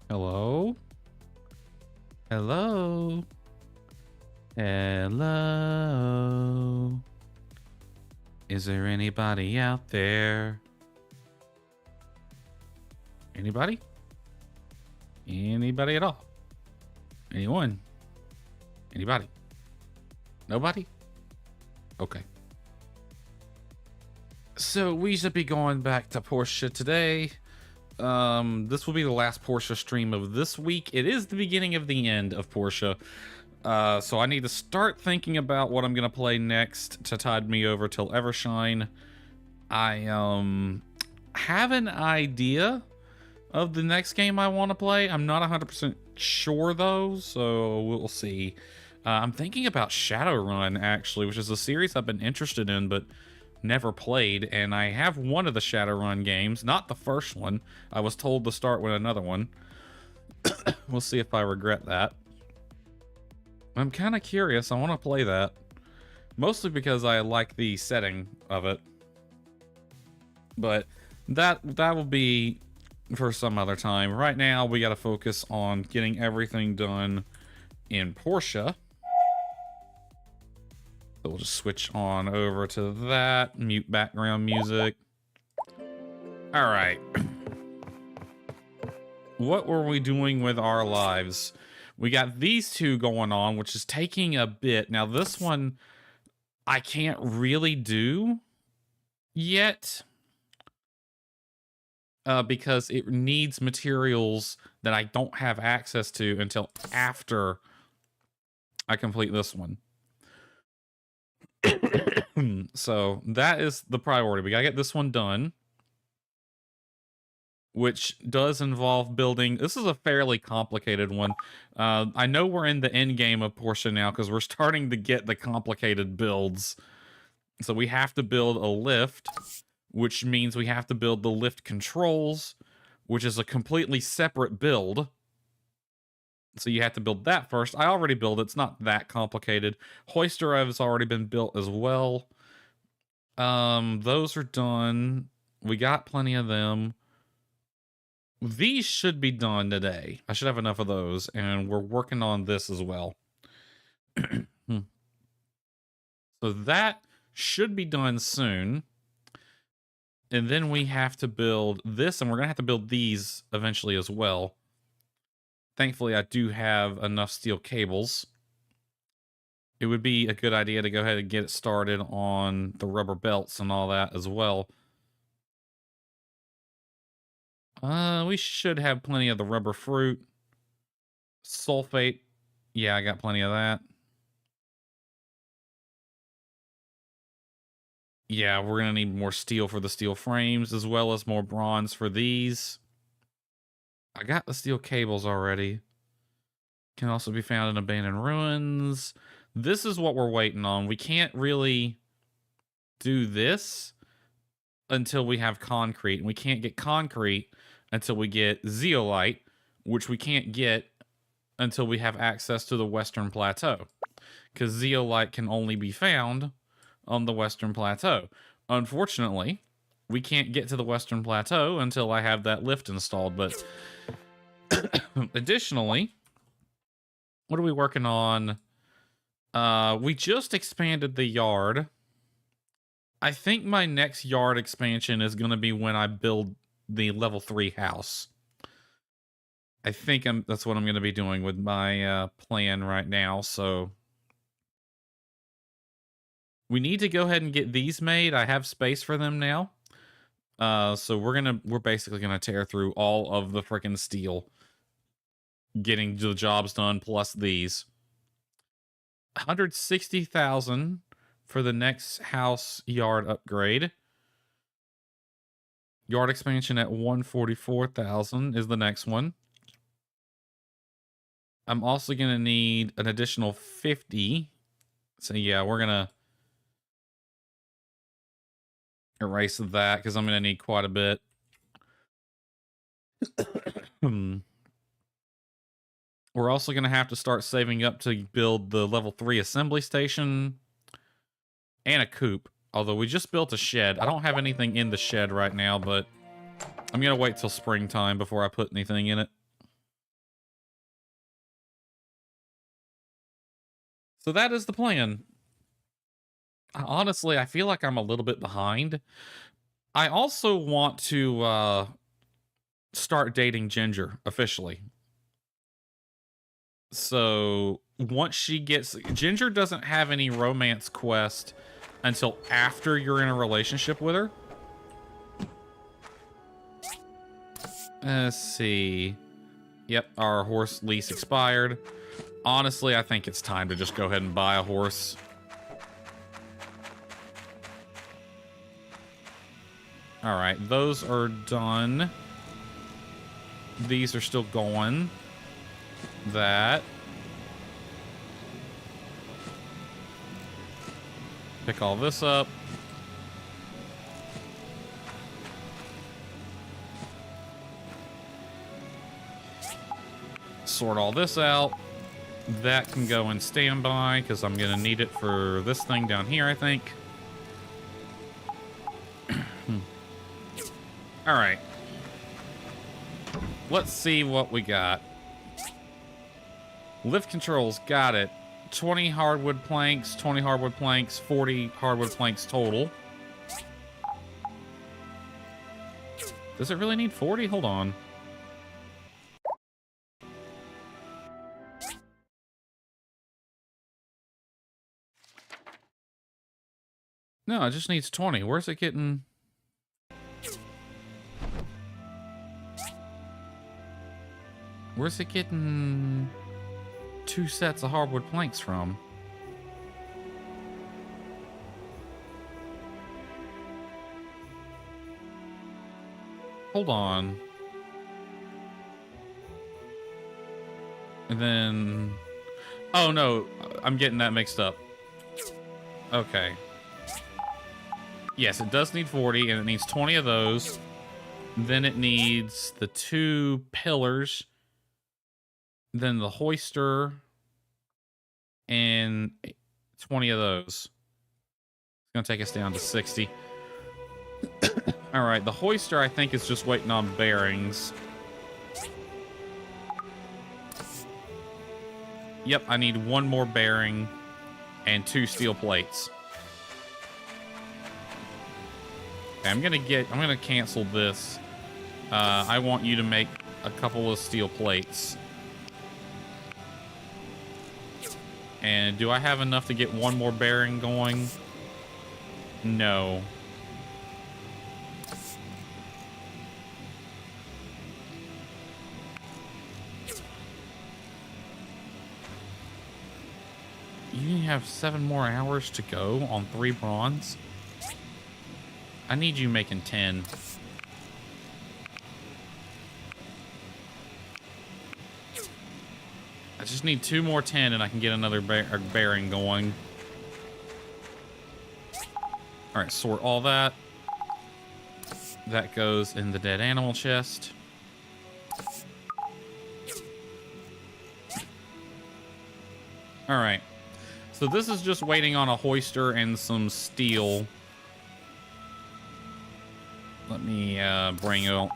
Hello? Hello? Hello? Is there anybody out there? Anybody? Anybody at all? Anyone? Anybody? Nobody? Okay. So we should be going back to Portia today. This will be the last Portia stream of this week. It is the beginning of the end of Portia. So I need to start thinking about what I'm gonna play next to tide me over till Evershine. I have an idea of the next game I want to play. I'm not 100% sure though, so we'll see. I'm thinking about Shadowrun actually, which is a series I've been interested in but never played, and I have one of the Shadowrun games, not the first one. I was told to start with another one. We'll see if I regret that. I'm kind of curious. I want to play that, mostly because I like the setting of it. But that will be for some other time. Right now, we got to focus on getting everything done in Portia. So we'll just switch on over to that. Mute background music. All right. What were we doing with our lives? We got these two going on, which is taking a bit. Now, this one I can't really do yet because it needs materials that I don't have access to until after I complete this one. So that is the priority. We gotta get this one done, which does involve building. This is a fairly complicated one. I know we're in the end game of Portia now because we're starting to get the complicated builds. So we have to build a lift, which means we have to build the lift controls, which is a completely separate build. So you have to build that first. I already built it. It's not that complicated. Hoister has already been built as well. Those are done. We got plenty of them. These should be done today. I should have enough of those, and we're working on this as well. So that should be done soon. And then we have to build this, and we're going to have to build these eventually as well. Thankfully, I do have enough steel cables. It would be a good idea to go ahead and get it started on the rubber belts and all that as well. We should have plenty of the rubber fruit. Sulfate. Yeah, I got plenty of that. Yeah, we're going to need more steel for the steel frames, as well as more bronze for these. I got the steel cables already. Can also be found in abandoned ruins. This is what we're waiting on. We can't really do this until we have concrete. And we can't get concrete until we get zeolite, which we can't get until we have access to the Western Plateau. Because zeolite can only be found on the Western Plateau. Unfortunately, we can't get to the Western Plateau until I have that lift installed. But additionally, what are we working on? We just expanded the yard. I think my next yard expansion is going to be when I build the level 3 house. I think that's what I'm going to be doing with my plan right now. So we need to go ahead and get these made. I have space for them now. So we're basically gonna tear through all of the freaking steel, getting the jobs done plus these. 160,000 for the next house yard upgrade. Yard expansion at 144,000 is the next one. I'm also gonna need an additional 50. So yeah, we're gonna erase that because I'm gonna need quite a bit. We're also gonna have to start saving up to build the level 3 assembly station and a coop. Although we just built a shed. I don't have anything in the shed right now, but I'm gonna wait till springtime before I put anything in it. So that is the plan. Honestly, I feel like I'm a little bit behind. I also want to start dating Ginger officially. So once she gets... Ginger doesn't have any romance quest until after you're in a relationship with her. Let's see. Yep, our horse lease expired. Honestly, I think it's time to just go ahead and buy a horse. All right, those are done. These are still going. That. Pick all this up. Sort all this out. That can go in standby because I'm going to need it for this thing down here, I think. All right. Let's see what we got. Lift controls, got it. 20 hardwood planks, 20 hardwood planks, 40 hardwood planks total. Does it really need 40? Hold on. No, it just needs 20. Where's it getting... Where's it getting 2 sets of hardwood planks from? Hold on. And then... Oh, no. I'm getting that mixed up. Okay. Yes, it does need 40, and it needs 20 of those. Then it needs the 2 pillars. Then the hoister. And 20 of those. It's going to take us down to 60. All right, the hoister, I think, is just waiting on bearings. Yep, I need 1 more bearing and 2 steel plates. Okay, I'm gonna cancel this. I want you to make a couple of steel plates. And do I have enough to get 1 more bearing going? No. You have 7 more hours to go on 3 bronze. I need you making 10. I just need 2 more 10 and I can get another bearing going. All right, sort all that. That goes in the dead animal chest. All right. So this is just waiting on a hoister and some steel. Let me bring out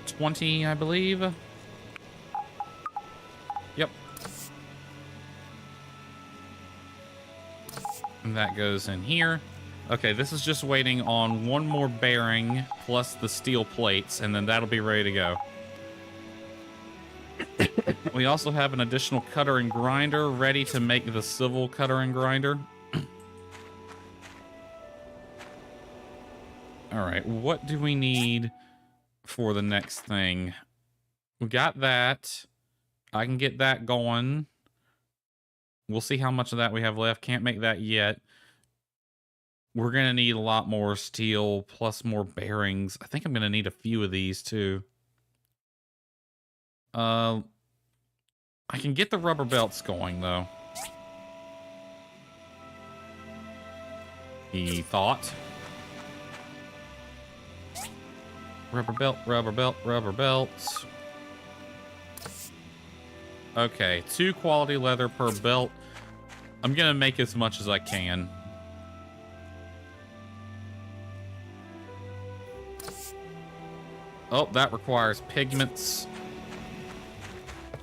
20, I believe. Yep. And that goes in here. Okay, this is just waiting on 1 more bearing plus the steel plates, and then that'll be ready to go. We also have an additional cutter and grinder ready to make the civil cutter and grinder. All right, what do we need for the next thing? We got that. I can get that going. We'll see how much of that we have left. Can't make that yet. We're going to need a lot more steel plus more bearings. I think I'm going to need a few of these too. I can get the rubber belts going though. He thought. Rubber belt, rubber belt, rubber belts. Okay, 2 quality leather per belt. I'm gonna make as much as I can. Oh, that requires pigments.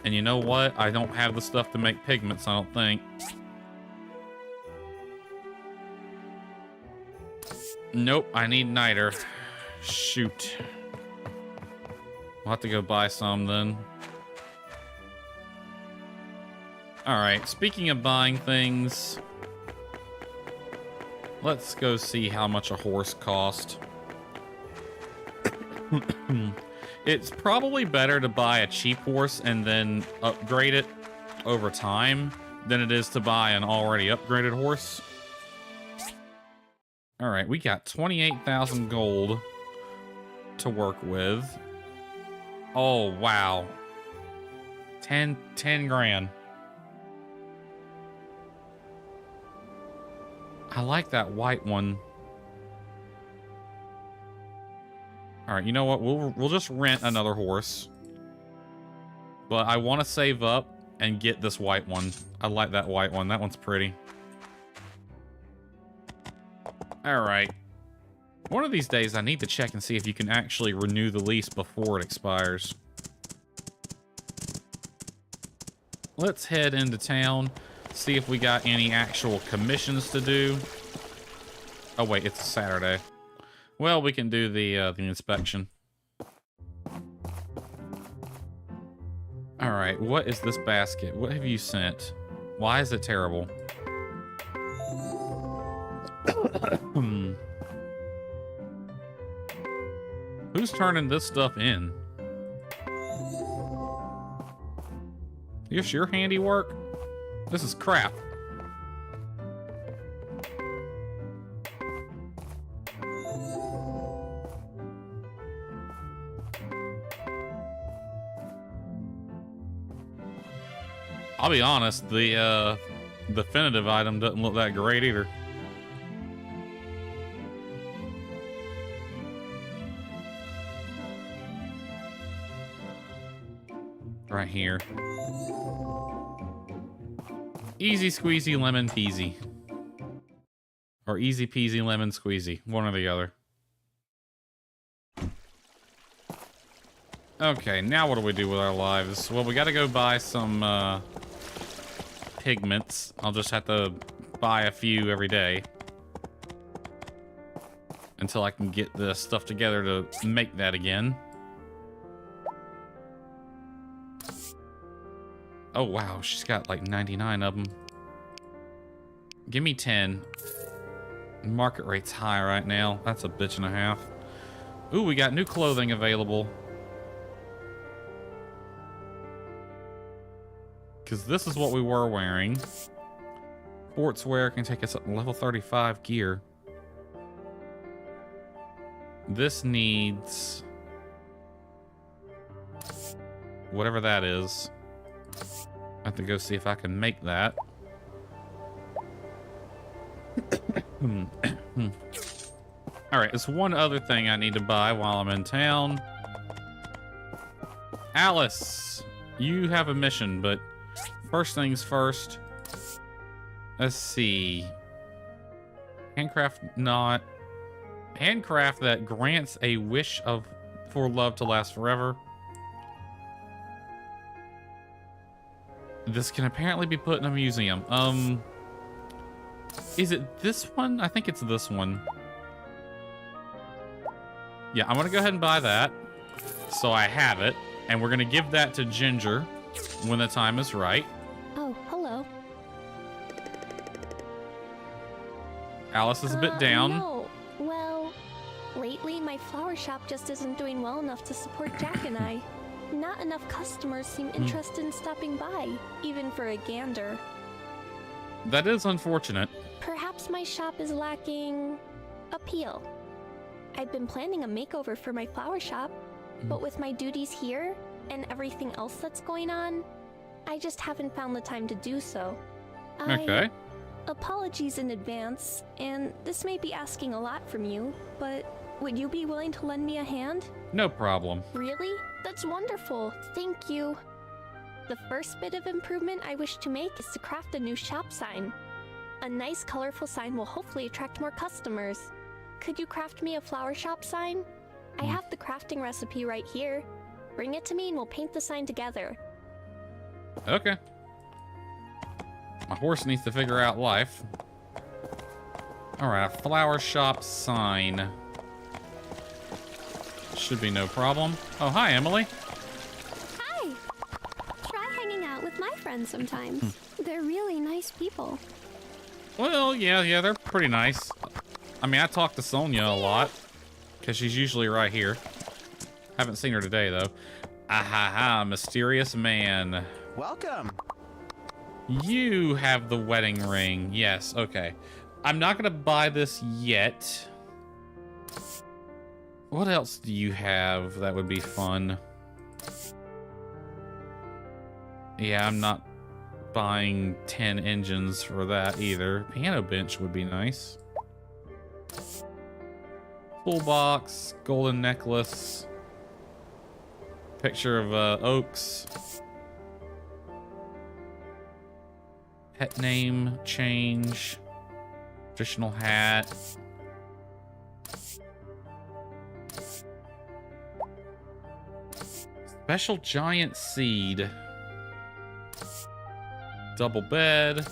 And you know what? I don't have the stuff to make pigments, I don't think. Nope, I need niter. Shoot. We'll have to go buy some then. Alright, speaking of buying things, let's go see how much a horse costs. It's probably better to buy a cheap horse and then upgrade it over time than it is to buy an already upgraded horse. All right, we got 28,000 gold to work with. Oh, wow. 10 grand. I like that white one. All right, you know what? We'll just rent another horse. But I want to save up and get this white one. I like that white one. That one's pretty. All right. One of these days, I need to check and see if you can actually renew the lease before it expires. Let's head into town, see if we got any actual commissions to do. Oh, wait, it's a Saturday. Well, we can do the inspection. All right, what is this basket? What have you sent? Why is it terrible? Who's turning this stuff in? This your handiwork? This is crap. I'll be honest, the definitive item doesn't look that great either. Right here. Easy squeezy lemon peasy. Or easy peasy lemon squeezy. One or the other. Okay, now what do we do with our lives? Well, we gotta go buy some pigments. I'll just have to buy a few every day until I can get the stuff together to make that again. Oh, wow. She's got like 99 of them. Give me 10. Market rate's high right now. That's a bitch and a half. Ooh, we got new clothing available. Because this is what we were wearing. Sportswear can take us up to level 35 gear. This needs whatever that is. I have to go see if I can make that. All right, there's one other thing I need to buy while I'm in town. Alice, you have a mission, but first things first. Let's see. Handcraft not. Handcraft that grants a wish for love to last forever. This can apparently be put in a museum. Is it this one? I think it's this one. Yeah, I'm gonna go ahead and buy that. So I have it. And we're gonna give that to Ginger when the time is right. Oh, hello. Alice is a bit down. No. Well, lately my flower shop just isn't doing well enough to support Jack and I. Not enough customers seem interested in stopping by, even for a gander. That is unfortunate. Perhaps my shop is lacking appeal. I've been planning a makeover for my flower shop, but with my duties here and everything else that's going on, I just haven't found the time to do so. Okay. Apologies in advance, and this may be asking a lot from you, but would you be willing to lend me a hand? No problem. Really? That's wonderful. Thank you. The first bit of improvement I wish to make is to craft a new shop sign. A nice, colorful sign will hopefully attract more customers. Could you craft me a flower shop sign? I have the crafting recipe right here. Bring it to me and we'll paint the sign together. Okay. My horse needs to figure out life. Alright, a flower shop sign. Should be no problem. Oh, hi, Emily. Hi! Try hanging out with my friends sometimes. They're really nice people. Well, yeah, they're pretty nice. I mean, I talk to Sonia a lot, because she's usually right here. Haven't seen her today, though. Ahaha, mysterious man. Welcome. You have the wedding ring. Yes, okay. I'm not going to buy this yet. What else do you have that would be fun? Yeah, I'm not buying 10 engines for that either. Piano bench would be nice. Full box, golden necklace. Picture of oaks. Pet name change. Traditional hat. Special giant seed. Double bed.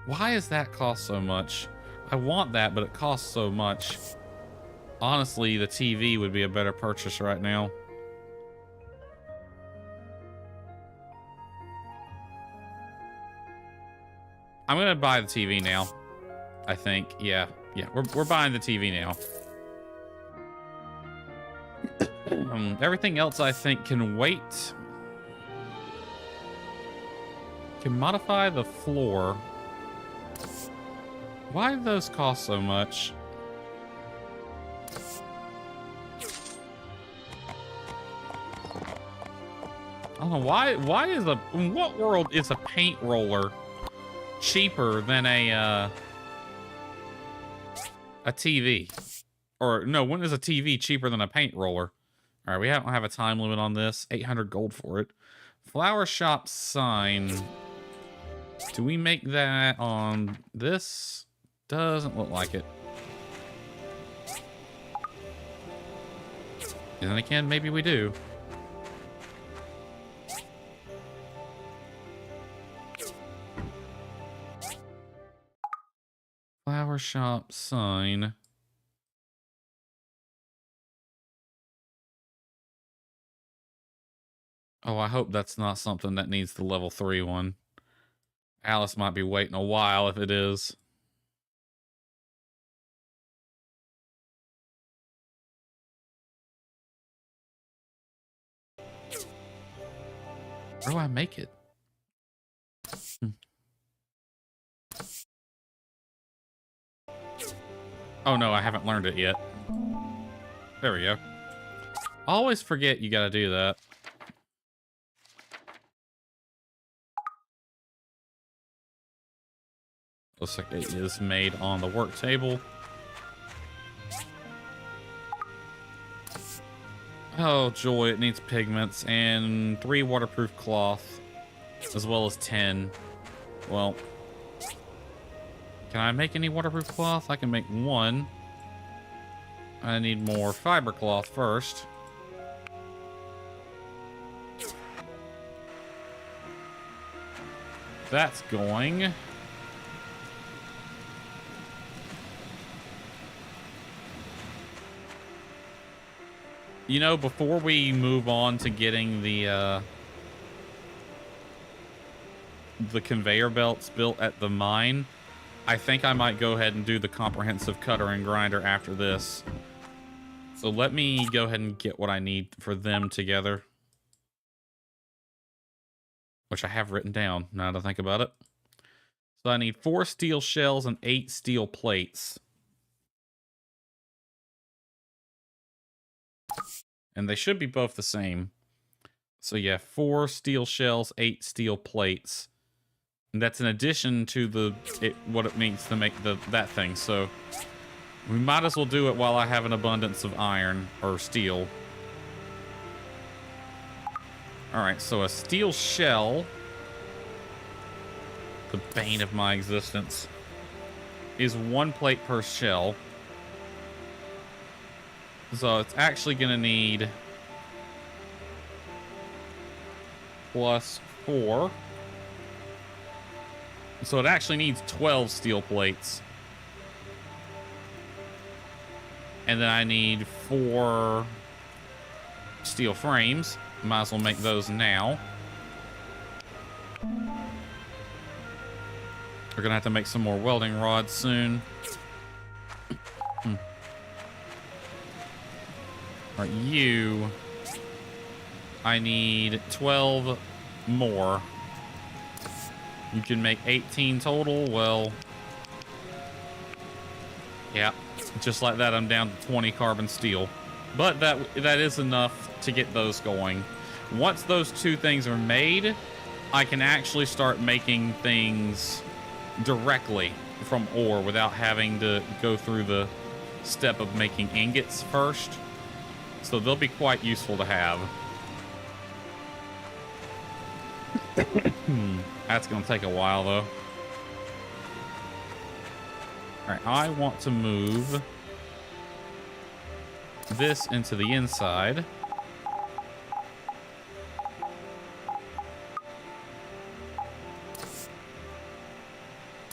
Why does that cost so much? I want that, but it costs so much. Honestly, the TV would be a better purchase right now. I'm gonna buy the TV now. I think, yeah, we're buying the TV now. Everything else I think can wait. Can modify the floor. Why do those cost so much? I don't know why is in what world is a paint roller cheaper than a TV? Or no, when is a TV cheaper than a paint roller? All right, we don't have a time limit on this. 800 gold for it. Flower shop sign. Do we make that on this? Doesn't look like it. And then again, maybe we do. Flower shop sign. Oh, I hope that's not something that needs the level 3 one. Alice might be waiting a while if it is. Where do I make it? Oh no, I haven't learned it yet. There we go. I always forget you gotta do that. Looks like it is made on the work table. Oh joy, it needs pigments and 3 waterproof cloth, as well as 10. Well, can I make any waterproof cloth? I can make 1. I need more fiber cloth first. That's going. You know, before we move on to getting the conveyor belts built at the mine, I think I might go ahead and do the comprehensive cutter and grinder after this. So let me go ahead and get what I need for them together. Which I have written down, now that I think about it. So I need 4 steel shells and 8 steel plates. And they should be both the same. So yeah, 4 steel shells, 8 steel plates. And that's in addition to what it means to make that thing. So we might as well do it while I have an abundance of iron or steel. Alright, so a steel shell, the bane of my existence, is 1 plate per shell. So it's actually going to need plus 4. So it actually needs 12 steel plates. And then I need 4 steel frames. Might as well make those now. We're gonna have to make some more welding rods soon. Alright, you... I need 12 more. You can make 18 total. Well... yeah. Just like that, I'm down to 20 carbon steel. But that is enough to get those going. Once those 2 things are made, I can actually start making things directly from ore without having to go through the step of making ingots first. So they'll be quite useful to have. That's going to take a while, though. Alright, I want to move this into the inside.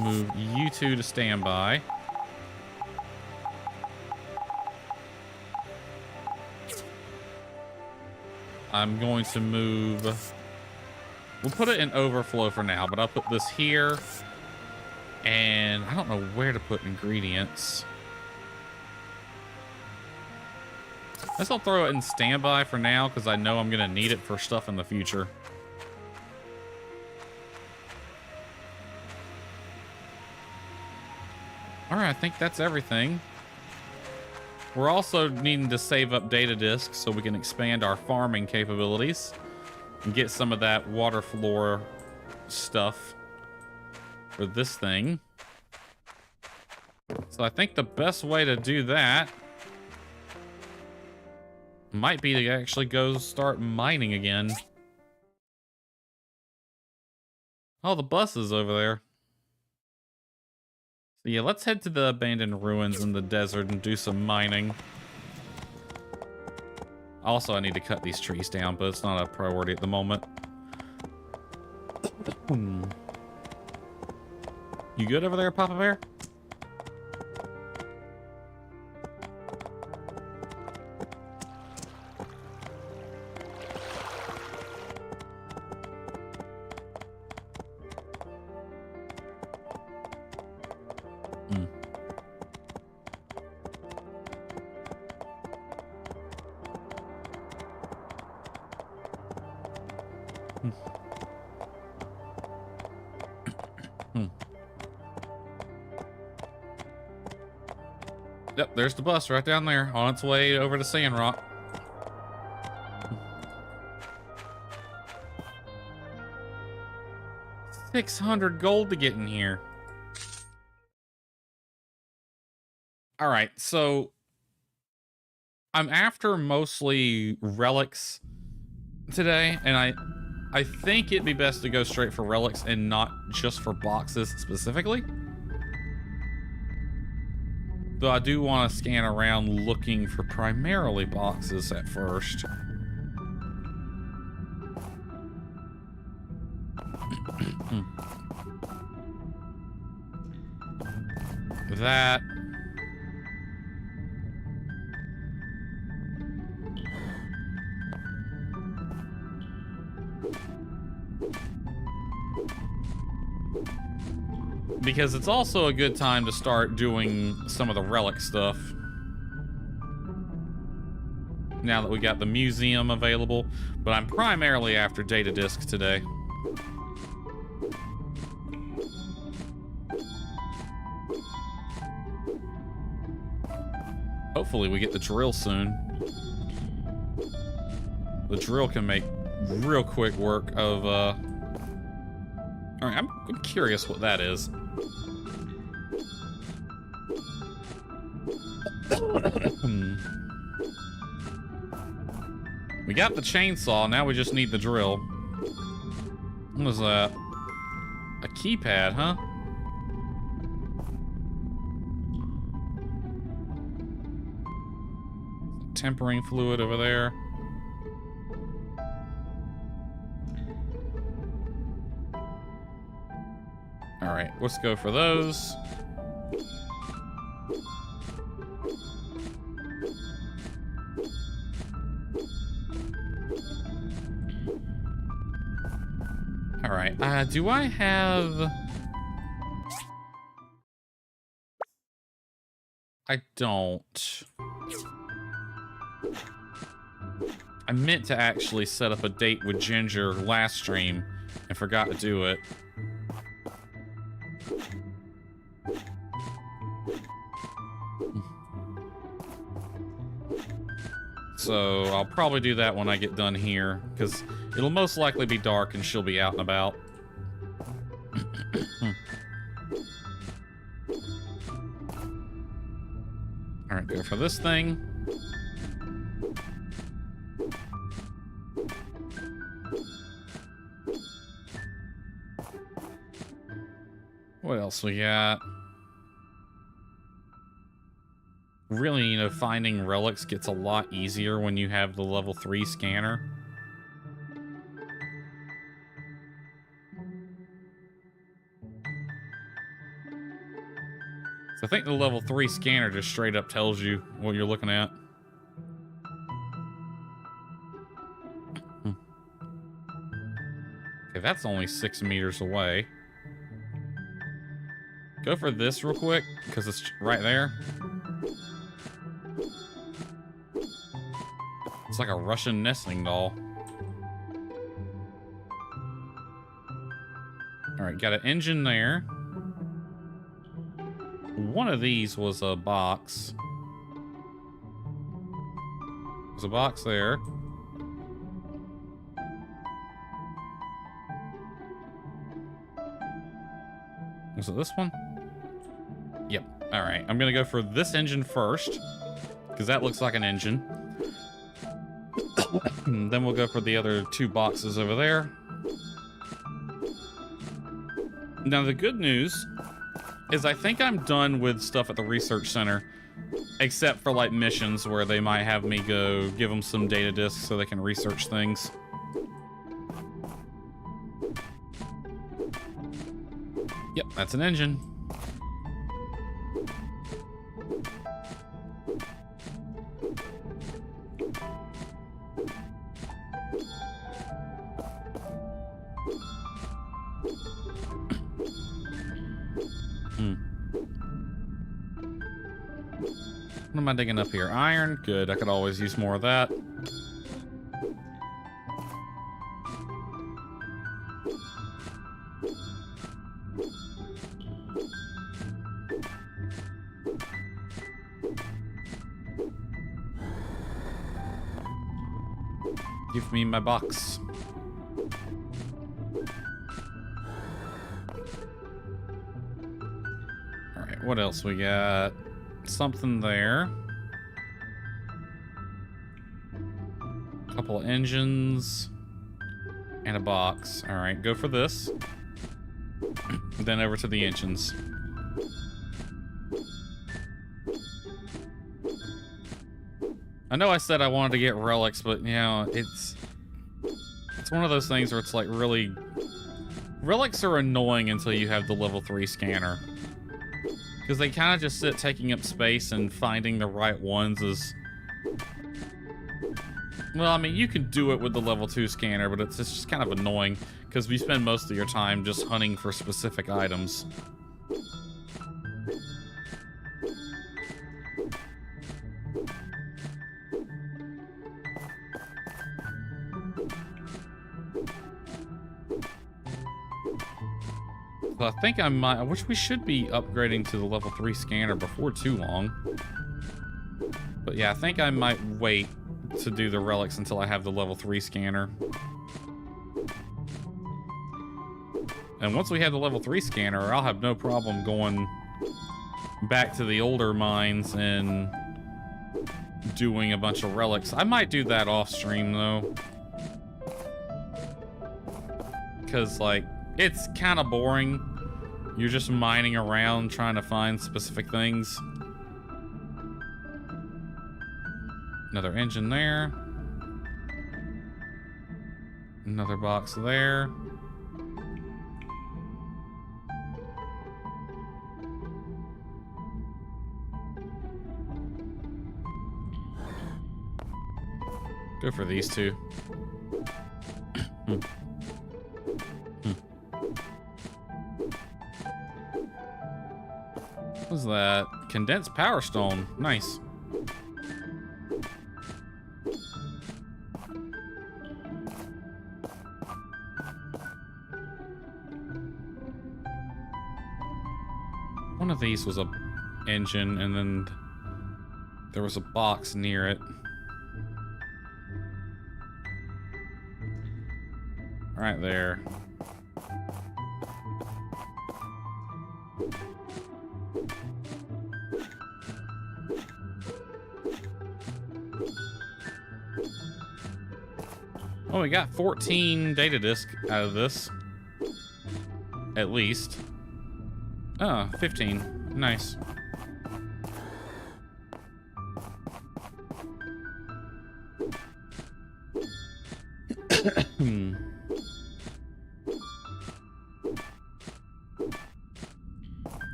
Move you 2 to standby. I'm going to move... we'll put it in overflow for now, but I'll put this here. And I don't know where to put ingredients. I guess I'll throw it in standby for now because I know I'm going to need it for stuff in the future. Alright, I think that's everything. We're also needing to save up data disks so we can expand our farming capabilities and get some of that water floor stuff for this thing. So I think the best way to do that might be to actually go start mining again. Oh, the bus is over there. So yeah, let's head to the abandoned ruins in the desert and do some mining. Also, I need to cut these trees down, but it's not a priority at the moment. You good over there, Papa Bear? Yep, there's the bus right down there on its way over to Sandrock. $600 gold to get in here. All right, so I'm after mostly relics today, and I think it'd be best to go straight for relics and not just for boxes specifically. Though I do want to scan around looking for primarily boxes at first. That. Because it's also a good time to start doing some of the relic stuff. Now that we got the museum available. But I'm primarily after data discs today. Hopefully we get the drill soon. The drill can make real quick work of, Alright, I'm curious what that is. We got the chainsaw, now we just need the drill. What is that? A keypad, huh? Tempering fluid over there. Alright, let's go for those. Alright, do I have... I don't. I meant to actually set up a date with Ginger last stream and forgot to do it. So I'll probably do that when I get done here, because it'll most likely be dark and she'll be out and about. Alright, go for this thing. What else we got? Really, you know, finding relics gets a lot easier when you have the level 3 scanner. So I think the level 3 scanner just straight up tells you what you're looking at. Okay, that's only 6 meters away. Go for this real quick, because it's right there. It's like a Russian nesting doll. Alright, got an engine there. One of these was a box. There's a box there. Was it this one? Yep. Alright, I'm gonna go for this engine first, because that looks like an engine. Then we'll go for the other 2 boxes over there. Now, the good news is I think I'm done with stuff at the research center, except for like missions where they might have me go give them some data disks so they can research things. Yep, that's an engine. What am I digging up here? Iron? Good, I could always use more of that. Give me my box. Alright, what else we got? Something there. Couple of engines. And a box. Alright, go for this. Then over to the engines. I know I said I wanted to get relics, but you know, it's one of those things where it's like really... Relics are annoying until you have the level 3 scanner. Because they kind of just sit taking up space, and finding the right ones is... Well, I mean, you can do it with the level 2 scanner, but it's just kind of annoying, because we spend most of your time just hunting for specific items. I think I might, which we should be upgrading to the level 3 scanner before too long. But yeah, I think I might wait to do the relics until I have the level 3 scanner. And once we have the level 3 scanner, I'll have no problem going back to the older mines and doing a bunch of relics. I might do that off stream though. Because like, it's kind of boring. You're just mining around trying to find specific things. Another engine there. Another box there. Go for these two. What's that? Condensed power stone. Nice. One of these was a engine, and then there was a box near it. Right there. Oh, we got 14 data disk out of this. At least. Oh, 15. Nice.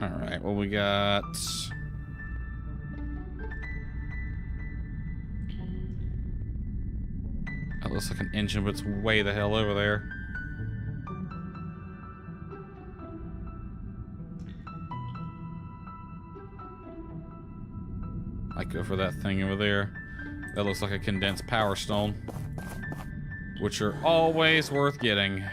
Alright, well, we got... That looks like an engine, but it's way the hell over there. I go for that thing over there. That looks like a condensed power stone, which are always worth getting.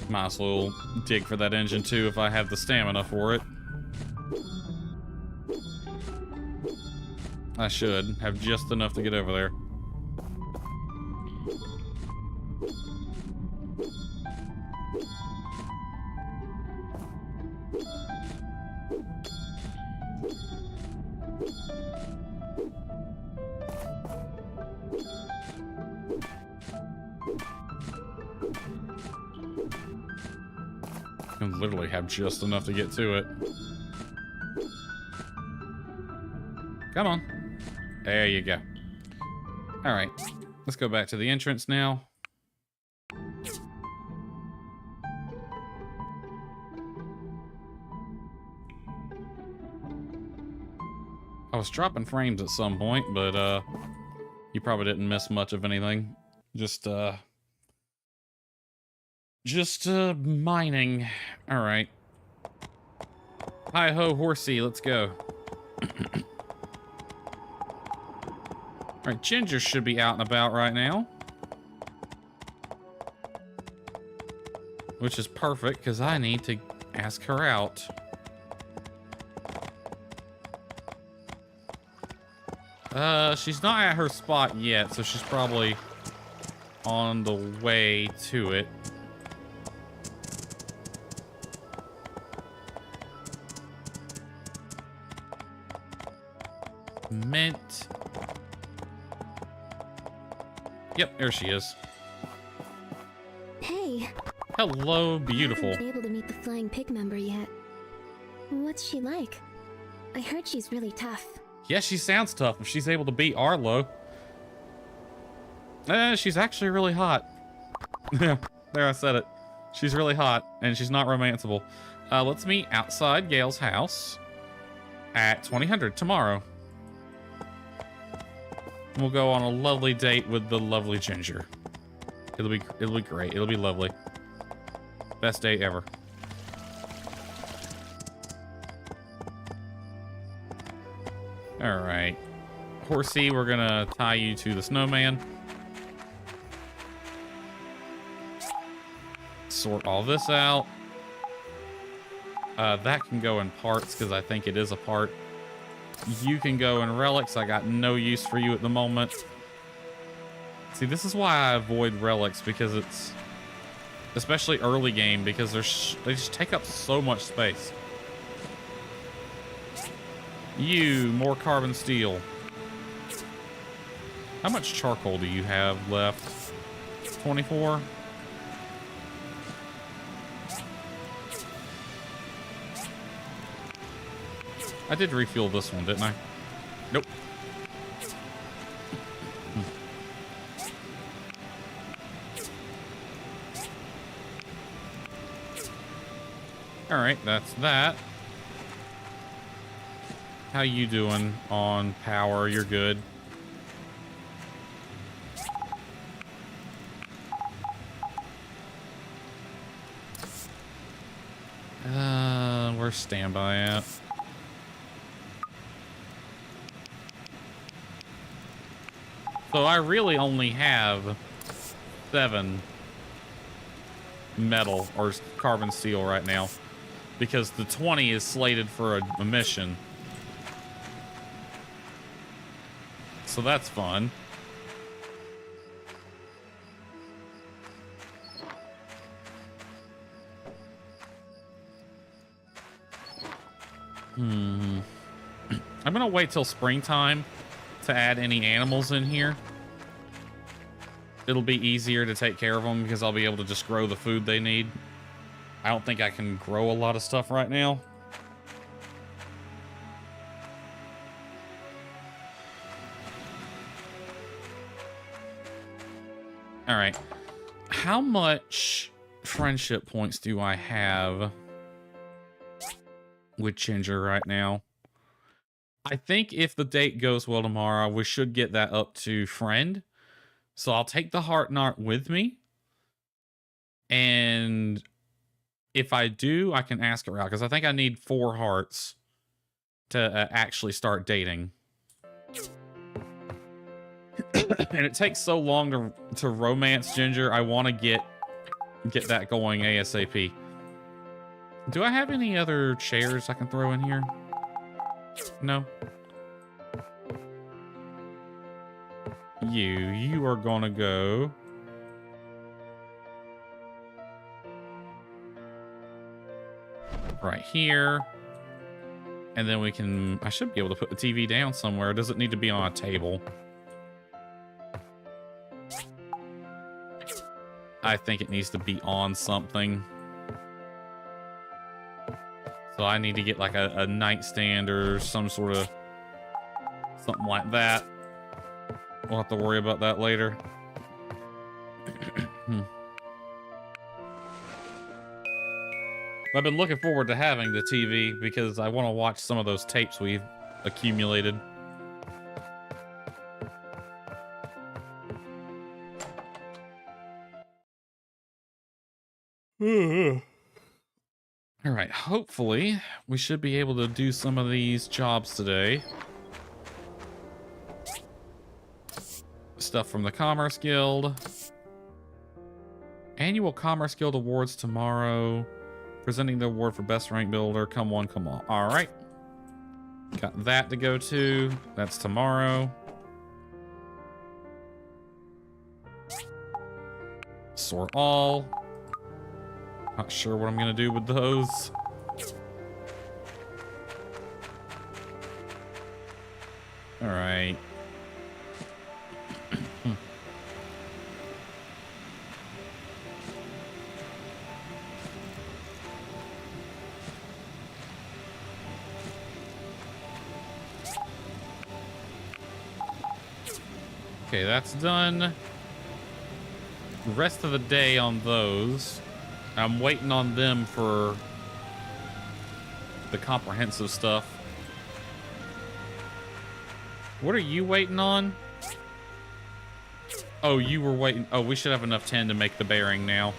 Might as well dig for that engine too if I have the stamina for it. I should have just enough to get over there. I literally have just enough to get to it. Come on. There you go. Alright. Let's go back to the entrance now. I was dropping frames at some point, but you probably didn't miss much of anything. Just mining. Alright. Hi-ho, horsey, let's go. Alright, Ginger should be out and about right now. Which is perfect, because I need to ask her out. She's not at her spot yet, so she's probably on the way to it. Mint. Yep, there she is. Hey. Hello, beautiful. I haven't been able to meet the flying pig member yet. What's she like? I heard she's really tough. Yeah, she sounds tough if she's able to beat Arlo. She's actually really hot. Yeah, there, I said it. She's really hot, and she's not romanceable. Let's meet outside Gail's house at 2000 tomorrow. We'll go on a lovely date with the lovely Ginger. It'll be great. It'll be lovely. Best date ever. All right, horsey, we're gonna tie you to the snowman. Sort all this out. That can go in parts because I think it is a part. You can go in relics. I got no use for you at the moment. See, this is why I avoid relics, because it's, especially early game, because they just take up so much space. You, more carbon steel. How much charcoal do you have left? 24? I did refuel this one, didn't I? Nope. All right, that's that. How you doing on power? You're good. Where's standby at? So I really only have 7 metal or carbon steel right now because the 20 is slated for a mission. So that's fun. I'm gonna wait till springtime to add any animals in here. It'll be easier to take care of them because I'll be able to just grow the food they need. I don't think I can grow a lot of stuff right now. All right. How much friendship points do I have with Ginger right now? I think if the date goes well tomorrow, we should get that up to friend. So I'll take the heart knot with me. And if I do, I can ask her out because I think I need 4 hearts to actually start dating. And it takes so long to romance Ginger. I want to get that going ASAP. Do I have any other chairs I can throw in here? No. You are gonna go. Right here. And then I should be able to put the TV down somewhere. Does it need to be on a table? I think it needs to be on something. So I need to get like a nightstand or some sort of something like that. We'll have to worry about that later. I've been looking forward to having the TV because I want to watch some of those tapes we've accumulated. All right, hopefully we should be able to do some of these jobs today. Stuff from the Commerce Guild. Annual Commerce Guild Awards tomorrow. Presenting the award for Best Rank Builder. Come on, come on. All right. Got that to go to. That's tomorrow. Sort all. Not sure what I'm going to do with those. All right. Okay, that's done. Rest of the day on those. I'm waiting on them for the comprehensive stuff. What are you waiting on? Oh, you were waiting. Oh, we should have enough tin to make the bearing now.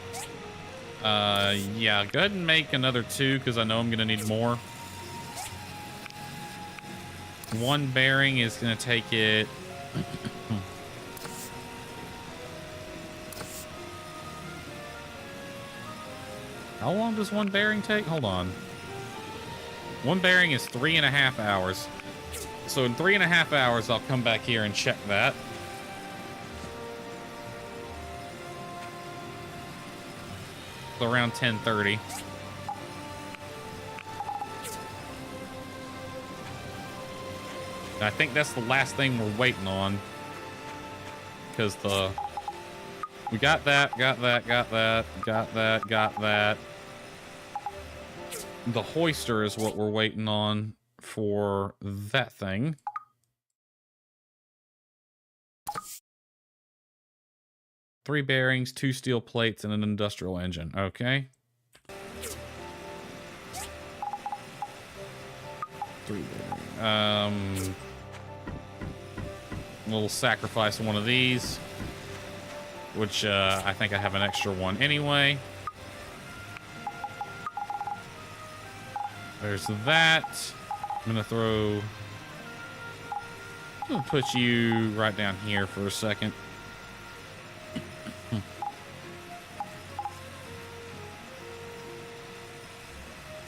Yeah, go ahead and make another 2 because I know I'm going to need more. 1 bearing is going to take it. How long does 1 bearing take? Hold on. 1 bearing is 3.5 hours. So in 3.5 hours, I'll come back here and check that. So around 10:30. I think that's the last thing we're waiting on. Because we got that, got that, got that, got that, got that. The hoister is what we're waiting on for that thing. Three bearings, 2 steel plates, and an industrial engine. Okay. 3 bearing. We'll sacrifice one of these, which I think I have an extra one anyway. There's that. I'm gonna put you right down here for a second.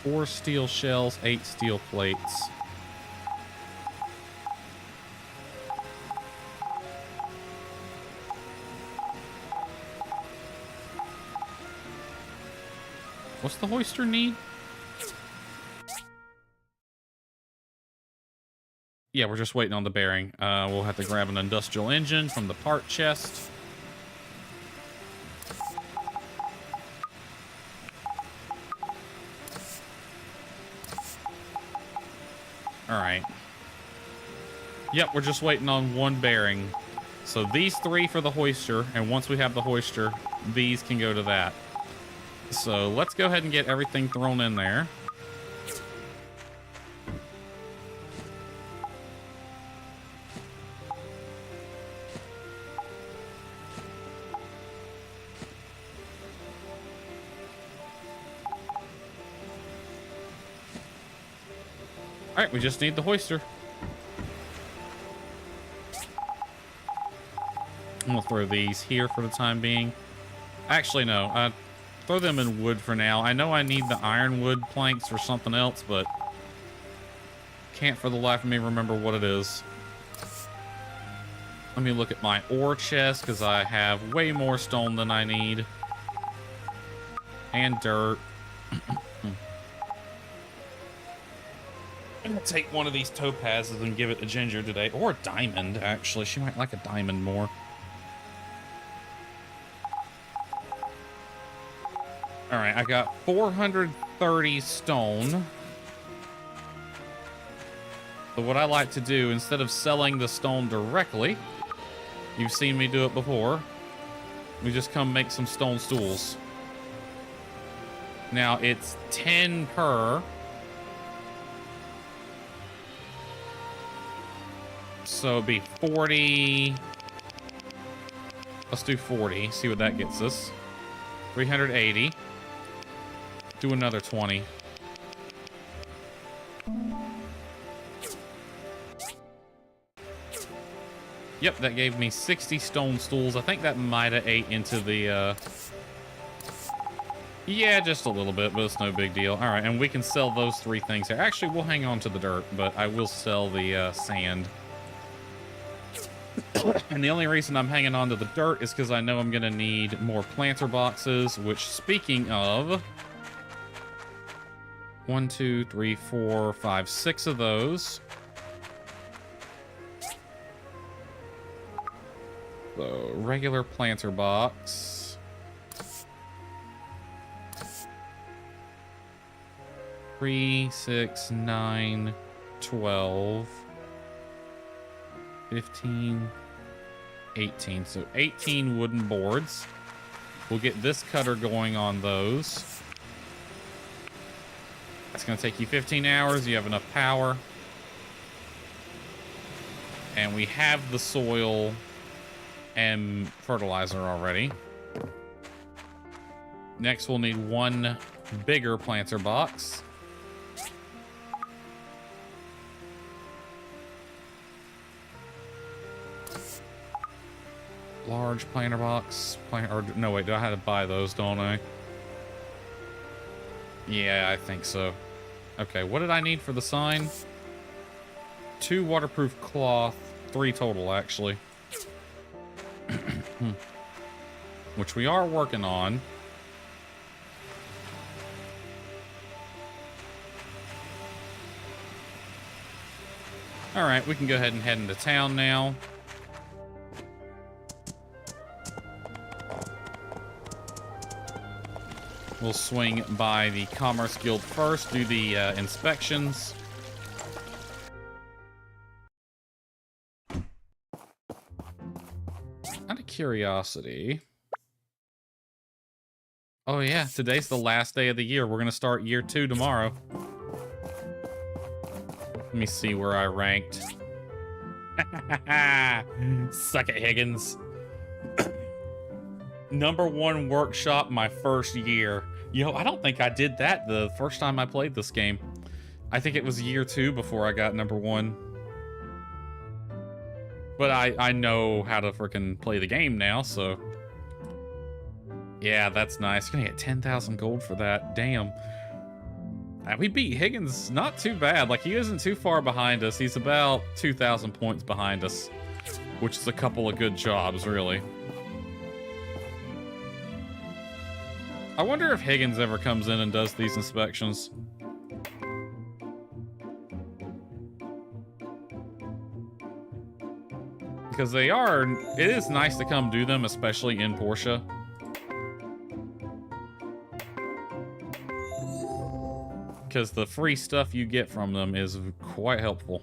4 steel shells, 8 steel plates. What's the hoister need? Yeah, we're just waiting on the bearing. We'll have to grab an industrial engine from the part chest. All right. Yep, we're just waiting on one bearing. So these 3 for the hoister, and once we have the hoister, these can go to that. So let's go ahead and get everything thrown in there. All right, we just need the hoister. I'm gonna throw these here for the time being. Actually, no. Throw them in wood for now. I know I need the ironwood planks for something else, but can't for the life of me remember what it is. Let me look at my ore chest, because I have way more stone than I need. And dirt. I'm gonna take one of these topazes and give it to Ginger today. Or a diamond, actually. She might like a diamond more. Alright, I got 430 stone. So what I like to do, instead of selling the stone directly, you've seen me do it before, we just come make some stone stools. Now, it's 10 per. So it'd be 40. Let's do 40, see what that gets us. 380. Do another 20. Yep, that gave me 60 stone stools. I think that might have ate into the, yeah, just a little bit, but it's no big deal. All right, and we can sell those 3 things here. Actually, we'll hang on to the dirt, but I will sell the sand. And the only reason I'm hanging on to the dirt is because I know I'm going to need more planter boxes, which, speaking of, 1, 2, 3, 4, 5, 6 of those. So, regular planter box. Three, 6, 9, 12, 15, 18. So 18 wooden boards. We'll get this cutter going on those. That's going to take you 15 hours. You have enough power. And we have the soil and fertilizer already. Next, we'll need 1 bigger planter box. Large planter box. No, wait, do I have to buy those, don't I? Yeah, I think so. Okay, what did I need for the sign? 2 waterproof cloth. 3 total, actually. Which we are working on. Alright, we can go ahead and head into town now. We'll swing by the Commerce Guild first, do the inspections. Out of curiosity. Oh yeah, today's the last day of the year. We're going to start year 2 tomorrow. Let me see where I ranked. Suck it, Higgins. #1 workshop my first year. Yo, I don't think I did that the first time I played this game. I think it was year 2 before I got #1. But I know how to freaking play the game now, so... Yeah, that's nice. You're gonna get 10,000 gold for that. Damn. We beat Higgins not too bad. Like, he isn't too far behind us. He's about 2,000 points behind us, which is a couple of good jobs, really. I wonder if Higgins ever comes in and does these inspections. Because they are, it is nice to come do them, especially in Portia. Because the free stuff you get from them is quite helpful.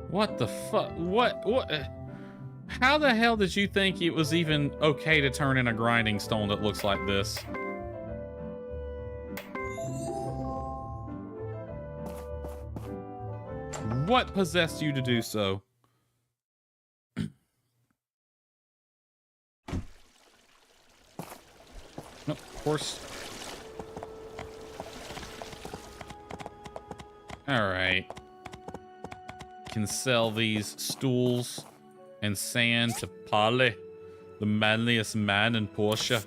What the fuck? What? How the hell did you think it was even okay to turn in a grinding stone that looks like this? What possessed you to do so? Nope, of course. Alright. Can sell these stools and sand to Pale, the manliest man in Portia.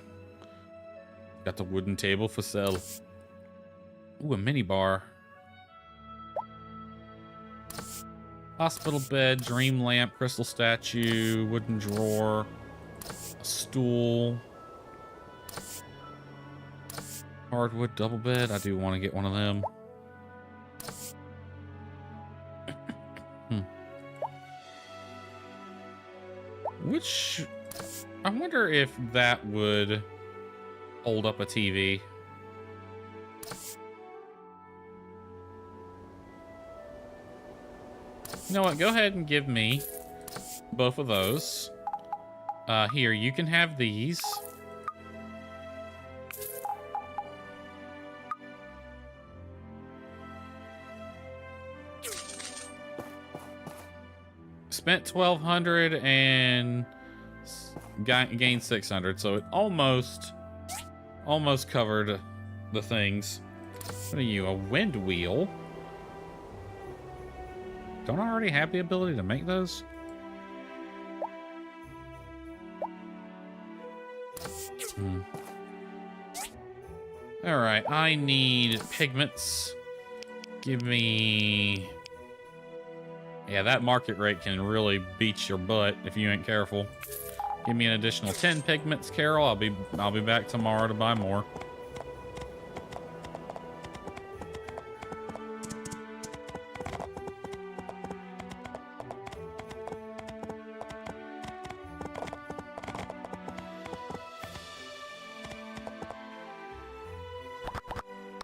Got the wooden table for sale. Ooh, a mini bar. Hospital bed, dream lamp, crystal statue, wooden drawer, a stool, hardwood double bed. I do want to get one of them. Which, I wonder if that would hold up a TV. You know what? Go ahead and give me both of those. Here, you can have these. Spent 1,200 and gained 600, so it almost covered the things. What are you, a wind wheel? Don't I already have the ability to make those? Alright, I need pigments. Give me... Yeah, that market rate can really beat your butt if you ain't careful. Give me an additional 10 pigments, Carol. I'll be back tomorrow to buy more.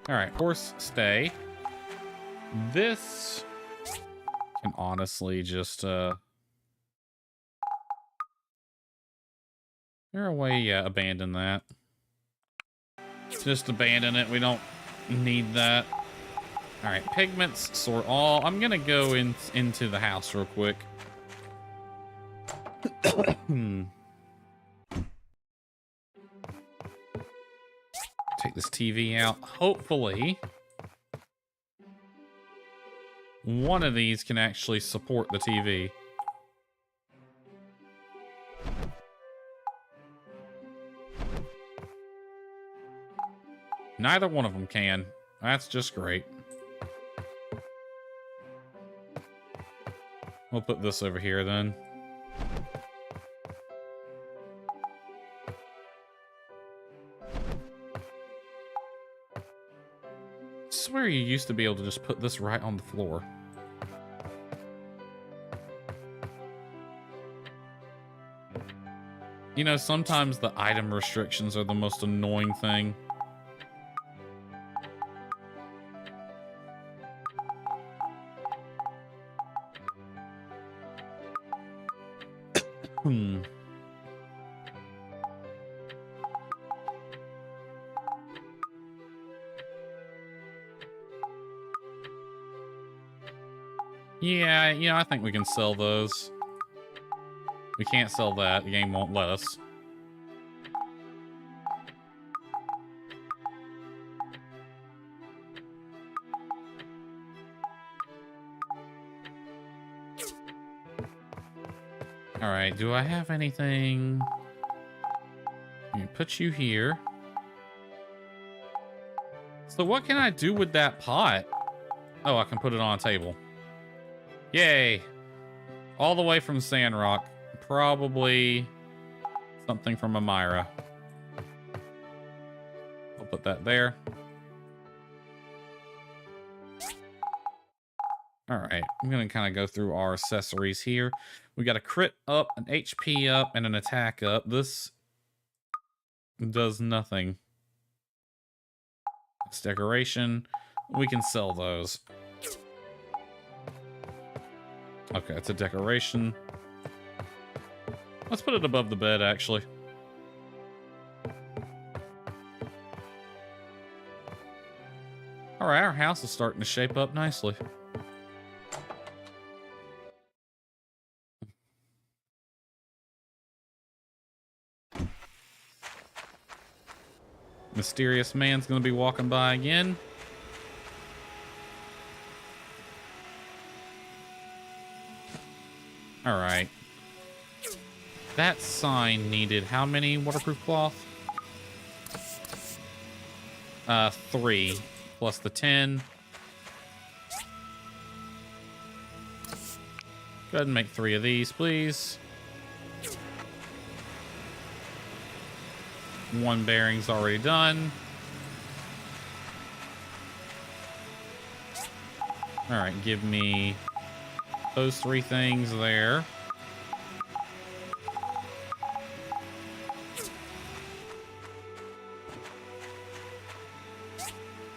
Alright, horse stay. This can honestly just, Is there a way? Yeah, abandon that. Just abandon it. We don't need that. Alright, pigments, sort all. I'm gonna go into the house real quick. Take this TV out. Hopefully, one of these can actually support the TV. Neither one of them can. That's just great. We'll put this over here then. I swear you used to be able to just put this right on the floor. You know, sometimes the item restrictions are the most annoying thing. Hmm. Yeah, I think we can sell those. We can't sell that. The game won't let us. All right, do I have anything? Let me put you here. So what can I do with that pot? Oh, I can put it on a table. Yay. All the way from Sandrock. Probably something from Amira. I'll put that there. All right, I'm going to kind of go through our accessories here. We got a crit up, an HP up, and an attack up. This does nothing. It's decoration. We can sell those. Okay, it's a decoration. Let's put it above the bed, actually. All right, our house is starting to shape up nicely. Mysterious man's gonna be walking by again. All right. That sign needed how many waterproof cloth? 3 plus the 10. Go ahead and make 3 of these, please. 1 bearing's already done. All right, give me those 3 things there.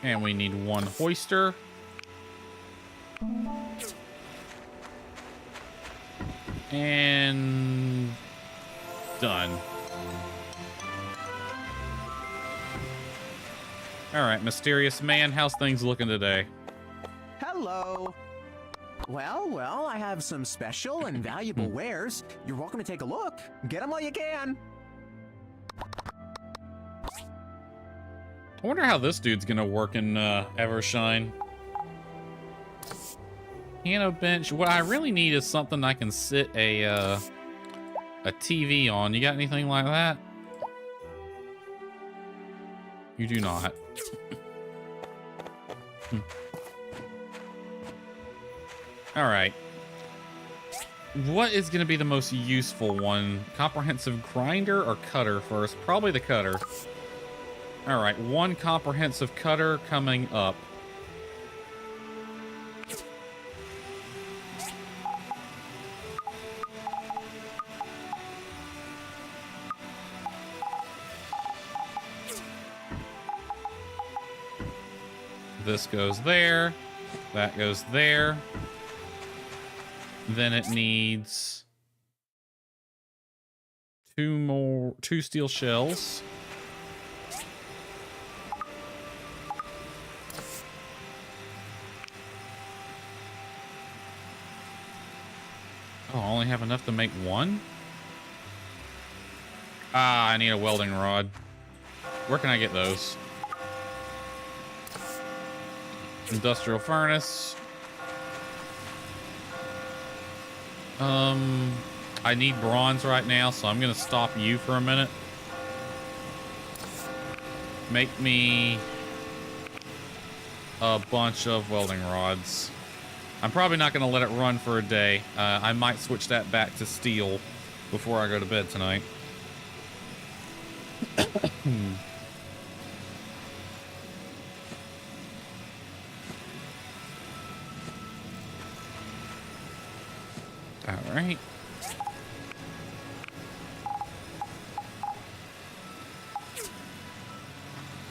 And we need 1 hoister. And done. All right, mysterious man, how's things looking today? Hello. Well, I have some special and valuable wares. You're welcome to take a look. Get them while you can. I wonder how this dude's gonna work in Evershine. Piano bench. What I really need is something I can sit a TV on. You got anything like that? You do not. All right. What is going to be the most useful one? Comprehensive grinder or cutter first? Probably the cutter. All right, 1 comprehensive cutter coming up. This goes there. That goes there. Then it needs 2 steel shells. Oh, I only have enough to make 1? Ah, I need a welding rod. Where can I get those? Industrial furnace. I need bronze right now, so I'm gonna stop you for a minute. Make me a bunch of welding rods. I'm probably not gonna let it run for a day. I might switch that back to steel before I go to bed tonight. All right.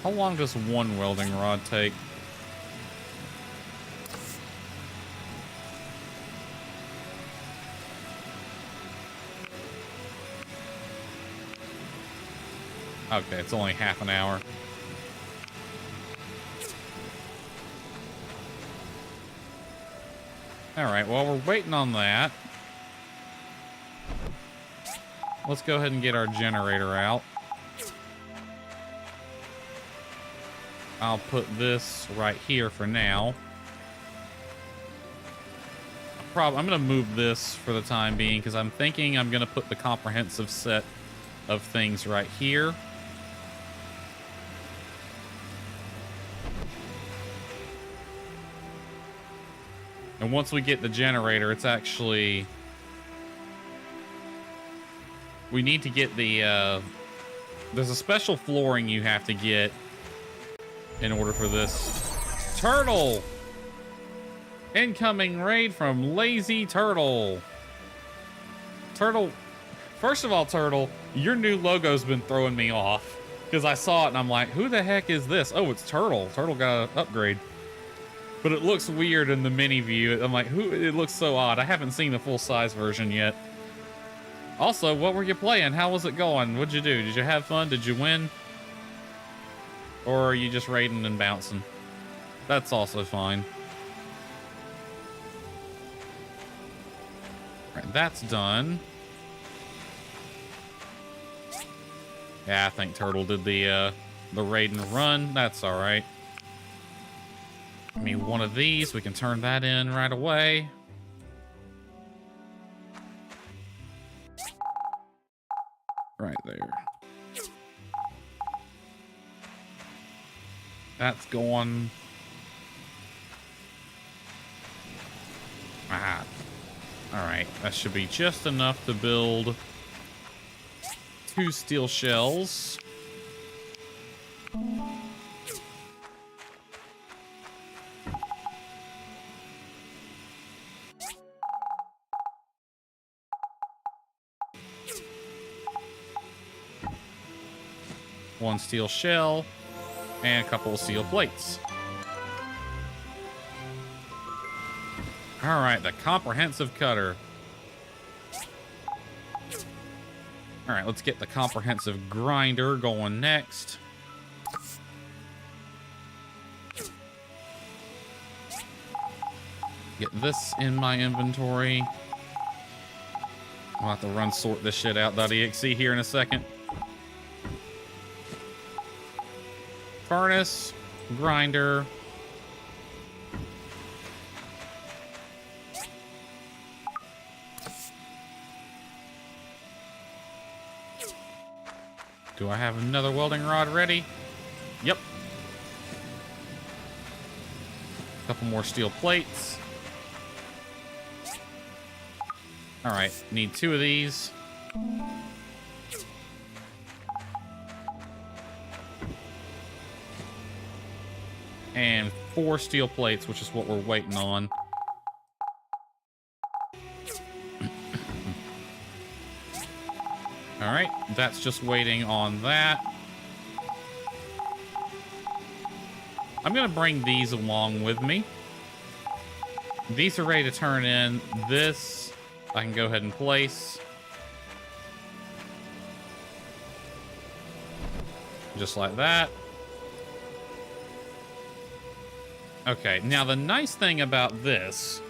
How long does 1 welding rod take? Okay, it's only half an hour. All right, well, we're waiting on that. Let's go ahead and get our generator out. I'll put this right here for now. I'm going to move this for the time being because I'm thinking I'm going to put the comprehensive set of things right here. And once we get the generator, it's actually... We need to get the... There's a special flooring you have to get in order for this. Turtle! Incoming raid from Lazy Turtle. Turtle... First of all, Turtle, your new logo's been throwing me off. Because I saw it and I'm like, who the heck is this? Oh, it's Turtle. Turtle got an upgrade. But it looks weird in the mini view. I'm like, who? It looks so odd. I haven't seen the full-size version yet. Also, what were you playing? How was it going? What'd you do? Did you have fun? Did you win? Or are you just raiding and bouncing? That's also fine. All right, that's done. Yeah, I think Turtle did the raid and run. That's all right. Give me one of these. We can turn that in right away. Right there. That's going. Ah. All right. That should be just enough to build 2 steel shells. One steel shell, and a couple of steel plates. All right, the comprehensive cutter. All right, let's get the comprehensive grinder going next. Get this in my inventory. I'll have to sort this shit out.exe here in a second. Furnace, grinder. Do I have another welding rod ready? Yep. Couple more steel plates. All right, need 2 of these. And 4 steel plates, which is what we're waiting on. All right, that's just waiting on that. I'm gonna bring these along with me. These are ready to turn in. This I can go ahead and place. Just like that. Okay, now the nice thing about this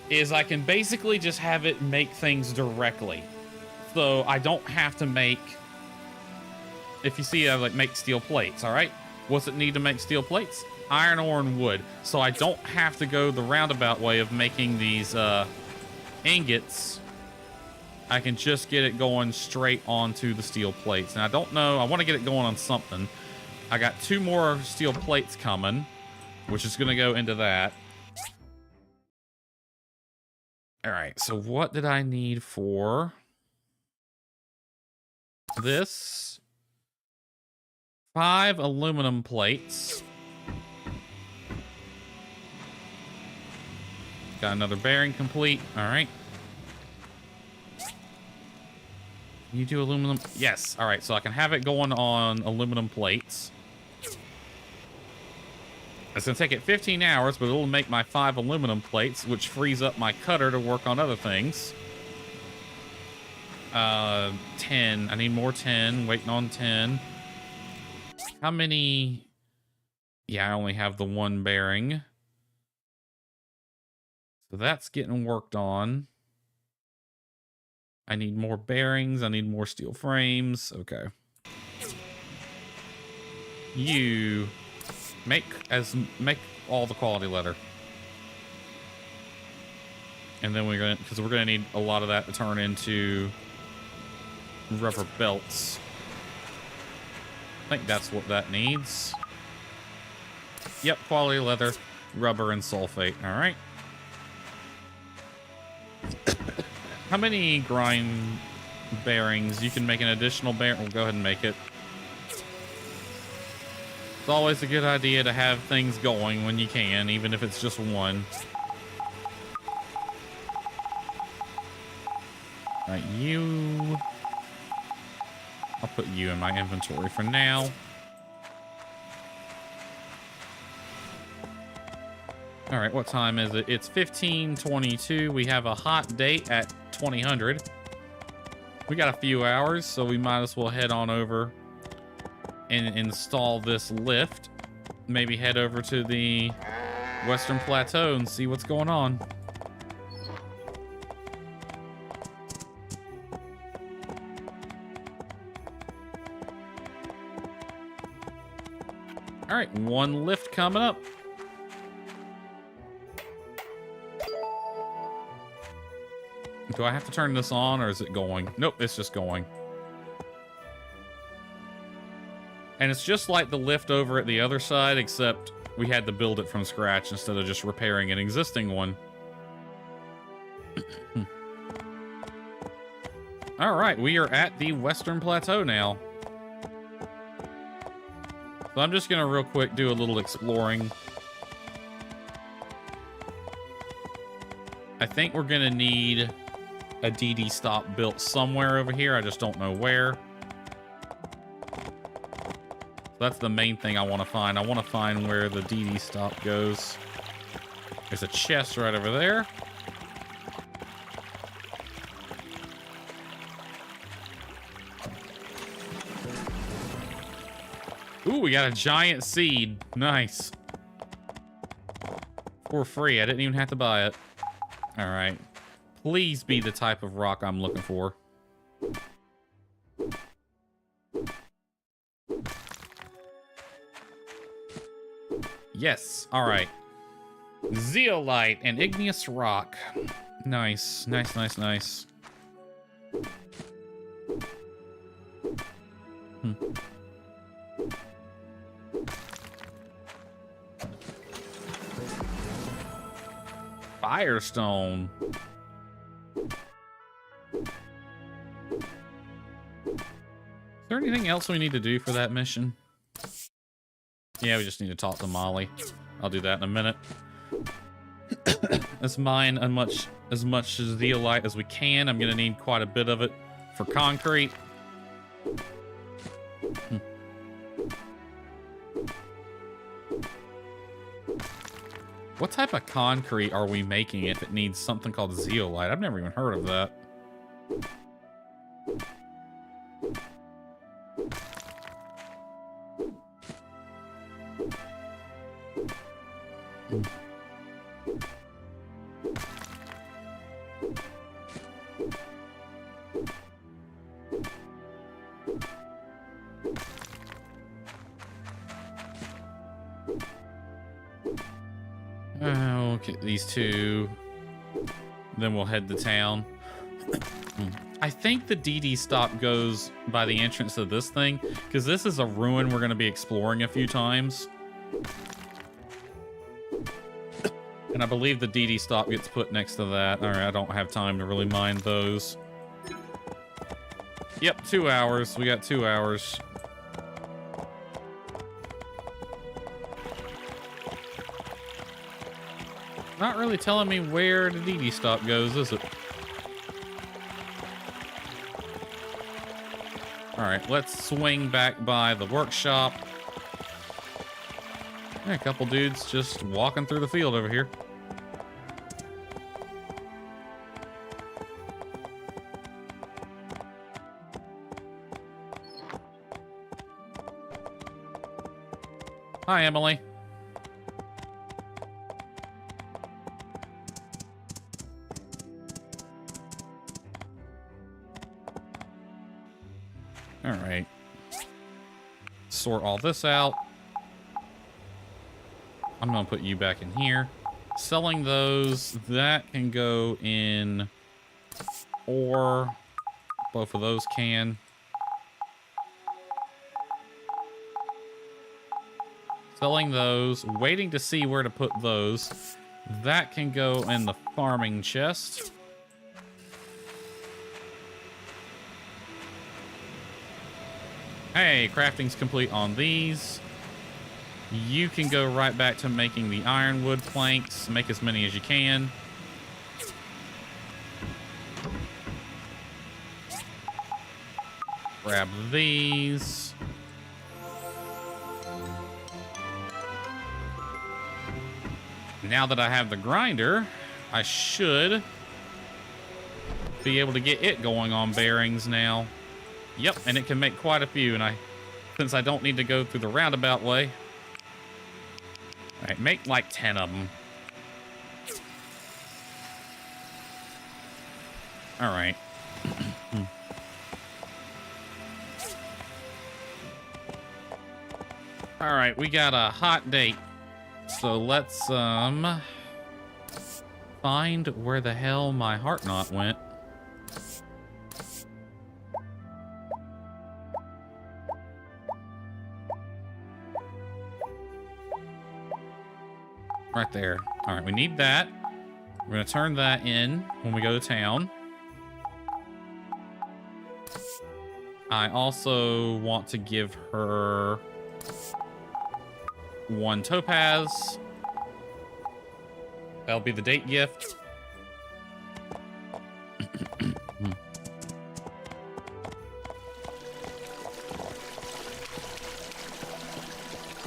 is I can basically just have it make things directly. So I don't have to make, if you see I like make steel plates, all right? What's it need to make steel plates? Iron ore and wood. So I don't have to go the roundabout way of making these ingots. I can just get it going straight onto the steel plates. And I don't know, I want to get it going on something. I got 2 more steel plates coming, which is going to go into that. All right, so what did I need for this? 5 aluminum plates. Got another bearing complete. All right. Can you do aluminum? Yes. All right, so I can have it going on aluminum plates. It's going to take it 15 hours, but it'll make my 5 aluminum plates, which frees up my cutter to work on other things. 10. I need more 10. Waiting on 10. How many? Yeah, I only have the one bearing. So that's getting worked on. I need more bearings. I need more steel frames. Okay. You make all the quality leather. And then we're gonna need a lot of that to turn into rubber belts. I think that's what that needs. Yep, quality leather, rubber, and sulfate. All right. How many grind bearings? You can make an additional bearing. We'll go ahead and make it. It's always a good idea to have things going when you can, even if it's just one. All right, you. I'll put you in my inventory for now. All right, what time is it? It's 15:22. We have a hot date at 2000. We got a few hours, so we might as well head on over and install this lift. Maybe head over to the Western Plateau and see what's going on. All right, one lift coming up. Do I have to turn this on, or is it going? Nope, it's just going. And it's just like the lift over at the other side, except we had to build it from scratch instead of just repairing an existing one. All right, we are at the Western Plateau now. So I'm just going to real quick do a little exploring. I think we're going to need a DD stop built somewhere over here. I just don't know where. That's the main thing I want to find. I want to find where the DD stop goes. There's a chest right over there. Ooh, we got a giant seed. Nice. For free. I didn't even have to buy it. All right. Please be the type of rock I'm looking for. Yes. All right. Zeolite and igneous rock. Nice. Nice, nice, nice. Firestone. Is there anything else we need to do for that mission? Yeah, we just need to talk to Molly. I'll do that in a minute. Let's mine as much zeolite as we can. I'm gonna need quite a bit of it for concrete. What type of concrete are we making if it needs something called zeolite? I've never even heard of that. Okay, these two. Then we'll head to town. I think the DD stop goes by the entrance of this thing, because this is a ruin we're going to be exploring a few times. And I believe the DD stop gets put next to that. All right, I don't have time to really mind those. Yep, 2 hours. We got 2 hours. Not really telling me where the DD stop goes, is it? All right, let's swing back by the workshop. Yeah, a couple dudes just walking through the field over here. Hi, Emily. All right. Sort all this out. I'm going to put you back in here. Selling those, that can go in ore. Both of those can. Selling those, waiting to see where to put those. That can go in the farming chest. Hey, crafting's complete on these. You can go right back to making the ironwood planks. Make as many as you can. Grab these. Now that I have the grinder, I should be able to get it going on bearings now. Yep, and it can make quite a few, and since I don't need to go through the roundabout way. All right, make like 10 of them. All right. All right, we got a hot date. So let's find where the hell my heart knot went. Right there. All right, we need that. We're going to turn that in when we go to town. I also want to give her 1 topaz. That'll be the date gift.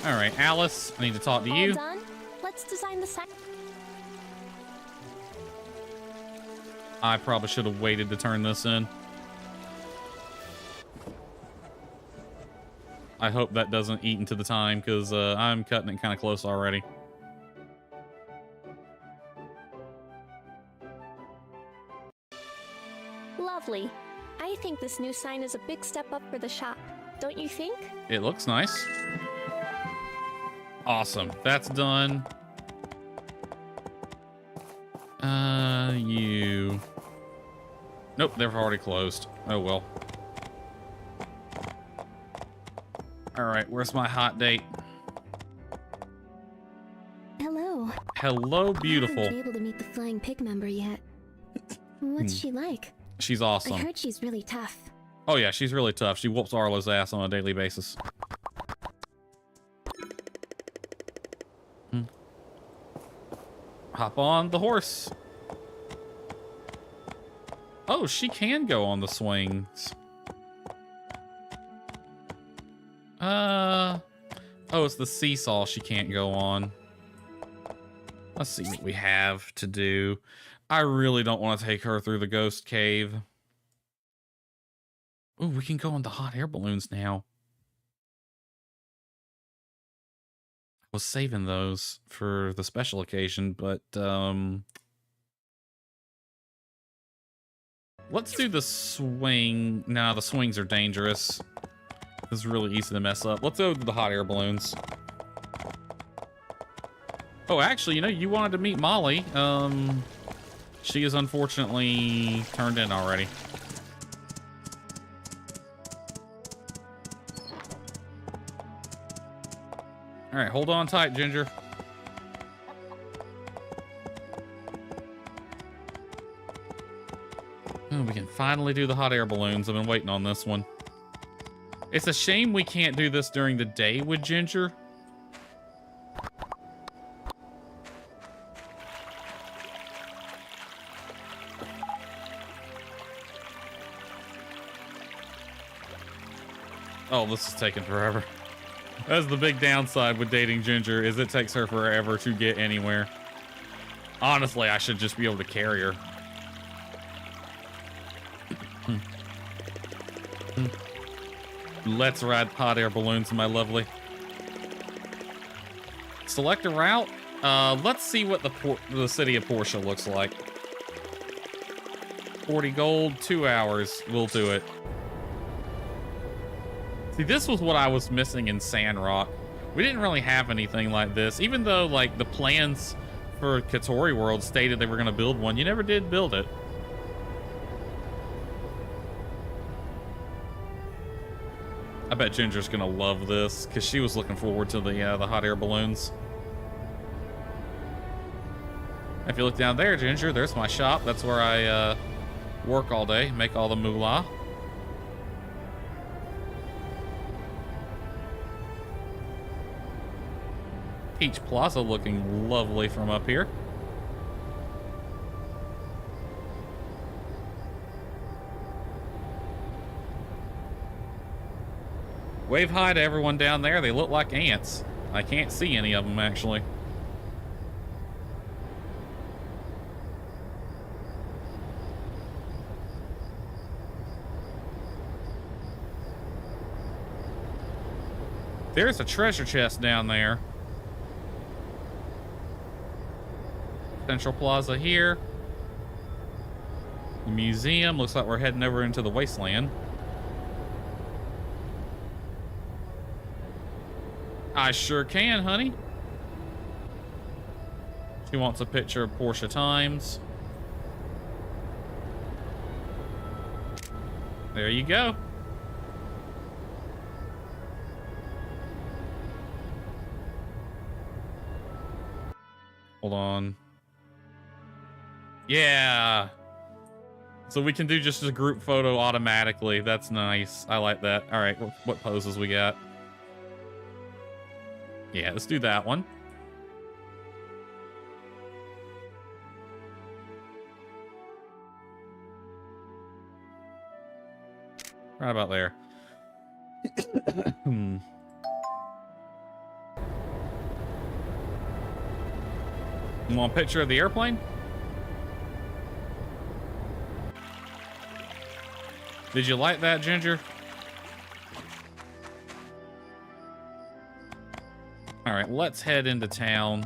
All right, Alice, I need to talk to you. All done? Let's design the sign. I probably should have waited to turn this in. I hope that doesn't eat into the time, because I'm cutting it kind of close already. Lovely. I think this new sign is a big step up for the shop. Don't you think? It looks nice. Awesome. That's done. You... Nope, they're already closed. Oh, well. All right, where's my hot date? Hello. Hello, I beautiful. haven't been able to meet the flying pig member yet. What's she like? She's I awesome. heard she's really tough. Oh, yeah, she's really tough. She whoops Arlo's ass on a daily basis. Hop on the horse. Oh, she can go on the swings. Oh, it's the seesaw she can't go on. Let's see what we have to do. I really don't want to take her through the ghost cave. Ooh, we can go on the hot air balloons now. I was saving those for the special occasion, but let's do the swing. Nah, the swings are dangerous. This is really easy to mess up. Let's go to the hot air balloons. Oh, actually, you know, you wanted to meet Molly. She is unfortunately turned in already. All right, hold on tight, Ginger. Oh, we can finally do the hot air balloons. I've been waiting on this one. It's a shame we can't do this during the day with Ginger. Oh, this is taking forever. That's the big downside with dating Ginger, is it takes her forever to get anywhere. Honestly, I should just be able to carry her. Let's ride hot air balloons, my lovely. Select a route. Let's see what the city of Portia looks like. 40 gold, 2 hours. We'll do it. See, this was what I was missing in Sandrock. We didn't really have anything like this. Even though, like, the plans for Katori World stated they were going to build one, you never did build it. I bet Ginger's going to love this, because she was looking forward to the hot air balloons. If you look down there, Ginger, there's my shop. That's where I work all day, make all the moolah. Peach Plaza looking lovely from up here. Wave hi to everyone down there. They look like ants. I can't see any of them, actually. There's a treasure chest down there. Central Plaza here. The museum. Looks like we're heading over into the wasteland. I sure can, honey. She wants a picture of Portia Times. There you go. Hold on. Yeah. So we can do just a group photo automatically. That's nice. I like that. All right, what poses we got? Yeah, let's do that one. Right about there. You want a picture of the airplane? Did you like that, Ginger? All right, let's head into town.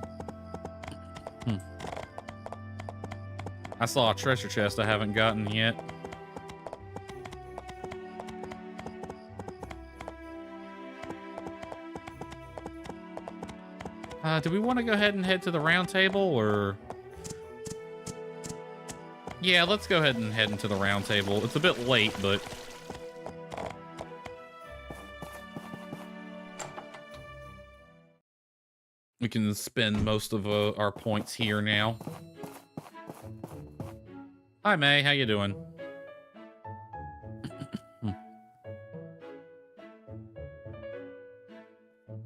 I saw a treasure chest I haven't gotten yet. Do we want to go ahead and head to the round table, or? Yeah, let's go ahead and head into the round table. It's a bit late, but we can spend most of our points here now. Hi, May. How you doing?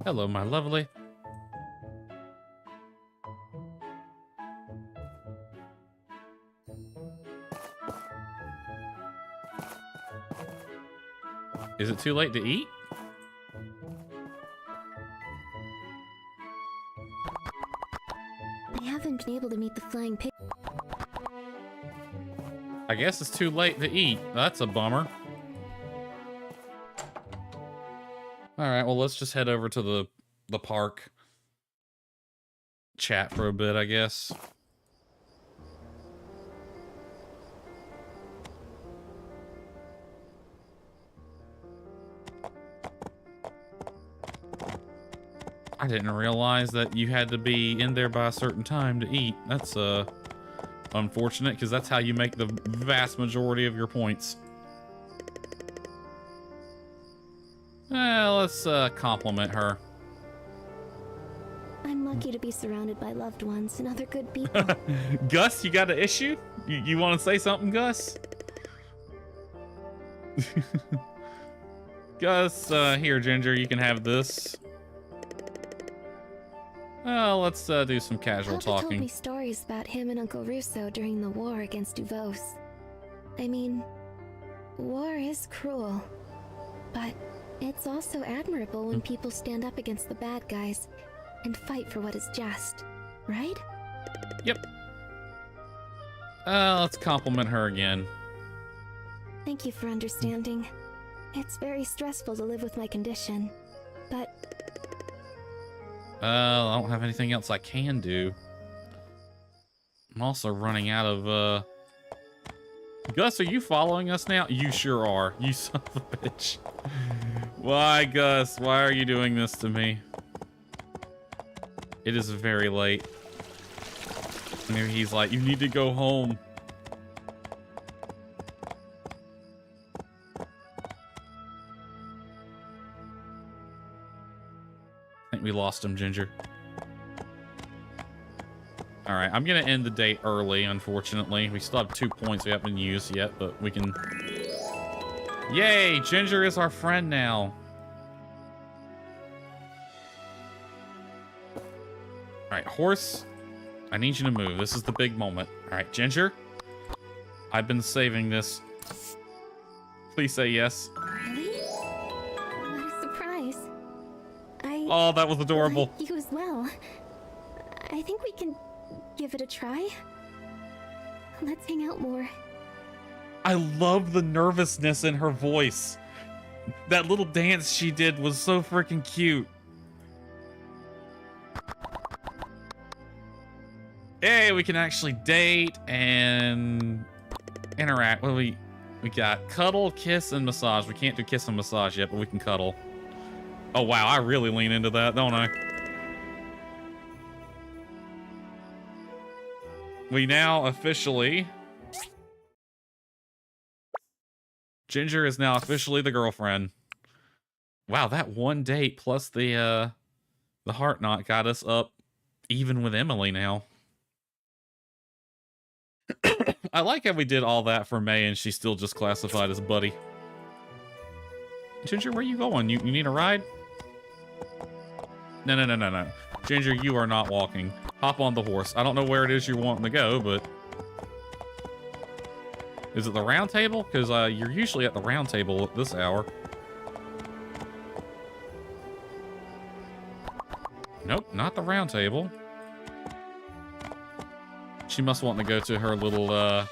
Hello, my lovely. Is it too late to eat? I haven't been able to meet the flying pig. I guess it's too late to eat. That's a bummer. All right, well, let's just head over to the park. Chat for a bit, I guess. I didn't realize that you had to be in there by a certain time to eat. That's unfortunate, because that's how you make the vast majority of your points. Let's compliment her. I'm lucky to be surrounded by loved ones and other good people. Gus, you got an issue? You want to say something, Gus? Gus, here, Ginger, you can have this. Let's do some casual Papa told talking. me stories about him and Uncle Russo during the war against Duvos. I mean, war is cruel, but it's also admirable when people stand up against the bad guys and fight for what is just, right? Yep. Let's compliment her again. Thank you for understanding. It's very stressful to live with my condition, but I don't have anything else I can do. I'm also running out of, Gus, are you following us now? You sure are. You son of a bitch. Why, Gus? Why are you doing this to me? It is very late. Maybe he's like, you need to go home. I think we lost him, Ginger. Alright, I'm gonna end the date early, unfortunately. We still have 2 points we haven't used yet, but we can... Yay! Ginger is our friend now. Alright, horse. I need you to move. This is the big moment. Alright, Ginger. I've been saving this. Please say yes. Really? What a surprise. Oh, that was adorable. Like you as well. I think we can give it a try. Let's hang out more. I love the nervousness in her voice. That little dance she did was so freaking cute. Hey, we can actually date and interact. What do we got? Cuddle, kiss, and massage. We can't do kiss and massage yet, but we can cuddle. Oh, wow. I really lean into that, don't I? We now officially... Ginger is now officially the girlfriend. Wow, that one date plus the heart knot got us up even with Emily now. I like how we did all that for May and she's still just classified as buddy. Ginger, where you going? You need a ride? No. Ginger, you are not walking. Hop on the horse. I don't know where it is you're wanting to go, but... Is it the round table? Because you're usually at the round table at this hour. Nope, not the round table. She must want to go to her little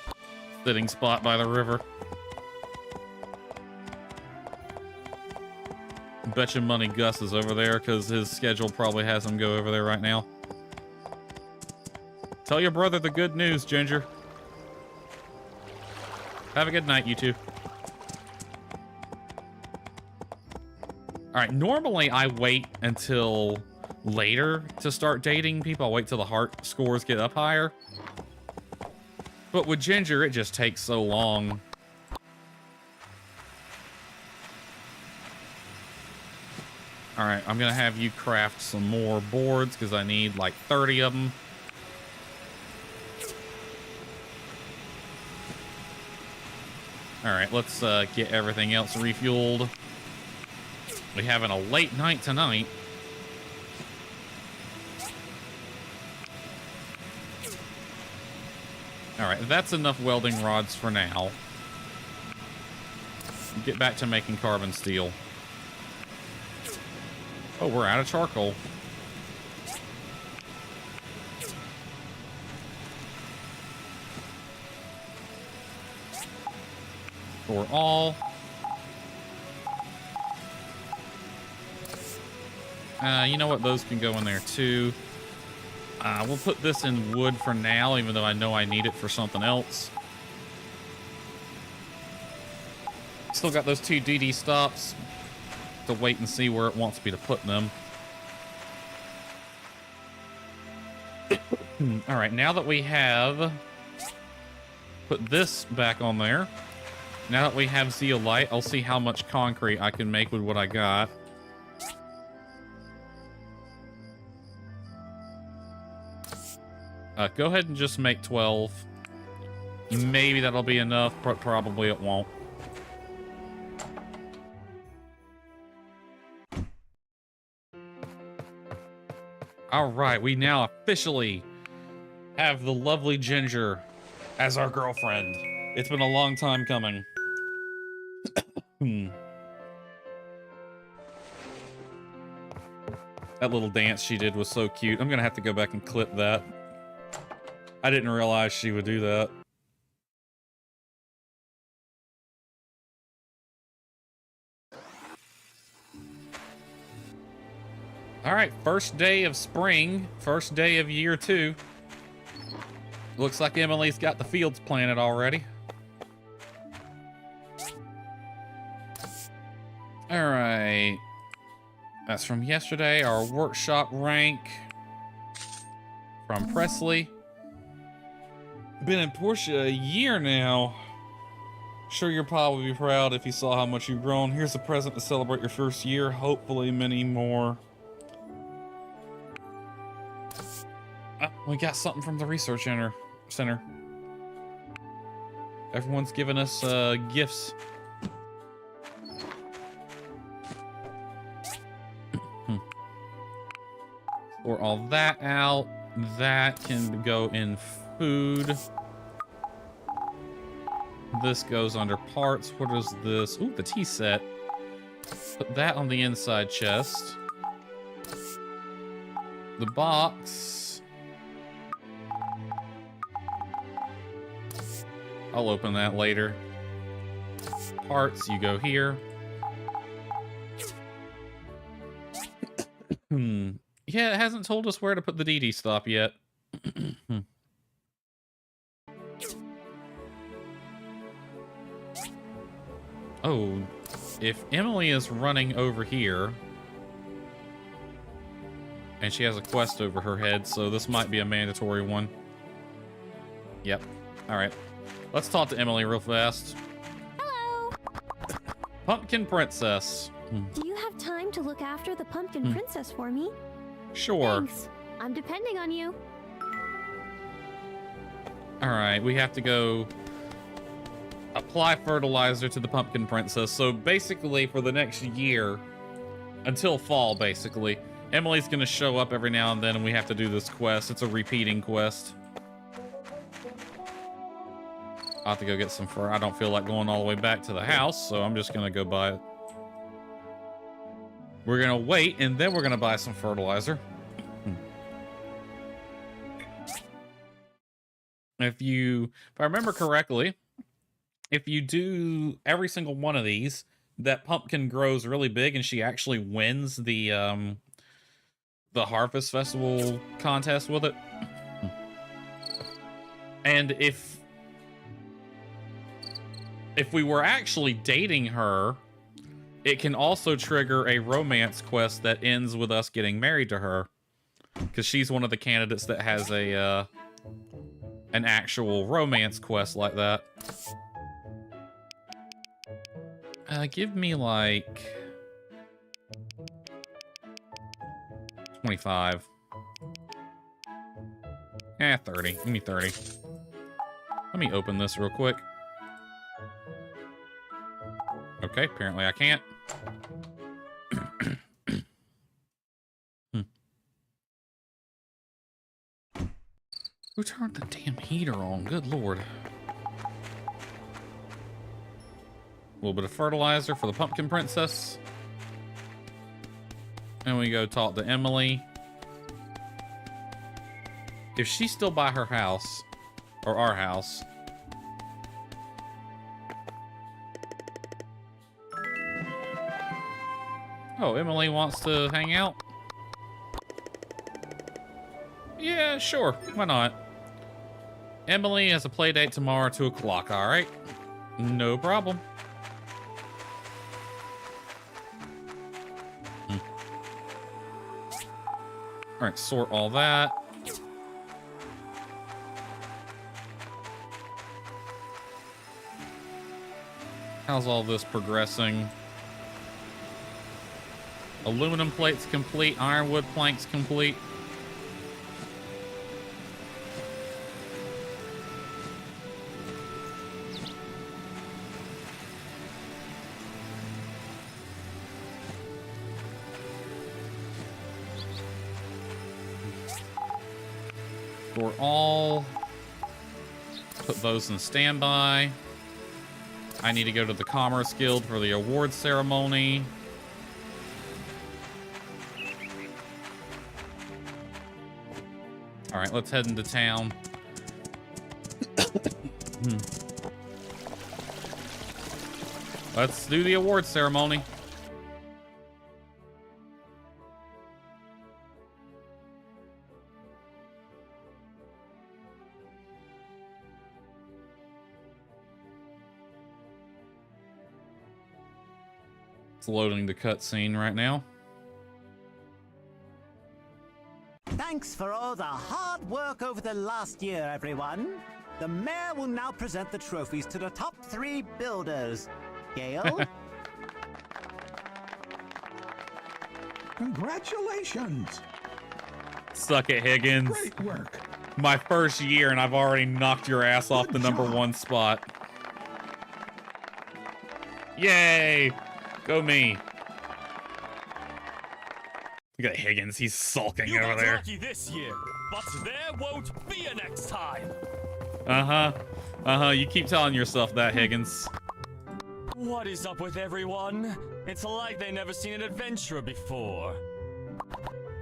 sitting spot by the river. Betcha money Gus is over there because his schedule probably has him go over there right now. Tell your brother the good news, Ginger. Have a good night, you two. Alright, normally I wait until later to start dating people. I'll wait till the heart scores get up higher. But with Ginger, it just takes so long. Alright, I'm gonna have you craft some more boards because I need like 30 of them. Alright, let's get everything else refueled. We're having a late night tonight. Alright, that's enough welding rods for now. Get back to making carbon steel. Oh, we're out of charcoal. For all. You know what? Those can go in there too. We'll put this in wood for now, even though I know I need it for something else. Still got those 2 DD stops to wait and see where it wants me to put them. All right, now that we have put this back on there, now that we have zeolite, I'll see how much concrete I can make with what I got. Go ahead and just make 12. Maybe that'll be enough, but probably it won't. All right, we now officially have the lovely Ginger as our girlfriend. It's been a long time coming. That little dance she did was so cute. I'm gonna have to go back and clip that. I didn't realize she would do that. All right, first day of spring, first day of year 2. Looks like Emily's got the fields planted already. All right. That's from yesterday. Our workshop rank from Presley. Been in Portia a year now. Sure, you'll probably be proud if you saw how much you've grown. Here's a present to celebrate your first year. Hopefully many more. We got something from the research center. Everyone's giving us gifts. Pour all that out. That can go in food. This goes under parts. What is this? Ooh, the tea set. Put that on the inside chest. The box. I'll open that later. Parts, you go here. Yeah, it hasn't told us where to put the DD stop yet. Oh, if Emily is running over here, and she has a quest over her head, so this might be a mandatory one. Yep. All right. Let's talk to Emily real fast. Hello! Pumpkin Princess. Do you have time to look after the pumpkin princess for me? Sure. Thanks. I'm depending on you. All right, we have to go apply fertilizer to the pumpkin princess. So basically for the next year, until fall basically, Emily's gonna show up every now and then and we have to do this quest. It's a repeating quest. I'll have to go get some fur. I don't feel like going all the way back to the house, so I'm just gonna go buy it. We're gonna wait and then we're gonna buy some fertilizer. If I remember correctly, if you do every single one of these, that pumpkin grows really big and she actually wins the Harvest Festival contest with it. And if we were actually dating her, it can also trigger a romance quest that ends with us getting married to her, because she's one of the candidates that has a an actual romance quest like that. Give me like 25. 30. Give me 30. Let me open this real quick. Okay, apparently I can't. Who turned the damn heater on? Good lord. A little bit of fertilizer for the pumpkin princess. And we go talk to Emily. If she's still by her house, or our house. Oh, Emily wants to hang out? Yeah, sure. Why not? Emily has a play date tomorrow at 2 o'clock, alright? No problem. Alright, sort all that. How's all this progressing? Aluminum plates complete, ironwood planks complete. Store all. Put those in standby. I need to go to the Commerce Guild for the award ceremony. All right, let's head into town. Let's do the award ceremony. It's loading the cutscene right now. Thanks for all the hard work over the last year, everyone. The mayor will now present the trophies to the top 3 builders. Gale? Congratulations! Suck it, Higgins. Great work. My first year, and I've already knocked your ass off the number 1 spot. Yay! Go me. Look at Higgins. He's sulking You over got there. lucky this year, but there won't be a next time. You keep telling yourself that, Higgins. What is up with everyone? It's like they never seen an adventurer before.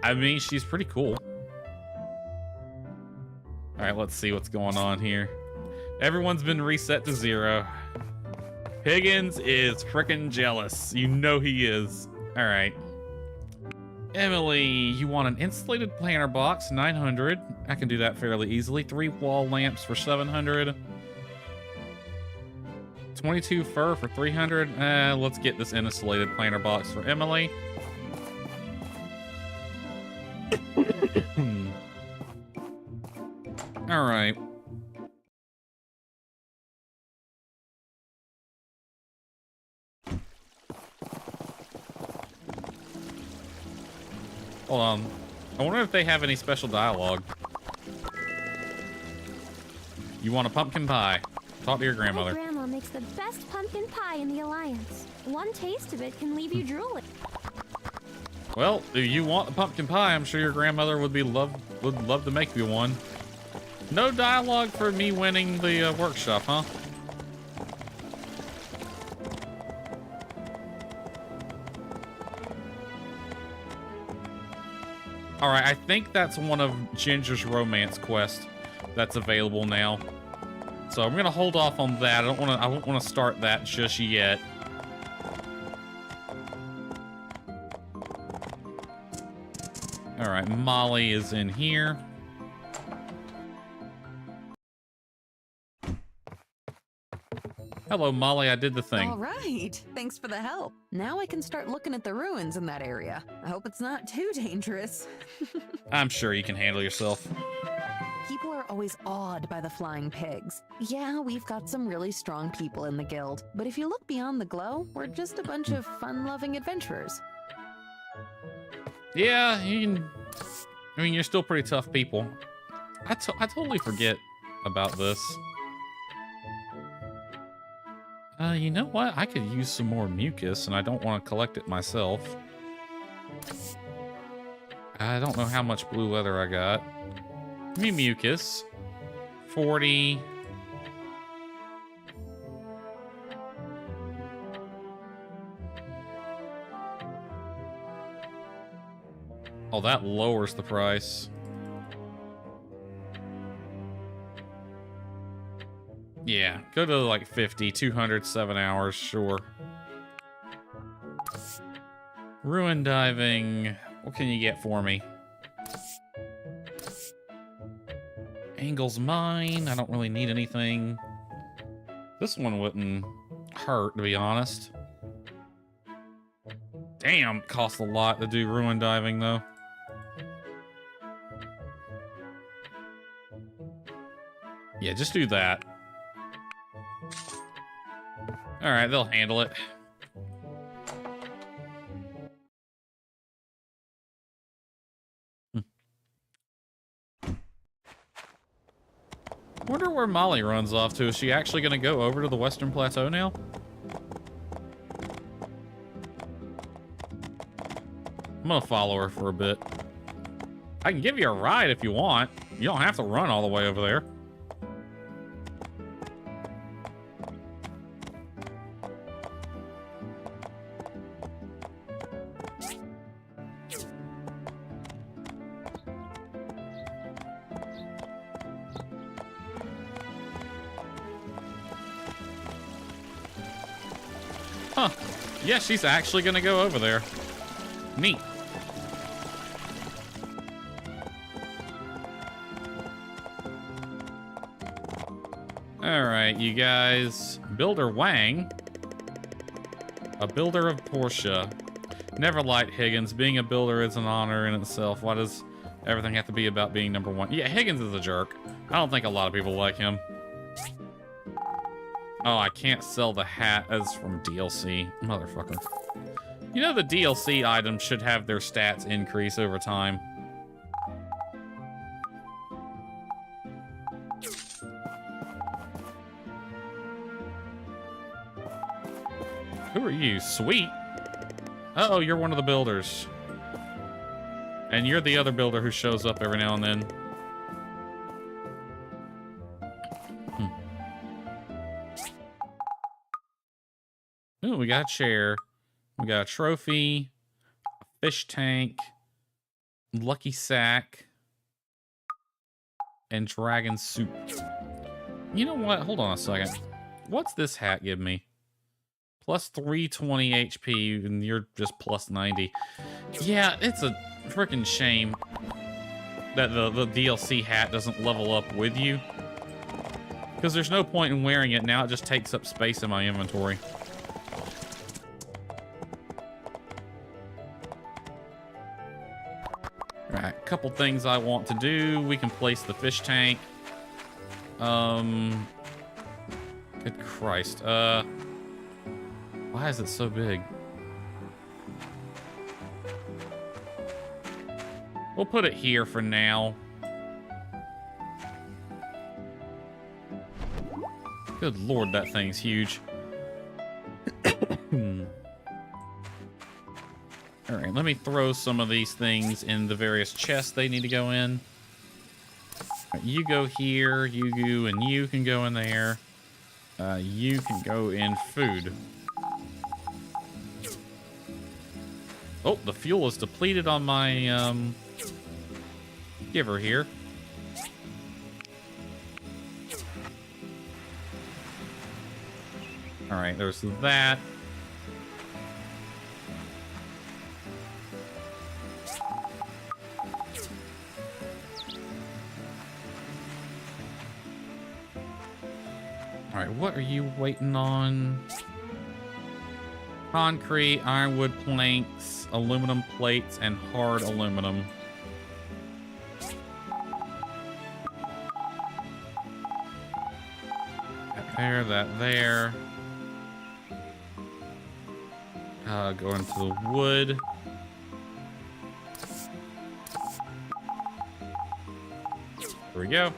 I mean, she's pretty cool. Alright, let's see what's going on here. Everyone's been reset to 0. Higgins is frickin' jealous. You know he is. Alright. Emily, you want an insulated planter box, 900. I can do that fairly easily. 3 wall lamps for 700. 22 fur for 300. Let's get this insulated planter box for Emily. All right. Hold on. I wonder if they have any special dialogue. You want a pumpkin pie? Talk to your My grandmother. grandma makes the best pumpkin pie in the Alliance. One taste of it can leave you drooling. Well, if you want the pumpkin pie, I'm sure your grandmother would love to make you one. No dialogue for me winning the workshop, huh? All right, I think that's one of Ginger's romance quest that's available now. So I'm gonna hold off on that. I don't want to start that just yet. All right, Molly is in here. Hello, Molly. I did the thing. All right. Thanks for the help. Now I can start looking at the ruins in that area. I hope it's not too dangerous. I'm sure you can handle yourself. People are always awed by the flying pigs. Yeah, we've got some really strong people in the guild, but if you look beyond the glow, we're just a bunch of fun-loving adventurers. Yeah, I mean, you're still pretty tough people. I totally forget about this. You know what? I could use some more mucus, and I don't want to collect it myself. I don't know how much blue leather I got. Give me mucus. 40. Oh, that lowers the price. Yeah, go to like 50, 200, 7 hours, sure. Ruin diving. What can you get for me? Angle's mine. I don't really need anything. This one wouldn't hurt, to be honest. Damn, costs a lot to do ruin diving, though. Yeah, just do that. Alright, they'll handle it. Wonder where Molly runs off to. Is she actually going to go over to the Western Plateau now? I'm going to follow her for a bit. I can give you a ride if you want. You don't have to run all the way over there. Huh. Yeah, she's actually gonna go over there. Neat. Alright, you guys. Builder Wang. A builder of Portia. Never liked Higgins. Being a builder is an honor in itself. Why does everything have to be about being number one? Yeah, Higgins is a jerk. I don't think a lot of people like him. Oh, I can't sell the hat as from DLC. Motherfucker. You know the DLC items should have their stats increase over time. Who are you? Sweet? Uh-oh, you're one of the builders. And you're the other builder who shows up every now and then. Ooh, we got a chair. We got a trophy, a fish tank, lucky sack, and dragon soup. You know what? Hold on a second. What's this hat give me? Plus 320 HP, and you're just plus 90. Yeah, it's a freaking shame that the DLC hat doesn't level up with you. Because there's no point in wearing it now. It just takes up space in my inventory. Alright, a couple things I want to do. We can place the fish tank. Good Christ. Why is it so big? We'll put it here for now. Good Lord, that thing's huge. All right, let me throw some of these things in the various chests they need to go in. Right, you go here, you and you can go in there. You can go in food. Oh, the fuel is depleted on my giver here. All right, there's that. All right, what are you waiting on? Concrete, ironwood planks, aluminum plates, and hard aluminum. That there. Go into the wood. There we go.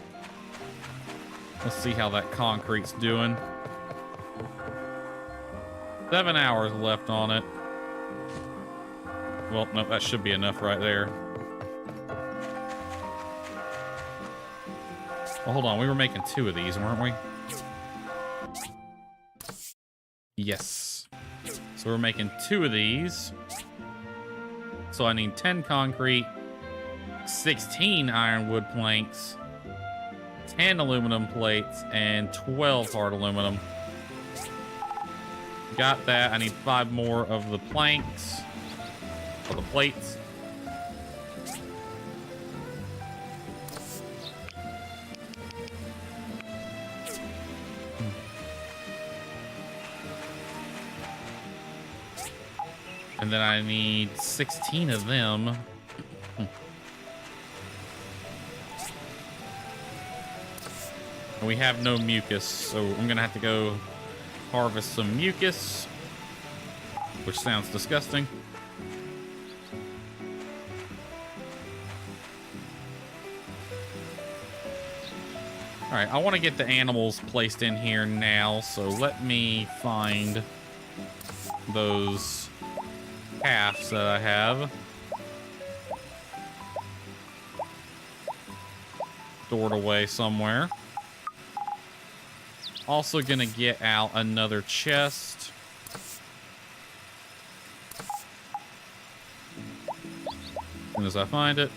Let's see how that concrete's doing. 7 hours left on it. Well, no, that should be enough right there. Well, hold on. We were making 2 of these, weren't we? Yes. So we're making 2 of these. So I need 10 concrete, 16 ironwood planks, 10 aluminum plates, and 12 hard aluminum. Got that. I need 5 more of the planks, or the plates. And then I need 16 of them. And we have no mucus, so I'm gonna have to go harvest some mucus, which sounds disgusting. All right, I want to get the animals placed in here now, so let me find those calves that I have stored away somewhere. Also gonna get out another chest. As soon as I find it.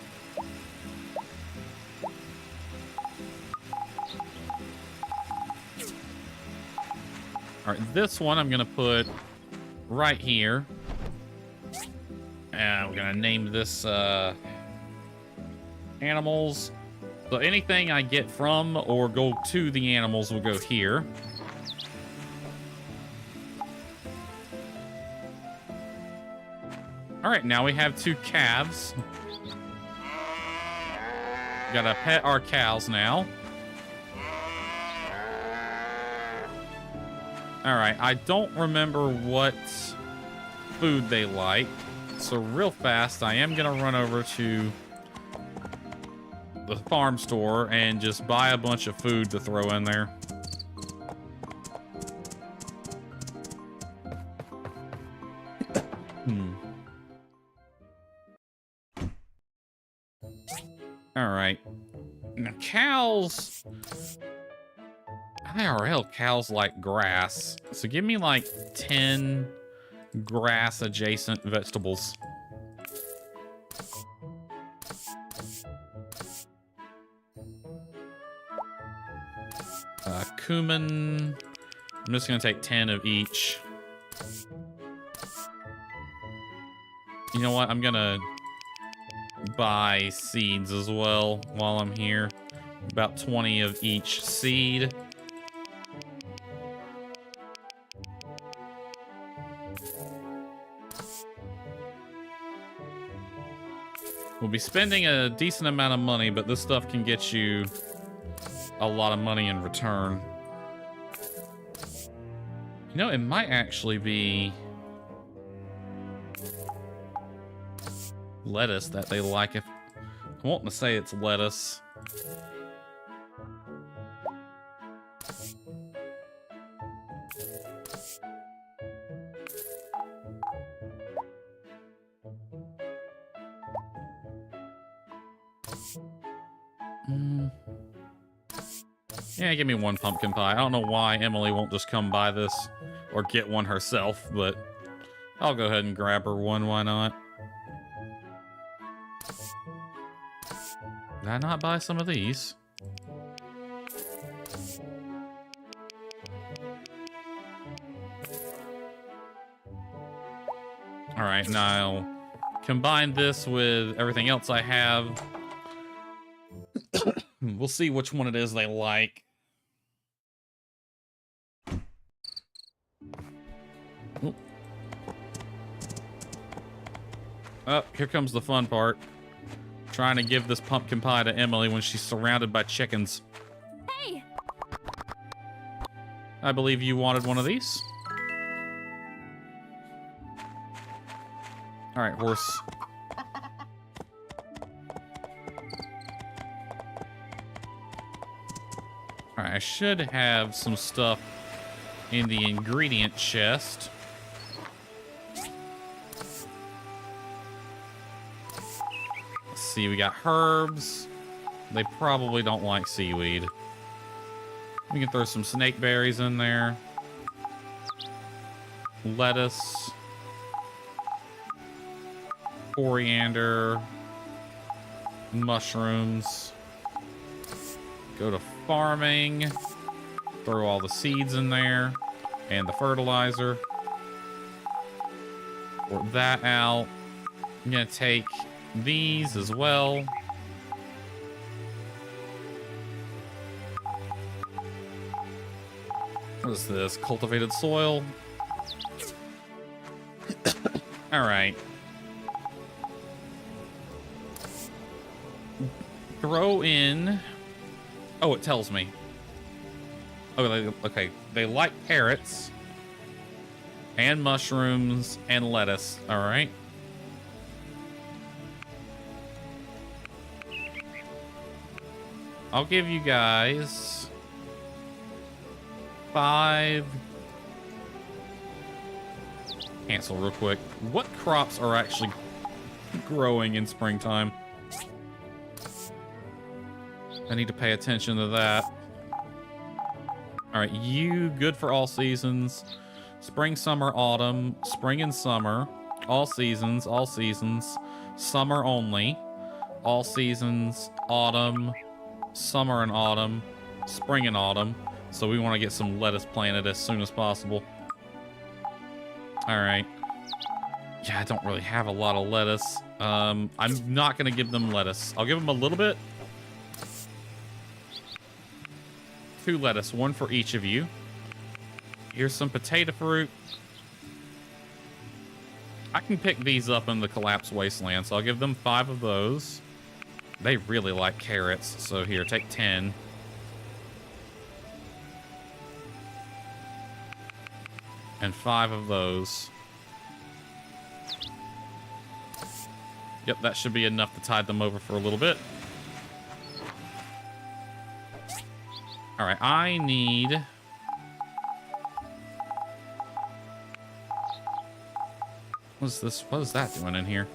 All right, this one I'm gonna put right here. And we're gonna name this animals. So anything I get from or go to the animals will go here. All right, now we have 2 calves. Gotta pet our cows now. All right, I don't remember what food they like. So real fast, I am gonna run over to the farm store and just buy a bunch of food to throw in there. All right. Now cows, IRL cows like grass. So give me like 10 grass adjacent vegetables. Cumin. I'm just gonna take 10 of each. You know what? I'm gonna buy seeds as well while I'm here. About 20 of each seed. We'll be spending a decent amount of money, but this stuff can get you a lot of money in return. You know, it might actually be lettuce that they like. If I want to say it's lettuce. Yeah, give me 1 pumpkin pie. I don't know why Emily won't just come buy this or get one herself, but I'll go ahead and grab her one. Why not? Did I not buy some of these? All right, now I'll combine this with everything else I have. We'll see which one it is they like. Oh, here comes the fun part. Trying to give this pumpkin pie to Emily when she's surrounded by chickens. Hey! I believe you wanted one of these. All right, horse. All right, I should have some stuff in the ingredient chest. Let's see, we got herbs. They probably don't like seaweed. We can throw some snake berries in there. Lettuce. Coriander. Mushrooms. Go to farming. Throw all the seeds in there. And the fertilizer. Sort that out. I'm gonna take these as well. What is this? Cultivated soil. All right. Throw in. Oh, it tells me. Oh, okay. They like carrots and mushrooms and lettuce. All right. I'll give you guys 5. Cancel real quick. What crops are actually growing in springtime? I need to pay attention to that. All right, you good for all seasons. Spring, summer, autumn, spring and summer, all seasons, summer only, all seasons, autumn, summer and autumn, spring and autumn. So we want to get some lettuce planted as soon as possible. All right. Yeah, I don't really have a lot of lettuce. I'm not going to give them lettuce. I'll give them a little bit. 2 lettuce, 1 for each of you. Here's some potato fruit. I can pick these up in the collapsed wasteland, so I'll give them 5 of those. They really like carrots, so here, take 10. And 5 of those. Yep, that should be enough to tide them over for a little bit. All right, I need... What's this? What is that doing in here?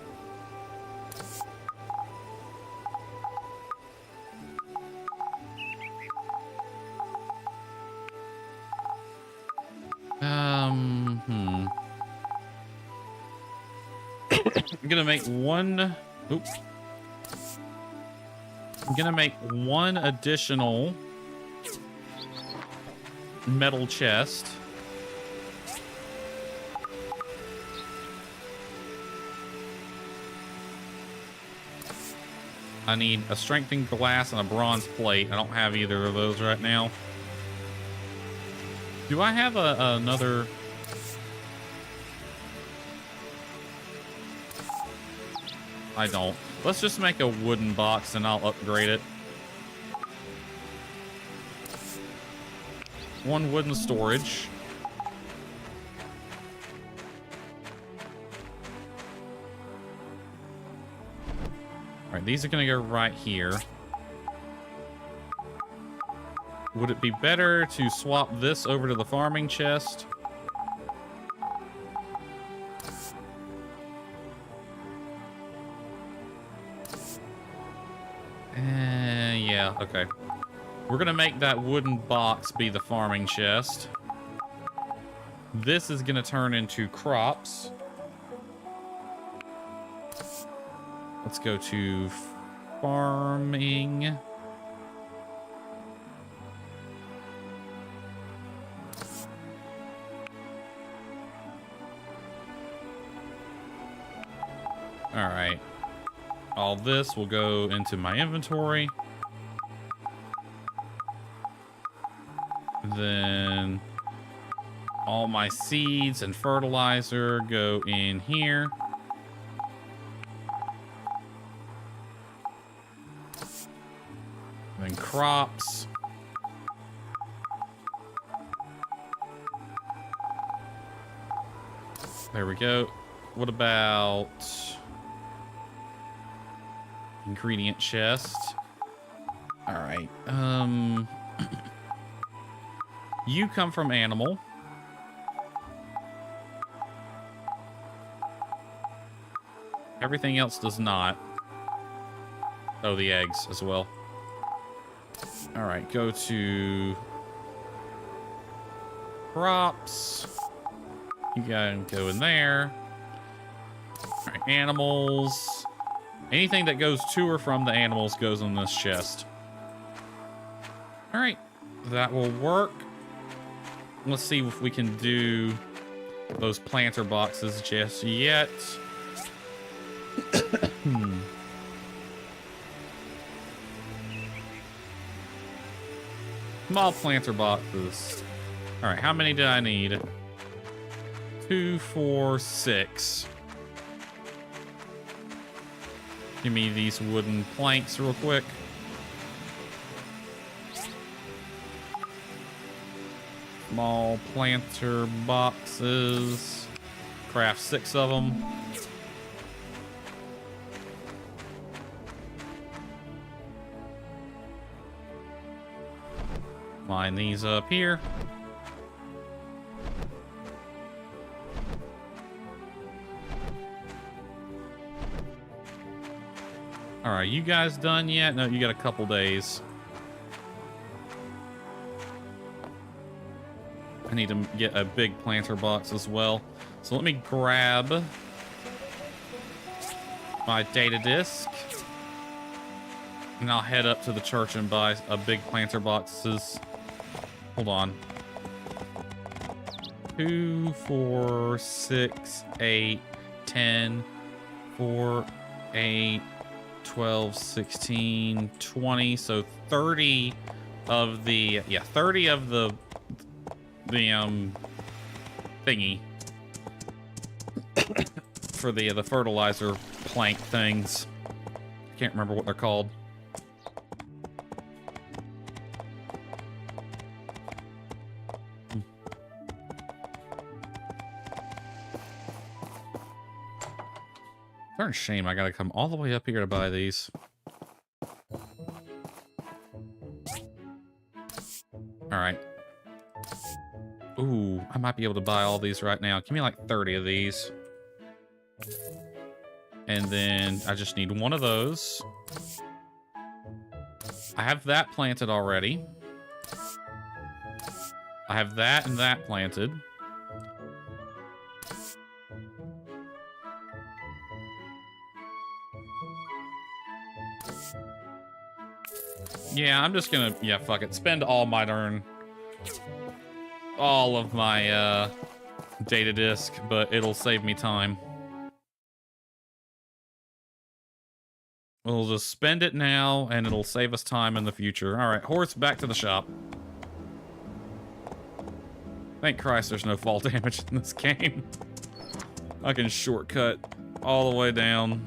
I'm gonna make one. Oops. I'm gonna make one additional metal chest. I need a strengthened glass and a bronze plate. I don't have either of those right now. Do I have another? I don't. Let's just make a wooden box and I'll upgrade it. One wooden storage. All right, these are gonna go right here. Would it be better to swap this over to the farming chest? Yeah, okay. We're gonna make that wooden box be the farming chest. This is gonna turn into crops. Let's go to farming. All right. All this will go into my inventory. Then all my seeds and fertilizer go in here. Then crops. There we go. What about ingredient chest? All right. You come from animal. Everything else does not. Oh, the eggs as well. All right, go to crops. You gotta go in there. All right, animals. Anything that goes to or from the animals goes in this chest. All right, that will work. Let's see if we can do those planter boxes just yet. Small planter boxes. All right, how many do I need? 2, 4, 6. Give me these wooden planks real quick. Small planter boxes. Craft 6 of them. Line these up here. All right, you guys done yet? No, you got a couple days. I need to get a big planter box as well. So let me grab my data disk. And I'll head up to the church and buy a big planter boxes. Hold on. 2, 4, 6, 8, 10, 4, 8, 12, 16, 20. So 30 of the, 30 of the thingy. for the fertilizer plank things. Can't remember what they're called. Darn shame I gotta come all the way up here to buy these. Alright. Ooh, I might be able to buy all these right now. Give me like 30 of these. And then I just need one of those. I have that planted already. I have that and that planted. Yeah, I'm just gonna, yeah, fuck it. Spend all my all of my data disk, but it'll save me time. We'll just spend it now, and it'll save us time in the future. All right, horse, back to the shop. Thank Christ there's no fall damage in this game. I can shortcut all the way down.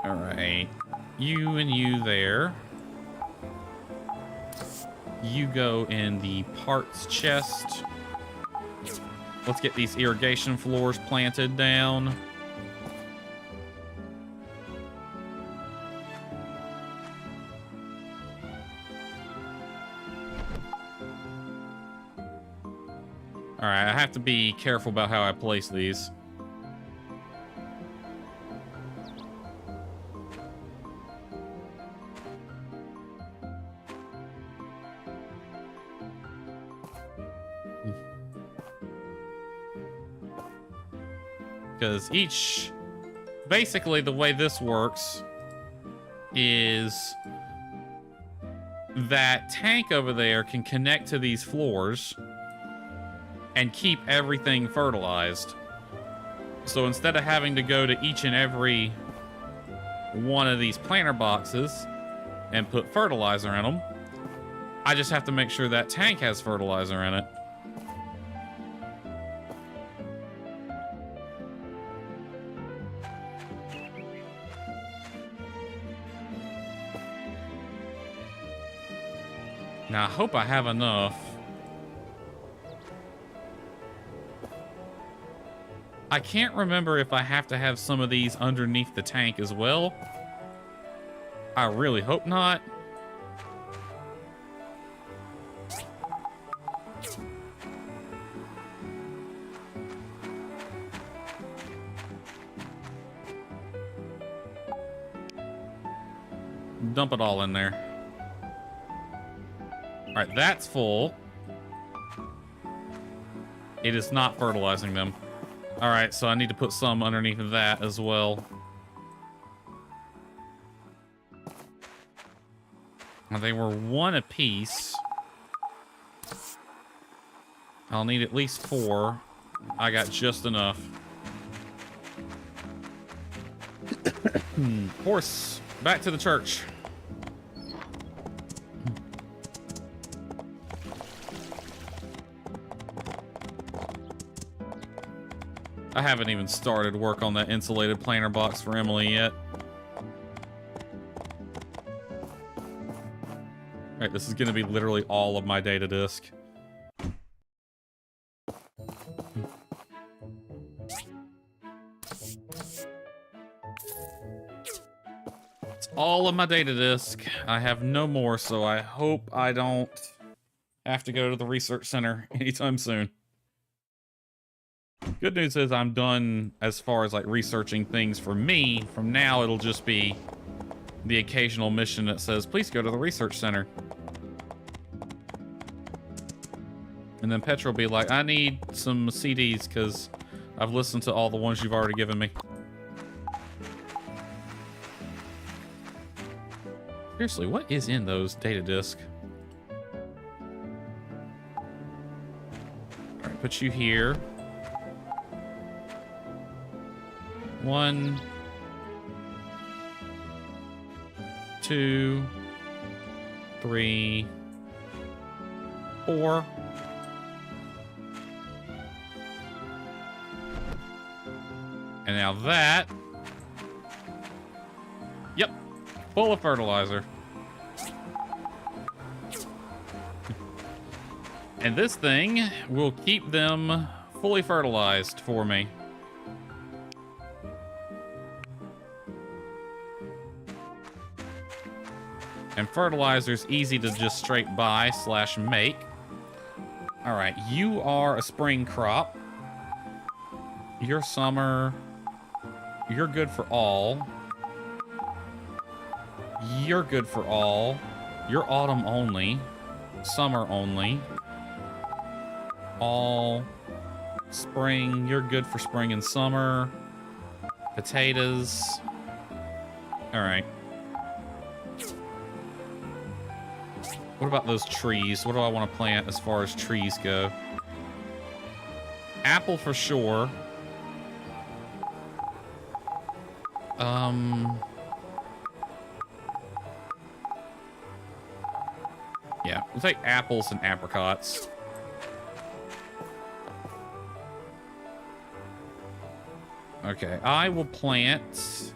All right, you and you there. You go in the parts chest. Let's get these irrigation floors planted down. All right, I have to be careful about how I place these. Because basically the way this works is that tank over there can connect to these floors and keep everything fertilized. So instead of having to go to each and every one of these planter boxes and put fertilizer in them, I just have to make sure that tank has fertilizer in it. Now, I hope I have enough. I can't remember if I have to have some of these underneath the tank as well. I really hope not. Dump it all in there. All right, that's full. It is not fertilizing them. All right, so I need to put some underneath of that as well. Now, they were one apiece. I'll need at least 4. I got just enough. Horse, back to the church. I haven't even started work on that insulated planter box for Emily yet. Alright, this is going to be literally all of my data disk. It's all of my data disk. I have no more, so I hope I don't have to go to the research center anytime soon. Good news is I'm done as far as like researching things for me. From now, it'll just be the occasional mission that says, please go to the research center. And then Petra will be like, I need some CDs because I've listened to all the ones you've already given me. Seriously, what is in those data disks? All right, put you here. 1, 2, 3, 4. And now that, yep, full of fertilizer. And this thing will keep them fully fertilized for me. And fertilizer's easy to just straight buy / make. All right, you are a spring crop. You're summer. You're good for all. You're good for all. You're autumn only. Summer only. All. Spring. You're good for spring and summer. Potatoes. All right. What about those trees? What do I want to plant as far as trees go? Apple for sure. Yeah, we'll take apples and apricots. Okay, I will plant.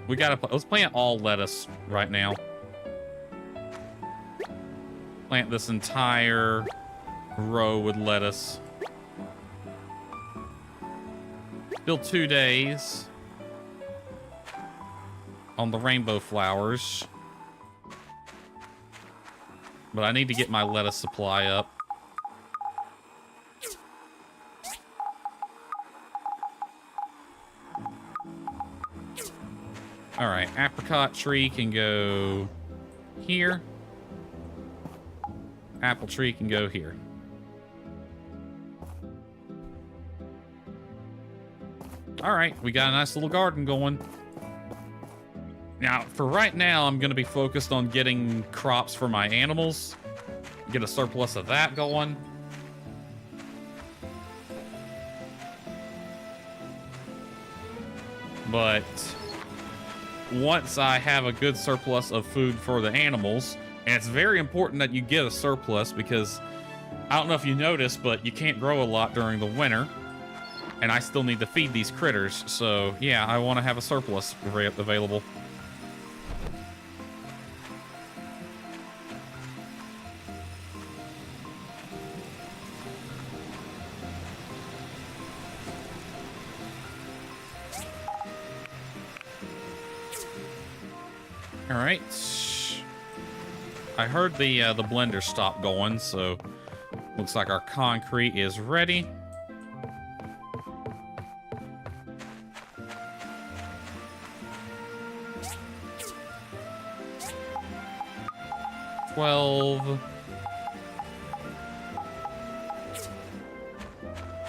We gotta let's plant all lettuce right now. Plant this entire row with lettuce. Still 2 days on the rainbow flowers. But I need to get my lettuce supply up. All right, apricot tree can go here. Apple tree can go here. All right, we got a nice little garden going. Now, for right now, I'm going to be focused on getting crops for my animals. Get a surplus of that going. But once I have a good surplus of food for the animals, and it's very important that you get a surplus because I don't know if you noticed, but you can't grow a lot during the winter. And I still need to feed these critters. So, yeah, I want to have a surplus available. All right. I heard the blender stop going, so looks like our concrete is ready.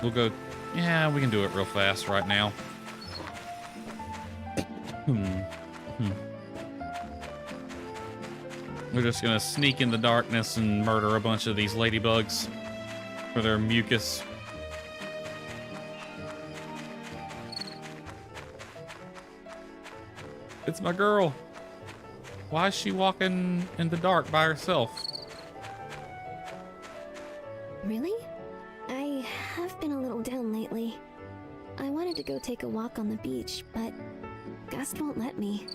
We'll go. Yeah, we can do it real fast right now. We're just gonna sneak in the darkness and murder a bunch of these ladybugs for their mucus. It's my girl. Why is she walking in the dark by herself? Really? I have been a little down lately. I wanted to go take a walk on the beach, but Gust won't let me.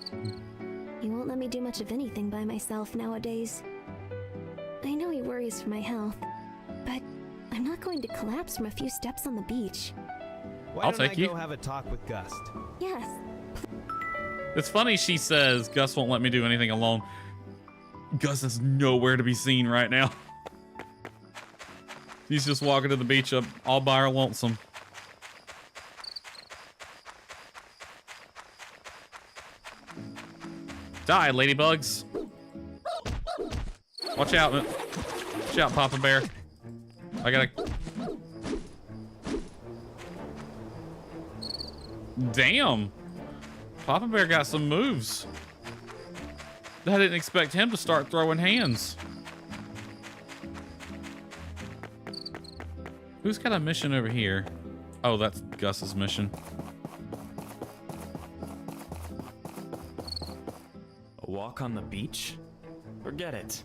He won't let me do much of anything by myself nowadays. I know he worries for my health, but I'm not going to collapse from a few steps on the beach. I'll take you. Go have a talk with Gust? Yes. It's funny she says Gus won't let me do anything alone. Gus is nowhere to be seen right now. He's just walking to the beach up all by her lonesome. Die, ladybugs. Watch out. Watch out, Papa Bear. I gotta... Damn. Papa Bear got some moves. I didn't expect him to start throwing hands. Who's got a mission over here? Oh, that's Gus's mission. walk on the beach? Forget it.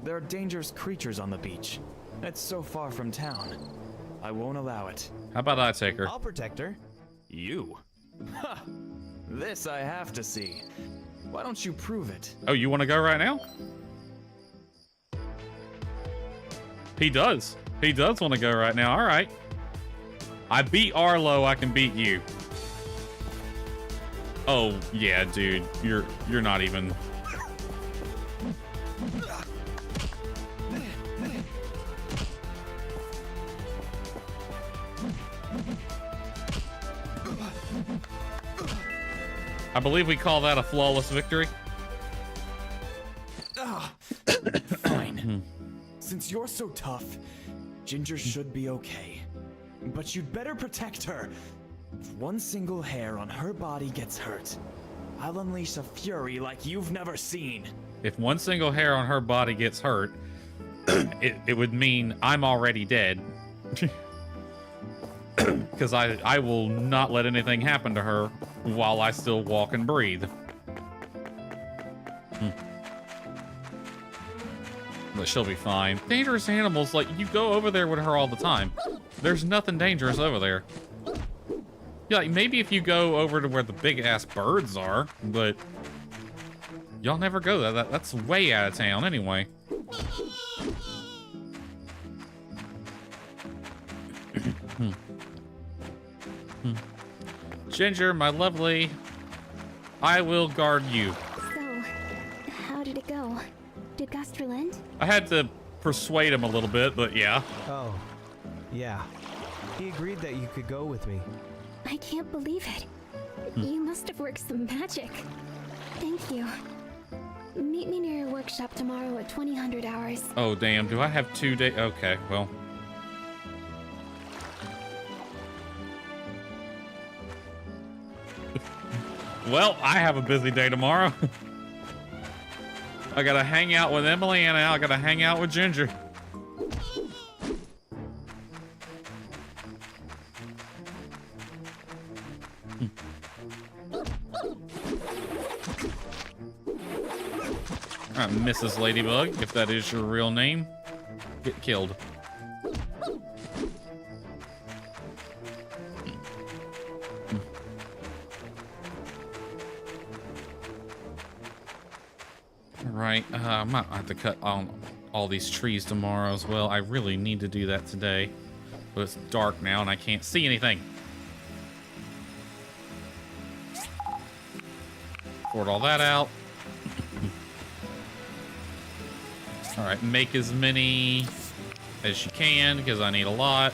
There are dangerous creatures on the beach. It's so far from town. I won't allow it. How about I take her? I'll protect her. You? Ha! This I have to see. Why don't you prove it? Oh, you want to go right now? He does. He does want to go right now. All right. I beat Arlo. I can beat you. Oh yeah, dude. You're not even. I believe we call that a flawless victory. Fine. Since you're so tough, Ginger should be okay. But you'd better protect her. If one single hair on her body gets hurt, I'll unleash a fury like you've never seen. If one single hair on her body gets hurt, it would mean I'm already dead. Because I will not let anything happen to her while I still walk and breathe. But she'll be fine. Dangerous animals, like, you go over there with her all the time. There's nothing dangerous over there. Yeah, like, maybe if you go over to where the big-ass birds are, but y'all never go there. That's way out of town anyway. Ginger, my lovely, I will guard you. So, how did it go? Did Gus relent? I had to persuade him a little bit, but yeah. Oh, yeah. He agreed that you could go with me. I can't believe it. You must have worked some magic. Thank you. Meet me near your workshop tomorrow at 2000 hours. Oh, damn. Do I have 2 days? Okay, well. Well, I have a busy day tomorrow. I gotta hang out with Emily and I gotta hang out with Ginger. Mrs. Ladybug, if that is your real name, get killed. Right, I might have to cut on all these trees tomorrow as well. I really need to do that today, but it's dark now and I can't see anything. Sort all that out. All right, make as many as you can because I need a lot.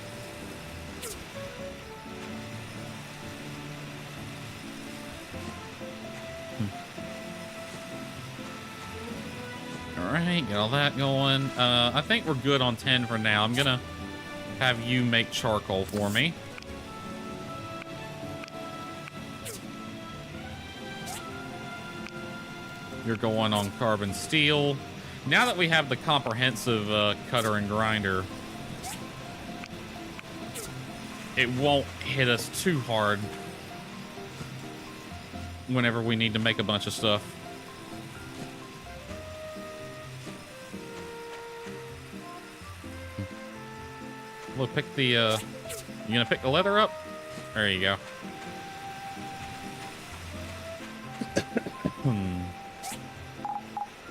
All right, got all that going. I think we're good on 10 for now. I'm gonna have you make charcoal for me. You're going on carbon steel. Now that we have the comprehensive cutter and grinder, it won't hit us too hard whenever we need to make a bunch of stuff. Look, pick the, you gonna pick the leather up? There you go.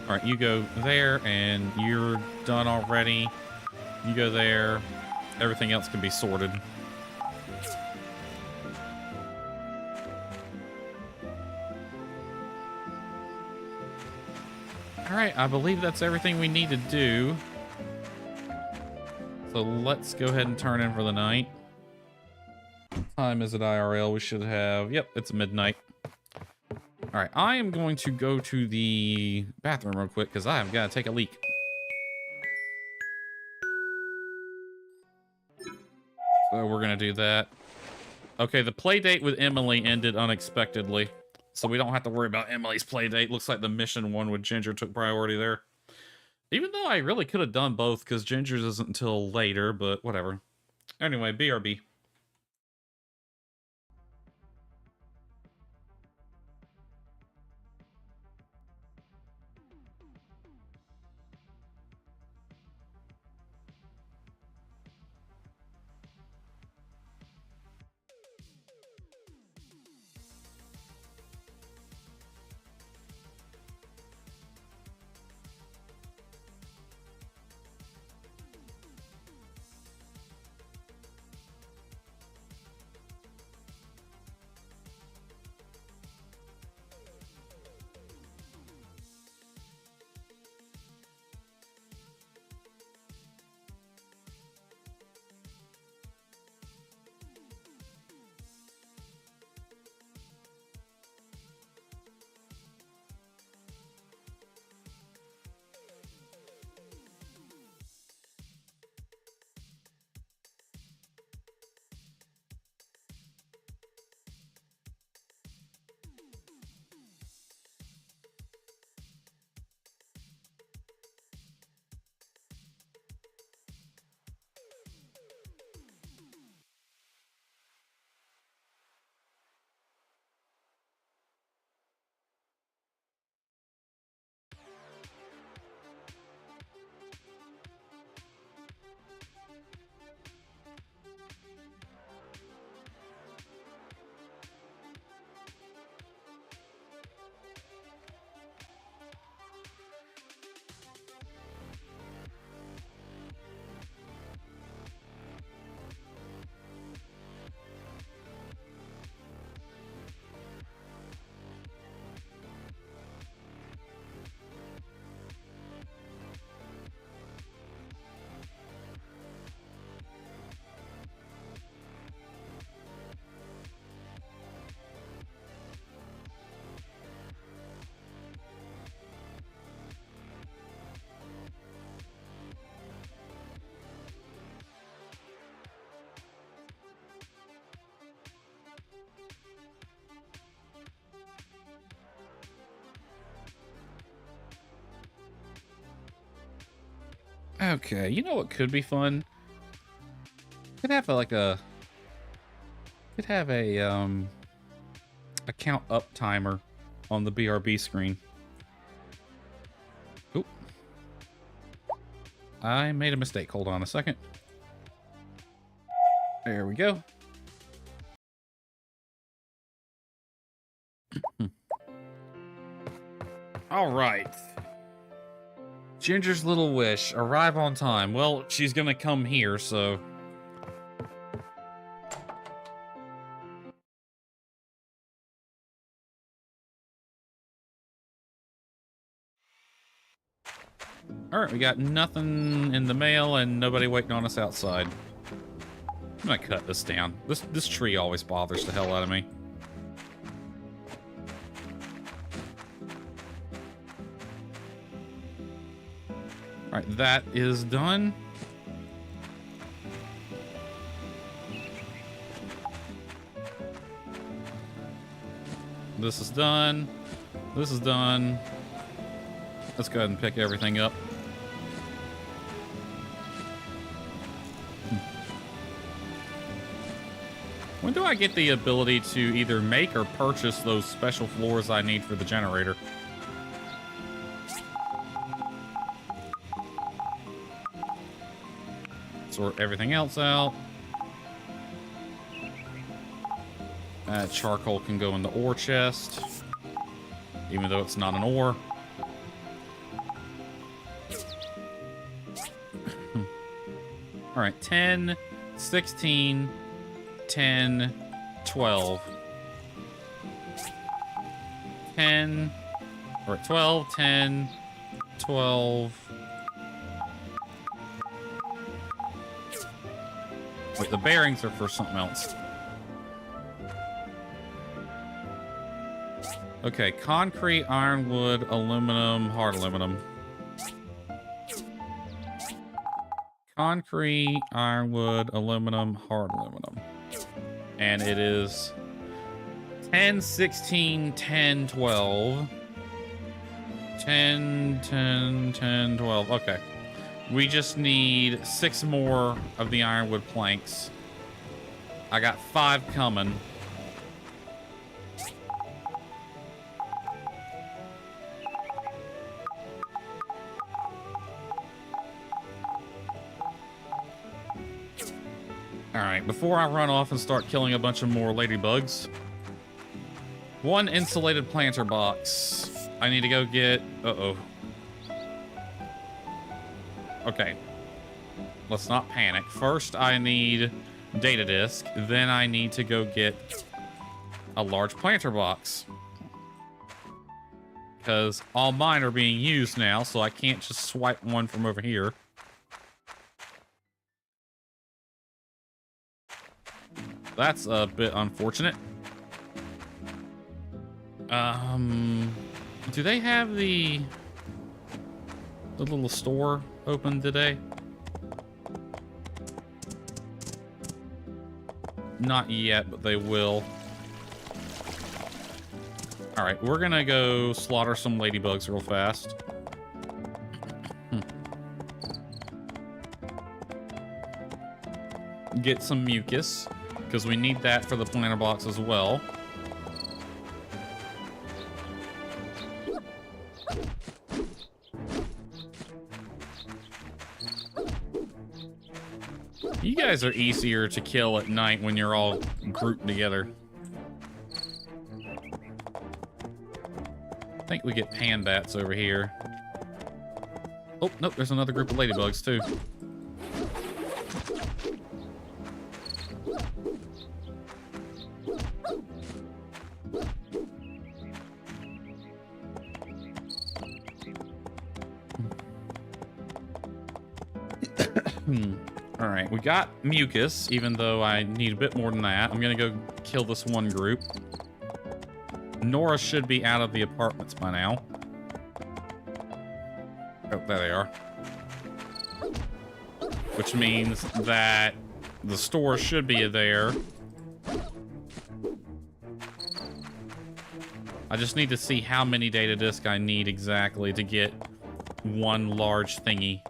All right, you go there, and you're done already. You go there. Everything else can be sorted. All right, I believe that's everything we need to do. So let's go ahead and turn in for the night. What time is it IRL? We should have, yep, it's midnight. All right, I am going to go to the bathroom real quick because I have got to take a leak. So we're going to do that. Okay, the play date with Emily ended unexpectedly. So we don't have to worry about Emily's play date. Looks like the mission one with Ginger took priority there. Even though I really could have done both because Ginger's isn't until later, but whatever. Anyway, BRB. Okay, you know what could be fun? Could have a count up timer on the BRB screen. Oop. I made a mistake. Hold on a second. There we go. All right. Ginger's little wish. Arrive on time. Well, she's gonna come here, so... Alright, we got nothing in the mail and nobody waiting on us outside. I'm gonna cut this down. This tree always bothers the hell out of me. Alright, that is done. This is done. This is done. Let's go ahead and pick everything up. When do I get the ability to either make or purchase those special floors I need for the generator? Sort everything else out. Charcoal can go in the ore chest, even though it's not an ore. All right, 10, 16, 10, 12. 10, or 12, 10, 12. Wait, the bearings are for something else. Okay, concrete, ironwood, aluminum, hard aluminum. Concrete, ironwood, aluminum, hard aluminum. And it is 10, 16, 10, 12. 10, 10, 10, 12. Okay. We just need 6 more of the ironwood planks. I got 5 coming. Alright, before I run off and start killing a bunch of more ladybugs, 1 insulated planter box. I need to go get... Uh-oh. Okay. Let's not panic. First, I need data disk. Then I need to go get a large planter box. Because all mine are being used now, so I can't just swipe one from over here. That's a bit unfortunate. Do they have the little store open today? Not yet, but they will. All right, we're gonna go slaughter some ladybugs real fast. Get some mucus, because we need that for the planter box as well. You guys are easier to kill at night when you're all grouped together. I think we get pan bats over here. Oh, nope, there's another group of ladybugs too. All right, we got mucus, even though I need a bit more than that. I'm gonna go kill this one group. Nora should be out of the apartments by now. Oh, there they are. Which means that the store should be there. I just need to see how many data discs I need exactly to get one large thingy.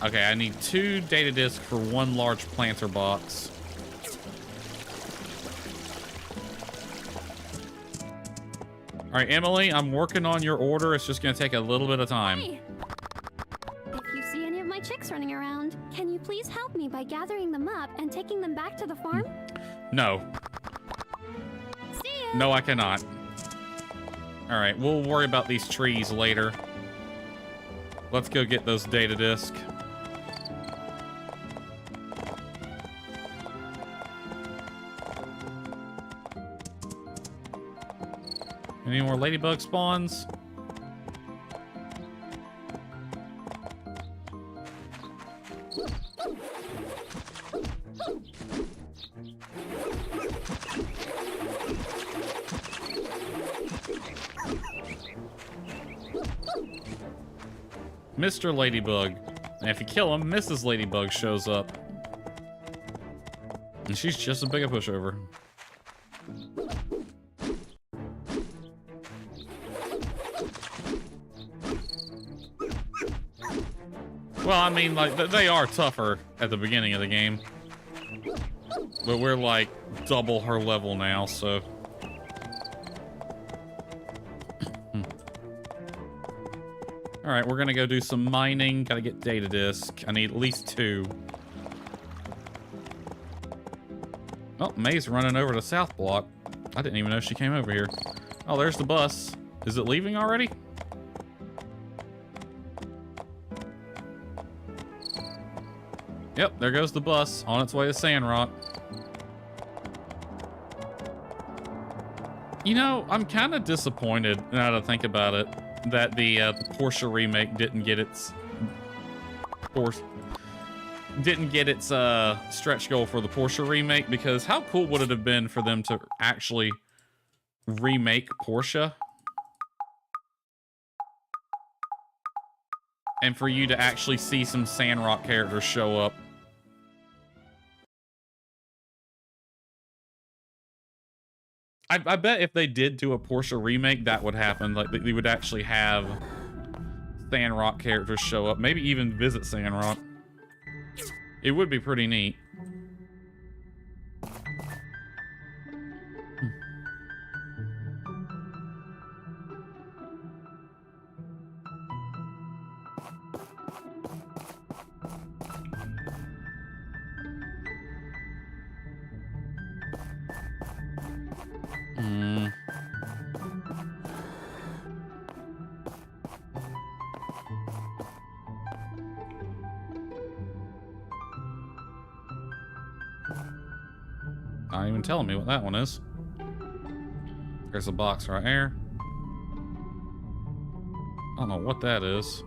Okay, I need 2 data discs for 1 large planter box. All right, Emily, I'm working on your order. It's just going to take a little bit of time. Hey! If you see any of my chicks running around, can you please help me by gathering them up and taking them back to the farm? No. See ya! No, I cannot. All right, we'll worry about these trees later. Let's go get those data discs. Any more ladybug spawns? Mr. Ladybug. And if you kill him, Mrs. Ladybug shows up. And she's just as big a pushover. Well, I mean, like, they are tougher at the beginning of the game. But we're, like, double her level now, so... Alright, we're gonna go do some mining. Gotta get data disk. I need at least 2. Oh, May's running over to South Block. I didn't even know she came over here. Oh, there's the bus. Is it leaving already? Yep, there goes the bus on its way to Sandrock. You know, I'm kind of disappointed now that I think about it that the Portia remake didn't get its stretch goal for the Portia remake, because how cool would it have been for them to actually remake Portia? And for you to actually see some Sandrock characters show up. I bet if they did do a Portia remake, that would happen. Like, they would actually have Sandrock characters show up. Maybe even visit Sandrock. It would be pretty neat. Not even telling me what that one is. There's a box right here. I don't know what that is.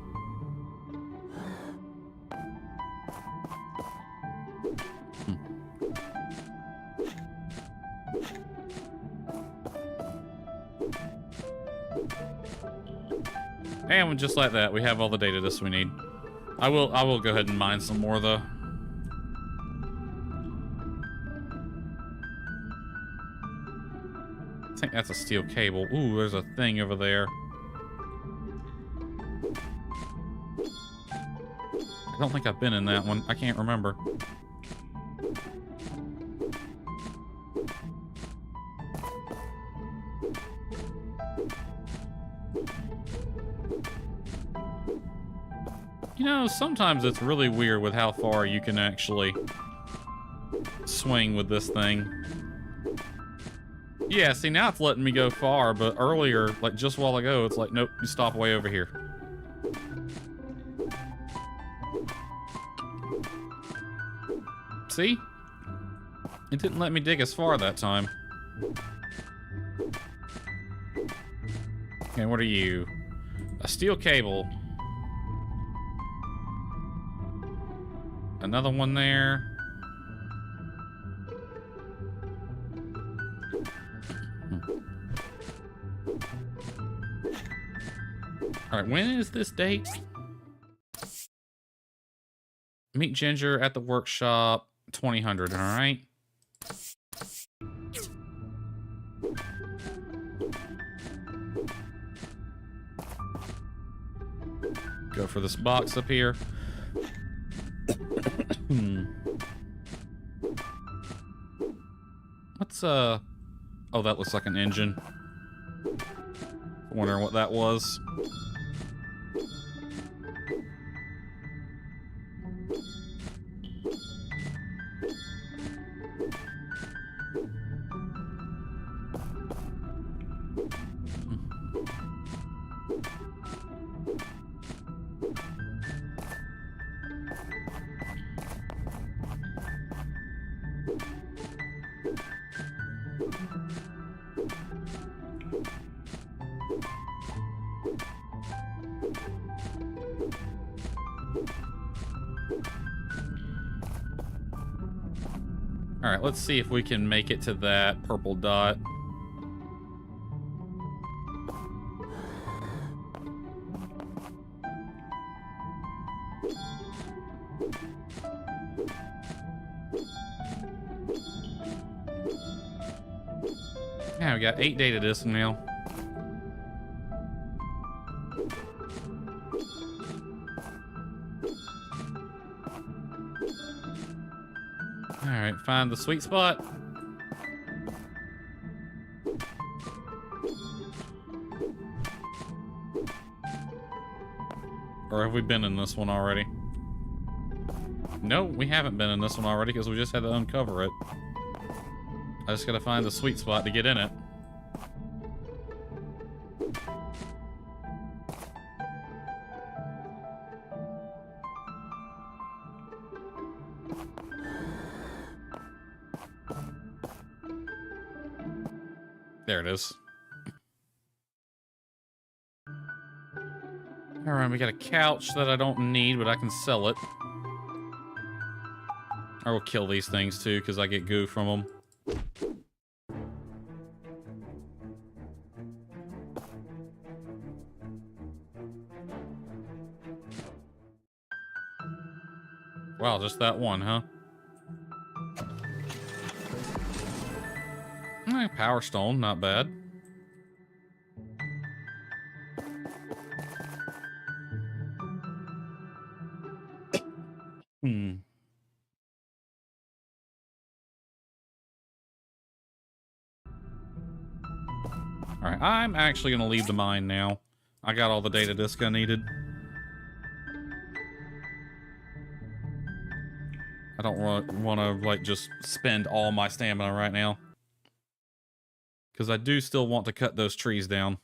And just like that, we have all the data discs we need. I will go ahead and mine some more though. I think that's a steel cable. Ooh, there's a thing over there. I don't think I've been in that one. I can't remember. You know, sometimes it's really weird with how far you can actually swing with this thing. Yeah, see, now it's letting me go far, but earlier, like just a while ago, it's like, nope, you stop way over here. See? It didn't let me dig as far that time. Okay, what are you? A steel cable. Another one there. All right, when is this date? Meet Ginger at the workshop, 2000, all right? Go for this box up here. What's oh, that looks like an engine. Wondering what that was. Alright, let's see if we can make it to that purple dot. Yeah, we got 8 data discs now. Alright, find the sweet spot. Or have we been in this one already? No, we haven't been in this one already because we just had to uncover it. I just gotta find the sweet spot to get in it. There it is. Alright, we got a couch that I don't need, but I can sell it. I will kill these things too, because I get goo from them. Wow, just that one, huh? Power stone, not bad. Alright, I'm actually gonna leave the mine now. I got all the data disk I needed. I don't want to, like, just spend all my stamina right now. Because I do still want to cut those trees down.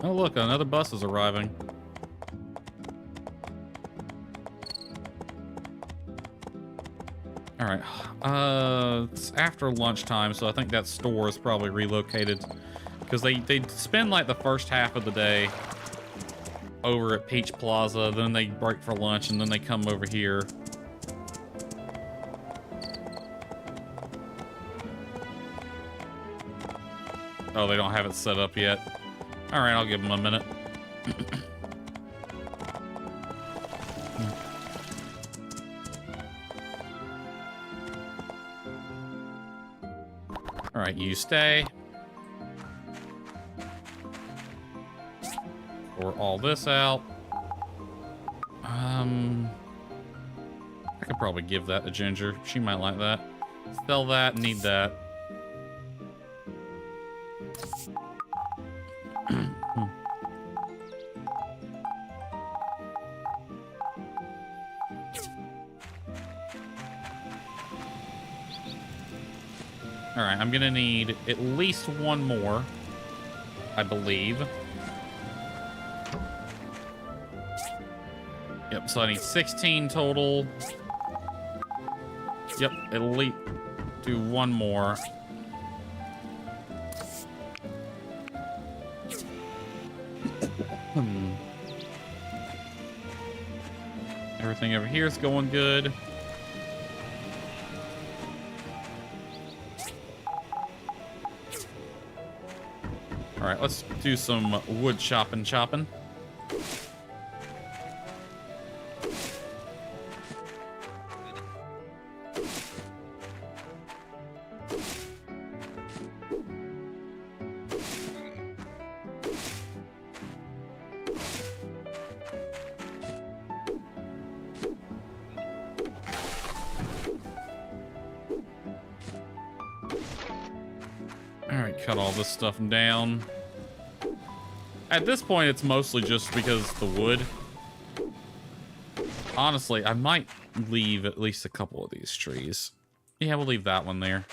Oh, look, another bus is arriving. Alright, it's after lunchtime, so I think that store is probably relocated. Because they spend like the first half of the day over at Peach Plaza, then they break for lunch, and then they come over here. Oh, they don't have it set up yet. Alright, I'll give them a minute. Alright, you stay. Pour all this out. I could probably give that to Ginger. She might like that. Sell that, need that. Alright, I'm gonna need at least one more, I believe. Yep, so I need 16 total. Yep, at least do one more. Everything over here is going good. All right, let's do some wood chopping. cut all this stuff down. At this point, it's mostly just because the wood. Honestly, I might leave at least a couple of these trees. Yeah, we'll leave that one there.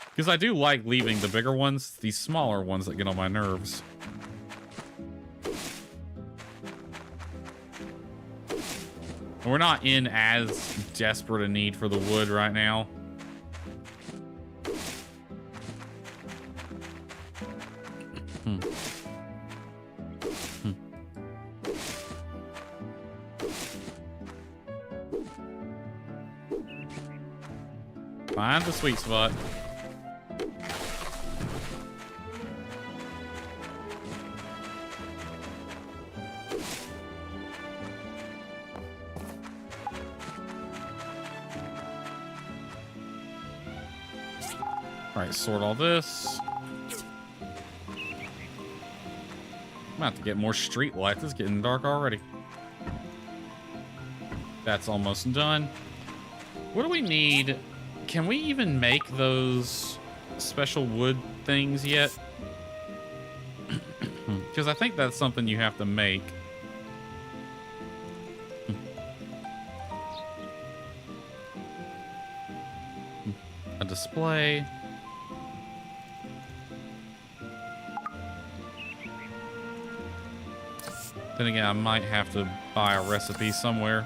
Because I do like leaving the bigger ones, these smaller ones that get on my nerves. We're not in as desperate a need for the wood right now. Find the sweet spot. Alright, sort all this. I'm gonna have to get more street lights. It's getting dark already. That's almost done. What do we need? Can we even make those special wood things yet? Because I think that's something you have to make. A display. Then again, I might have to buy a recipe somewhere.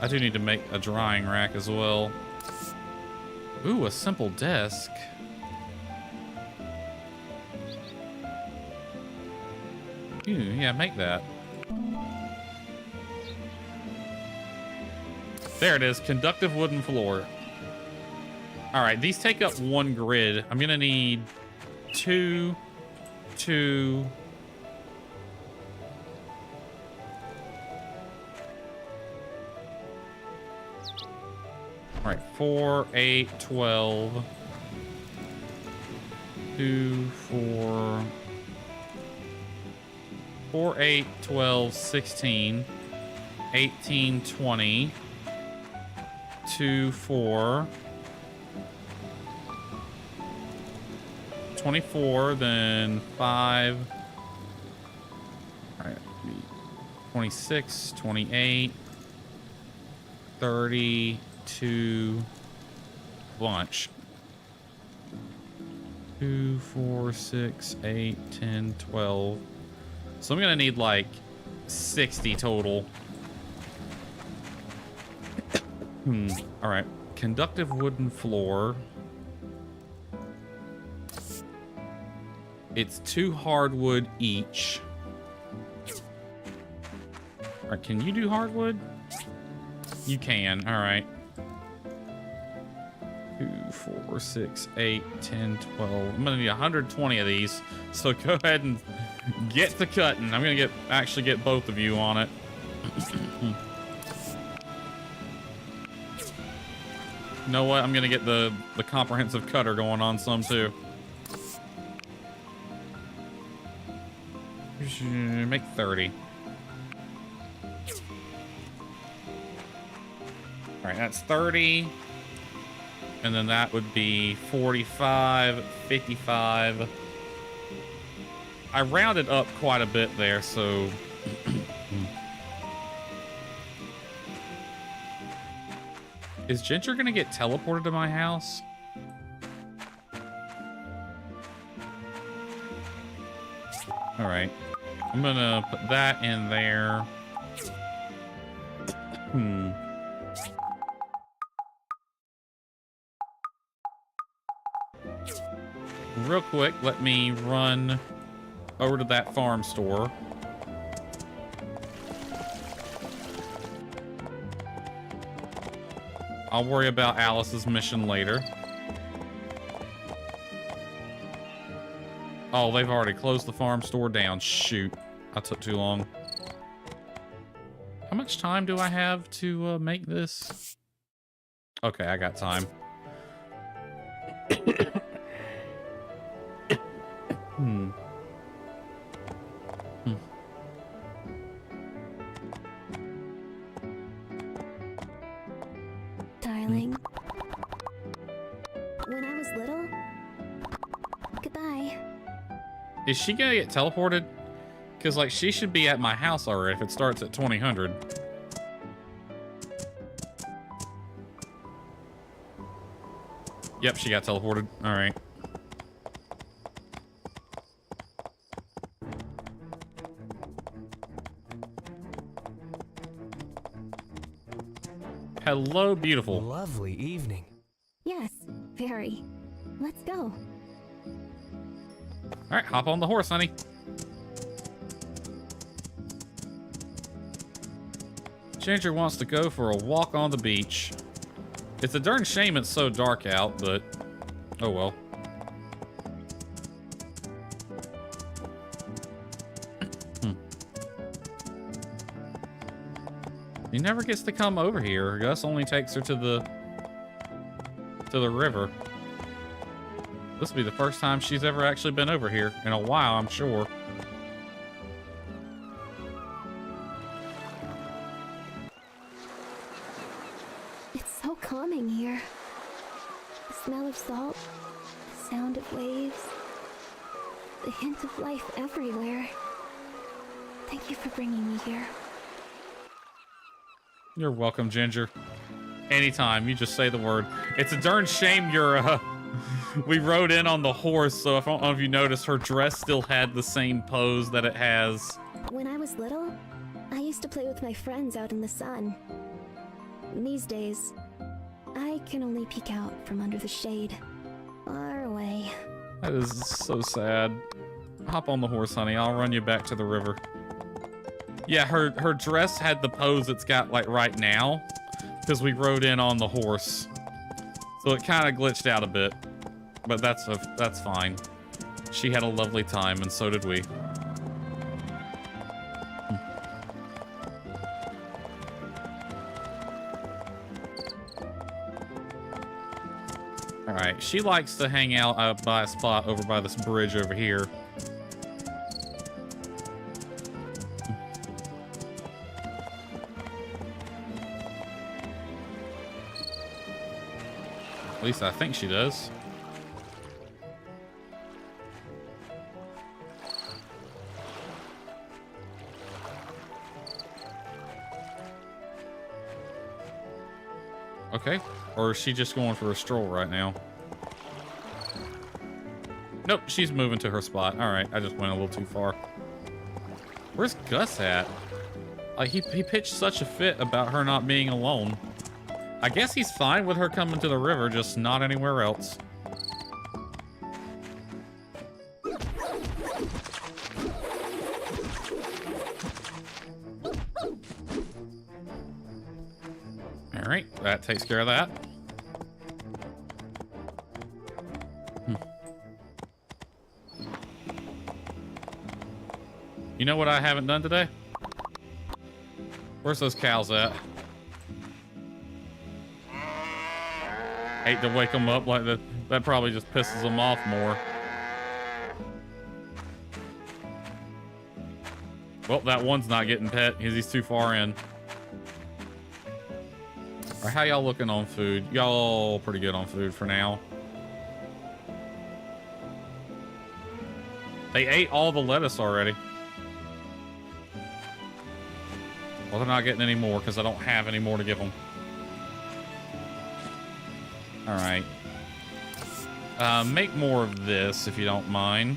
I do need to make a drying rack as well. Ooh, a simple desk. Ooh, yeah, make that. There it is, conductive wooden floor. All right, these take up 1 grid. I'm gonna need 2, 2. All right, 4, 8, 12. 2, 4. 4, 8, 12, 16. 18, 20. 2, 4. 24, then 5. All right, 26, 28. 32 bunch. 2, 4, 6, 8, 10, 12. So I'm gonna need like 60 total. All right, conductive wooden floor. It's 2 hardwood each. All right, can you do hardwood? You can, all right. 2, 4, 6, 8, 10, 12. I'm gonna need 120 of these. So go ahead and get to cutting. I'm gonna actually get both of you on it. You know what? I'm gonna get the comprehensive cutter going on some too. Make 30. All right, that's 30. And then that would be 45, 55. I rounded up quite a bit there, so... Is Ginger gonna get teleported to my house? All right. I'm gonna put that in there. Real quick, let me run over to that farm store. I'll worry about Alice's mission later. Oh, they've already closed the farm store down. Shoot. I took too long. How much time do I have to make this? Okay, I got time. Darling, when Is she gonna get teleported? Because, like, she should be at my house already if it starts at 2000. Yep, she got teleported. All right. Hello, beautiful. Lovely evening. Yes, very. Let's go. All right, hop on the horse, honey. Ginger wants to go for a walk on the beach. It's a darn shame it's so dark out, but oh well. He never gets to come over here. Gus only takes her to the river. This will be the first time she's ever actually been over here in a while, I'm sure. It's so calming here. The smell of salt, the sound of waves, the hint of life everywhere. Thank you for bringing me here. You're welcome, Ginger. Anytime, you just say the word. It's a darn shame you're, we rode in on the horse, so if I don't know if you noticed, her dress still had the same pose that it has. When I was little, I used to play with my friends out in the sun. These days, I can only peek out from under the shade, far away. That is so sad. Hop on the horse, honey. I'll run you back to the river. Yeah, her dress had the pose it's got like right now because we rode in on the horse. So it kind of glitched out a bit, but that's fine. She had a lovely time and so did we. All right, she likes to hang out by a spot over by this bridge over here. At least I think she does. Okay. Or is she just going for a stroll right now? Nope, she's moving to her spot. All right, I just went a little too far. Where's Gus at? Like, he pitched such a fit about her not being alone. I guess he's fine with her coming to the river, just not anywhere else. All right, that takes care of that. You know what I haven't done today? Where's those cows at? Hate to wake them up like that. That probably just pisses them off more. Well, that one's not getting pet because he's too far in. All right, how y'all looking on food? Y'all pretty good on food for now. They ate all the lettuce already. Well, they're not getting any more because I don't have any more to give them. All right. Make more of this if you don't mind.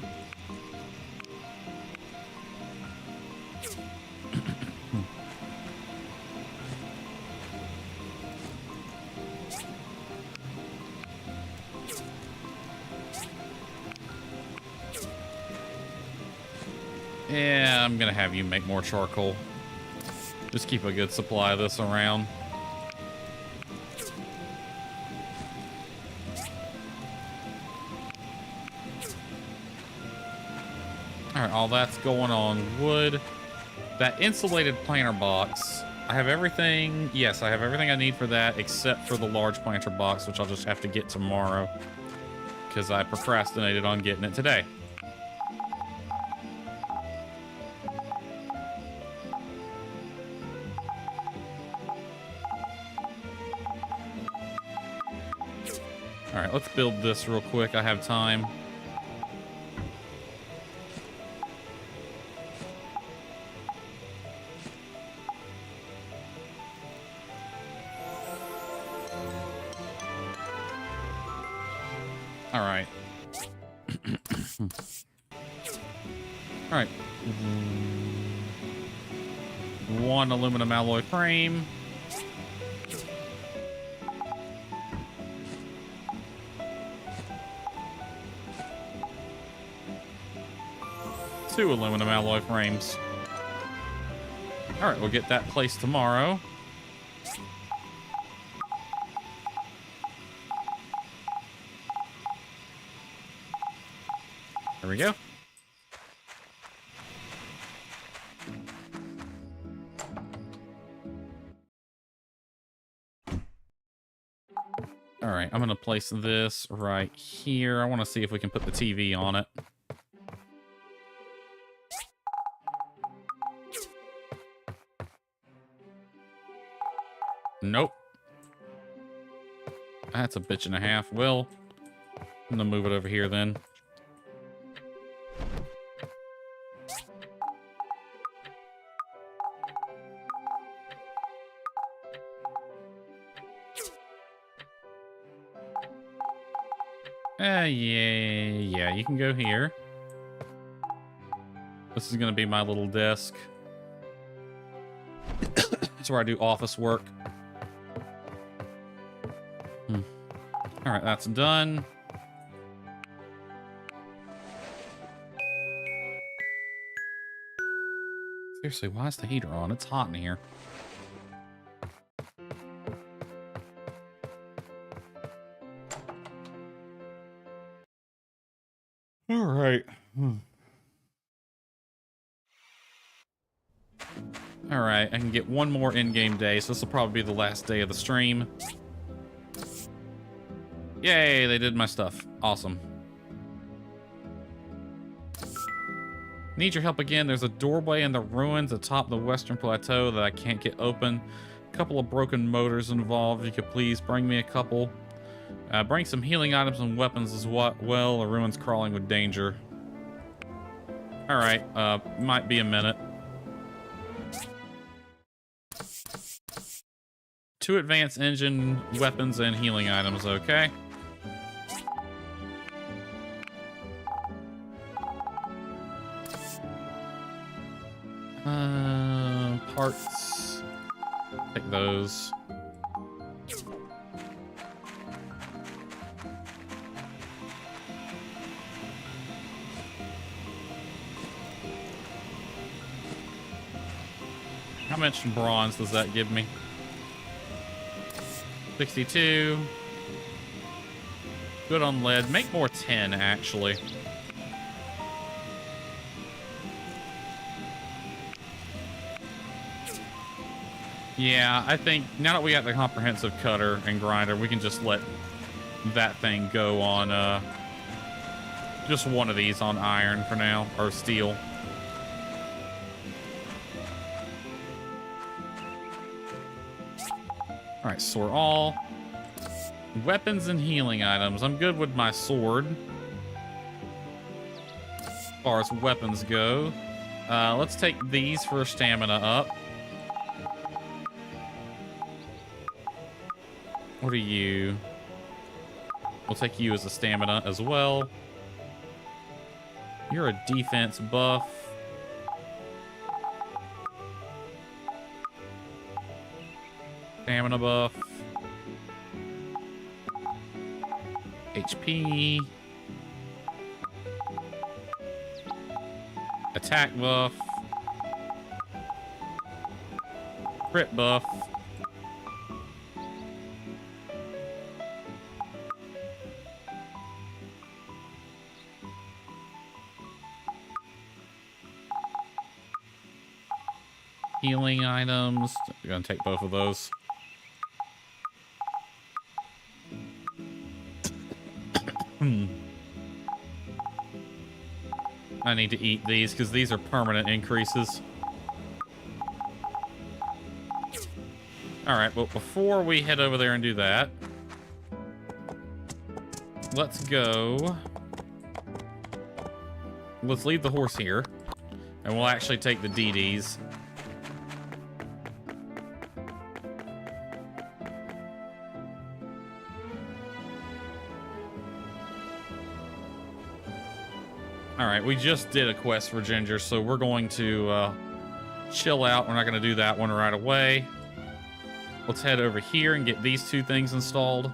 Yeah, I'm gonna have you make more charcoal. Just keep a good supply of this around. All right, all that's going on wood. That insulated planter box, I have everything. Yes, I have everything I need for that except for the large planter box, which I'll just have to get tomorrow because I procrastinated on getting it today. All right, let's build this real quick. I have time. All right. All right. One aluminum alloy frame. Two aluminum alloy frames. All right, we'll get that placed tomorrow. There we go. All right, I'm gonna place this right here. I want to see if we can put the TV on it. Nope. That's a bitch and a half. Well, I'm gonna move it over here then. Yeah, you can go here. This is gonna be my little desk. It's where I do office work. All right, that's done. Seriously, why is the heater on? It's hot in here. All right. All right, I can get one more in-game day, so this will probably be the last day of the stream. Yay, they did my stuff. Awesome. Need your help again. There's a doorway in the ruins atop the western plateau that I can't get open. A couple of broken motors involved. If you could please bring me a couple. Bring some healing items and weapons as well. The ruin's crawling with danger. All right, might be a minute. 2 advanced engine, weapons, and healing items, okay? Parts. Take those. How much bronze does that give me? 62. Good on lead. Make more 10, actually. Yeah, I think now that we got the comprehensive cutter and grinder, we can just let that thing go on, just one of these on iron for now, or steel. All right, sword all. Weapons and healing items. I'm good with my sword. As far as weapons go. Let's take these for stamina up. What are you? We'll take you as a stamina as well. You're a defense buff. Stamina buff. HP. Attack buff. Crit buff. Healing items. We're gonna take both of those. I need to eat these because these are permanent increases. All right, well, before we head over there and do that, let's go. Let's leave the horse here, and we'll actually take the DDs. All right, we just did a quest for Ginger, so we're going to chill out. We're not going to do that one right away. Let's head over here and get these two things installed.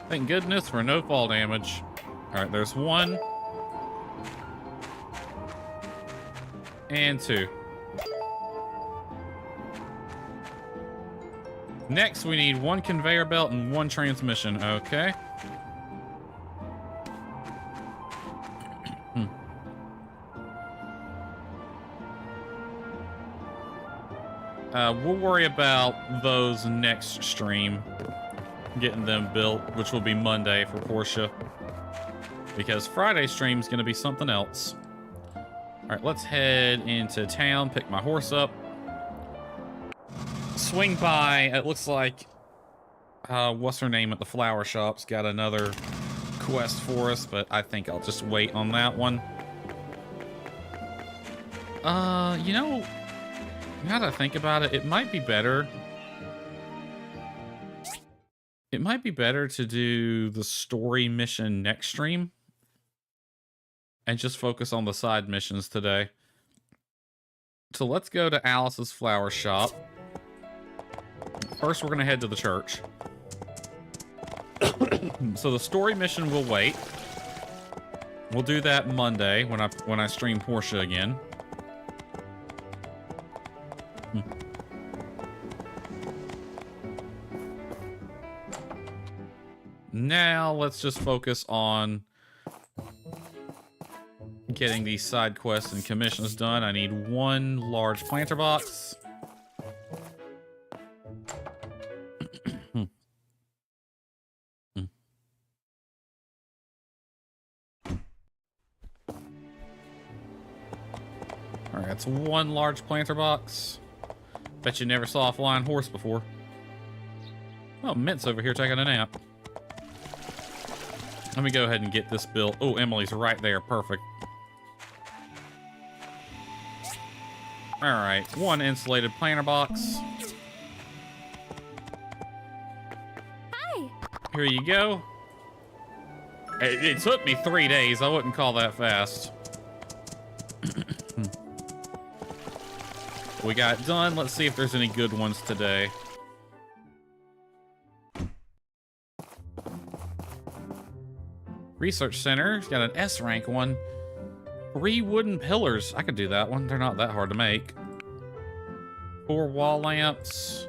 Thank goodness for no fall damage. All right, there's 1 and 2. Next, we need 1 conveyor belt and 1 transmission. Okay. We'll worry about those next stream, getting them built, which will be Monday for Portia, because Friday stream is going to be something else. All right, let's head into town, pick my horse up, swing by. It looks like what's her name at the flower shop's got another quest for us, but I think I'll just wait on that one. You know, now that I think about it, it might be better. It might be better to do the story mission next stream and just focus on the side missions today. So let's go to Alice's flower shop. First, we're going to head to the church. So the story mission will wait. We'll do that Monday when I stream Portia again. Now let's just focus on getting these side quests and commissions done. I need 1 large planter box. All right, that's 1 large planter box. Bet you never saw a flying horse before. Oh, Mint's over here taking a nap. Let me go ahead and get this built. Oh, Emily's right there. Perfect. All right, 1 insulated planter box. Hi. Here you go. It took me 3 days. I wouldn't call that fast. We got it done. Let's see if there's any good ones today. Research Center. It's got an S rank one. 3 wooden pillars. I could do that one. They're not that hard to make. 4 wall lamps.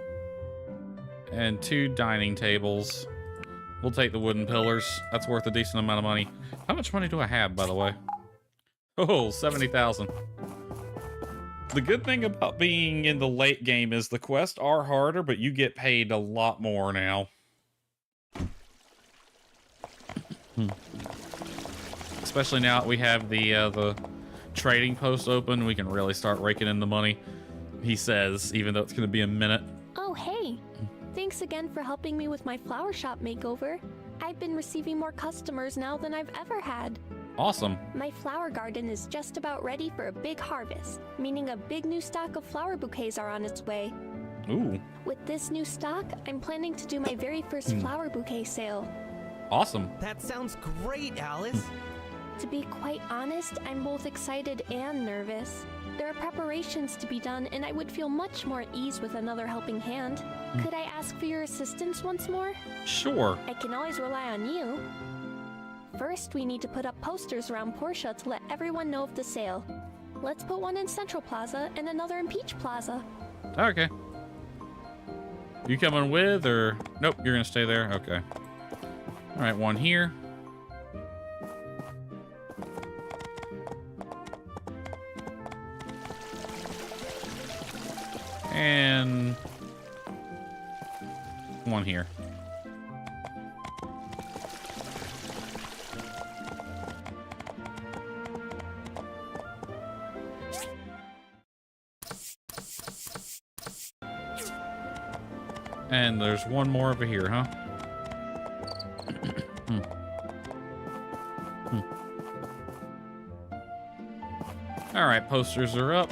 And 2 dining tables. We'll take the wooden pillars. That's worth a decent amount of money. How much money do I have, by the way? Oh, 70,000. The good thing about being in the late game is the quests are harder, but you get paid a lot more now. Especially now that we have the trading post open, we can really start raking in the money. He says, even though it's going to be a minute. Oh, hey. Thanks again for helping me with my flower shop makeover. I've been receiving more customers now than I've ever had. Awesome. My flower garden is just about ready for a big harvest, meaning a big new stock of flower bouquets are on its way. Ooh. With this new stock, I'm planning to do my very first flower bouquet sale. Awesome. That sounds great, Alice. To be quite honest, I'm both excited and nervous. There are preparations to be done, and I would feel much more at ease with another helping hand. Could I ask for your assistance once more? Sure. I can always rely on you. First, we need to put up posters around Portia to let everyone know of the sale. Let's put one in Central Plaza and another in Peach Plaza. Okay. You coming with, or... Nope, you're gonna stay there? Okay. Alright, 1 here. And... 1 here. And there's 1 more over here, huh? All right, posters are up.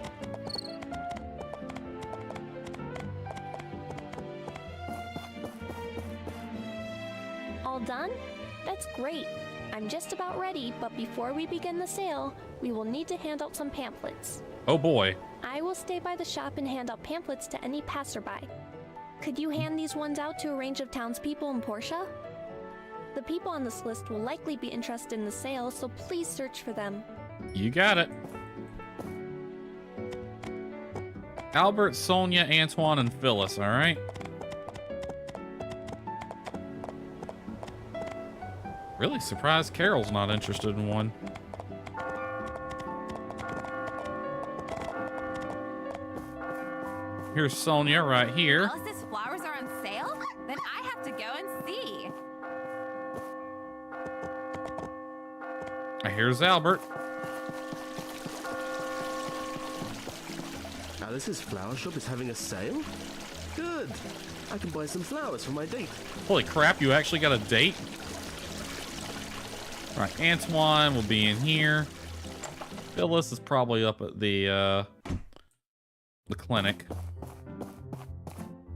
All done? That's great. I'm just about ready, but before we begin the sale, we will need to hand out some pamphlets. Oh boy. I will stay by the shop and hand out pamphlets to any passerby. Could you hand these ones out to a range of townspeople in Portia? The people on this list will likely be interested in the sale, so please search for them. You got it. Albert, Sonia, Antoine, and Phyllis, all right? Really surprised Carol's not interested in one. Here's Sonia right here. Alice's flowers are on sale? Then I have to go and see. Here's Albert. Alice's flower shop is having a sale? Good. I can buy some flowers for my date. Holy crap, you actually got a date? All right, Antoine will be in here. Phyllis is probably up at the clinic.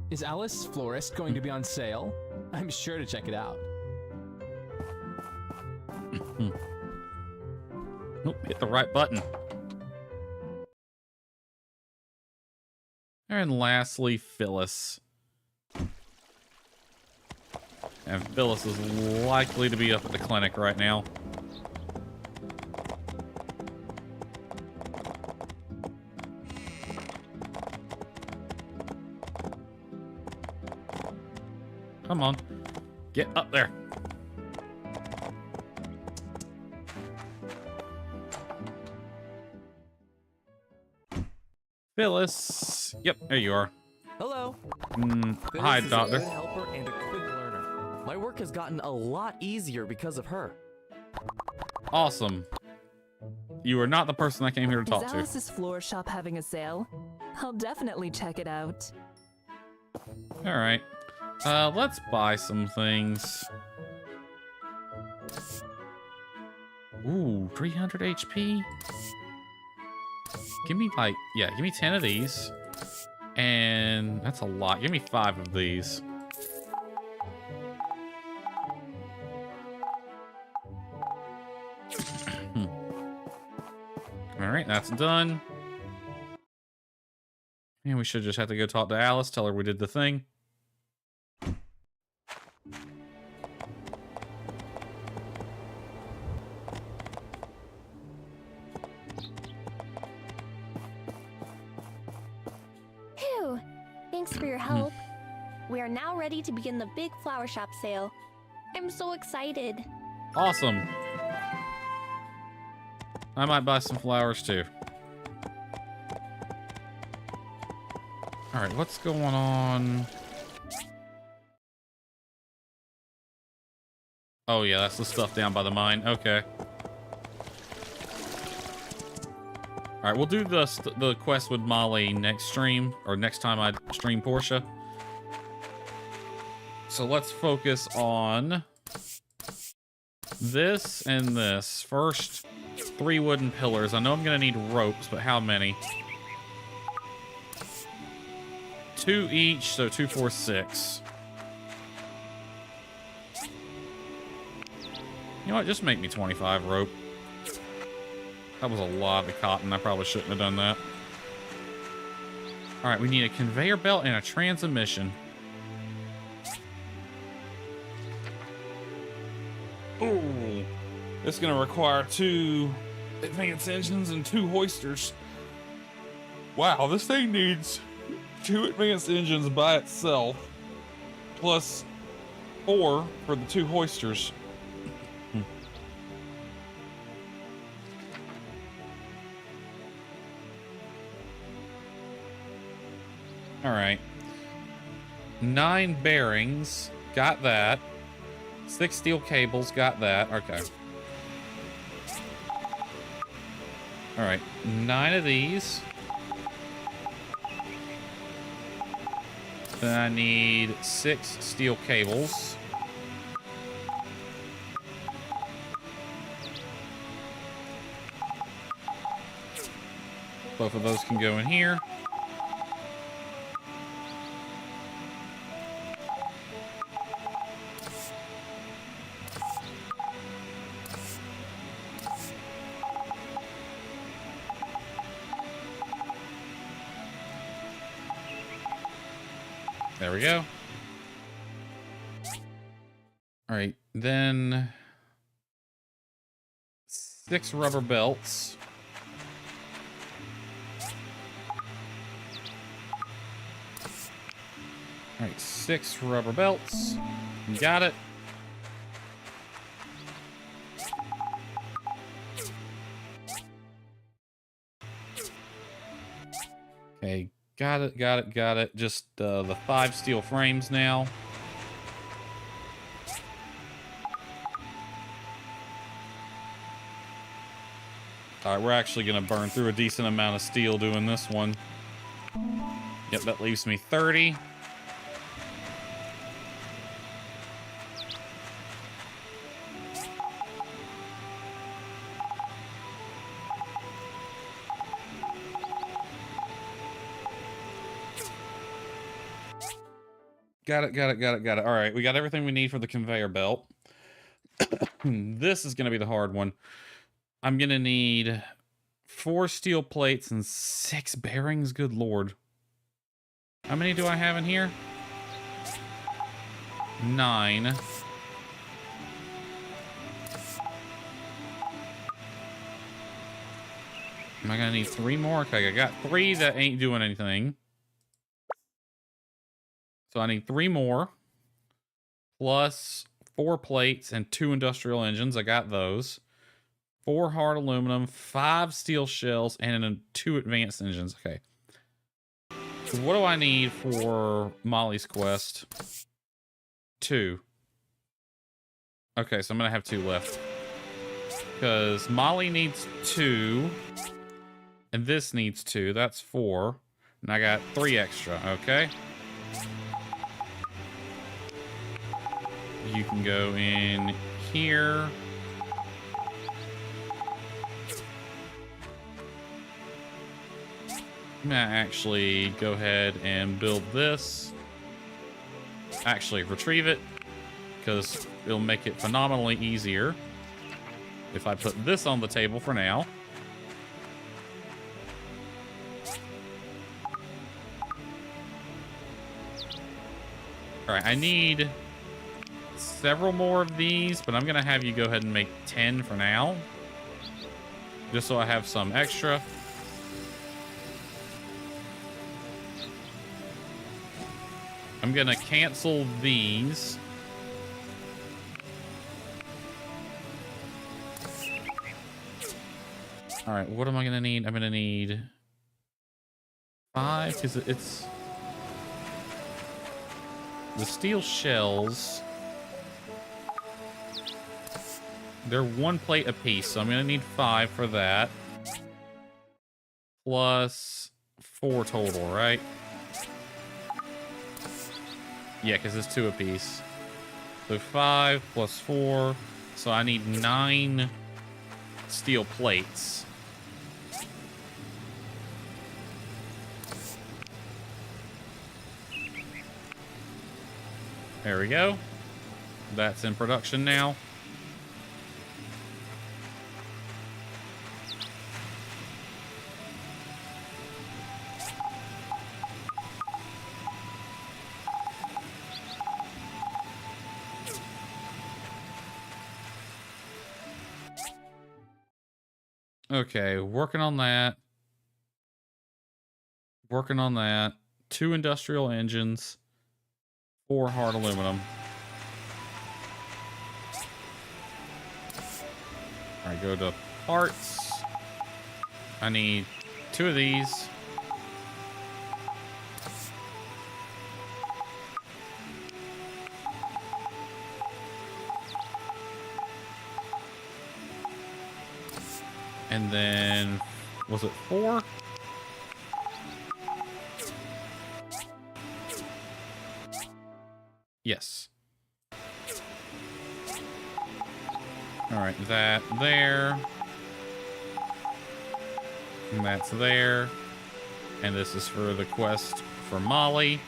Is Alice's florist going to be on sale? I'm sure to check it out. Nope, hit the right button. And lastly, Phyllis. And Phyllis is likely to be up at the clinic right now. Come on, get up there. Phyllis. Yep, there you are. Hello. Hi, Phyllis is doctor. a good helper and a quick learner. My work has gotten a lot easier because of her. Awesome. You are not the person I came here to talk Is to. Alice's floor shop having a sale? I'll definitely check it out. All right. Let's buy some things. Ooh, 300 HP. Give me like, yeah, give me 10 of these. And that's a lot. Give me 5 of these. All right, that's done. And we should just have to go talk to Alice, tell her we did the thing. Phew! Thanks for your help. We are now ready to begin the big flower shop sale. I'm so excited. Awesome. I might buy some flowers too. All right, what's going on? Oh yeah, that's the stuff down by the mine. Okay. All right, we'll do the quest with Molly next stream, or next time I stream Portia. So let's focus on this and this. First, 3 wooden pillars. I know I'm gonna need ropes, but how many? 2 each, so 2, 4, 6. You know what? Just make me 25 rope. That was a lot of cotton. I probably shouldn't have done that. All right, we need a conveyor belt and a transmission. Ooh, it's gonna require 2 advanced engines and 2 hoisters. Wow, this thing needs 2 advanced engines by itself, plus 4 for the 2 hoisters. All right. 9 bearings, got that. 6 steel cables, got that. Okay. All right, 9 of these. Then I need 6 steel cables. Both of those can go in here. There we go. All right, then 6 rubber belts. All right, 6 rubber belts. Got it. Okay, got it. Just the 5 steel frames now. All right, we're actually going to burn through a decent amount of steel doing this one. Yep, that leaves me 30. Got it. All right, we got everything we need for the conveyor belt. This is going to be the hard one. I'm going to need 4 steel plates and 6 bearings. Good lord. How many do I have in here? 9. Am I going to need 3 more? Okay, I got 3 that ain't doing anything. So I need 3 more. Plus 4 plates and 2 industrial engines. I got those. 4 hard aluminum, 5 steel shells, and 2 advanced engines. Okay. So what do I need for Molly's quest? 2. Okay, so I'm going to have 2 left. Because Molly needs 2. And this needs 2. That's 4. And I got 3 extra. Okay. You can go in here. I'm gonna actually go ahead and build this. Actually, retrieve it, because it'll make it phenomenally easier if I put this on the table for now. All right, I need several more of these, but I'm gonna have you go ahead and make 10 for now, just so I have some extra. I'm gonna cancel these. All right, what am I gonna need? I'm gonna need 5, because it's the steel shells. They're 1 plate apiece, so I'm gonna need 5 for that. Plus 4 total, right? Yeah, because it's 2 apiece. So 5 plus 4. So I need 9 steel plates. There we go. That's in production now. Okay, working on that. Working on that. 2 industrial engines. 4 hard aluminum. All right, go to parts. I need 2 of these. And then, was it 4? Yes. All right, that there. And that's there. And this is for the quest for Molly.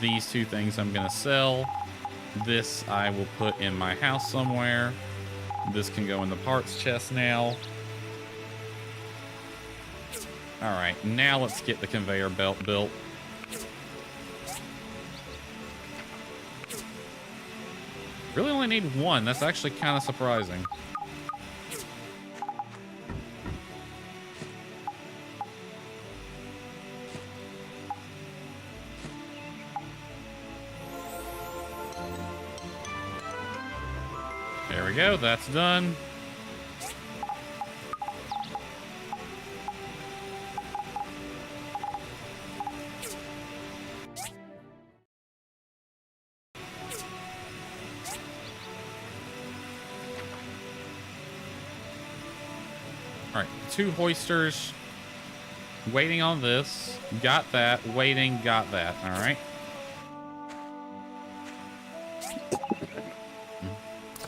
These two things I'm gonna sell. This I will put in my house somewhere. This can go in the parts chest now. Alright, now let's get the conveyor belt built. Really only need one. That's actually kind of surprising. There we go. That's done. All right, 2 hoisters. Waiting on this. Got that. Waiting. Got that. All right.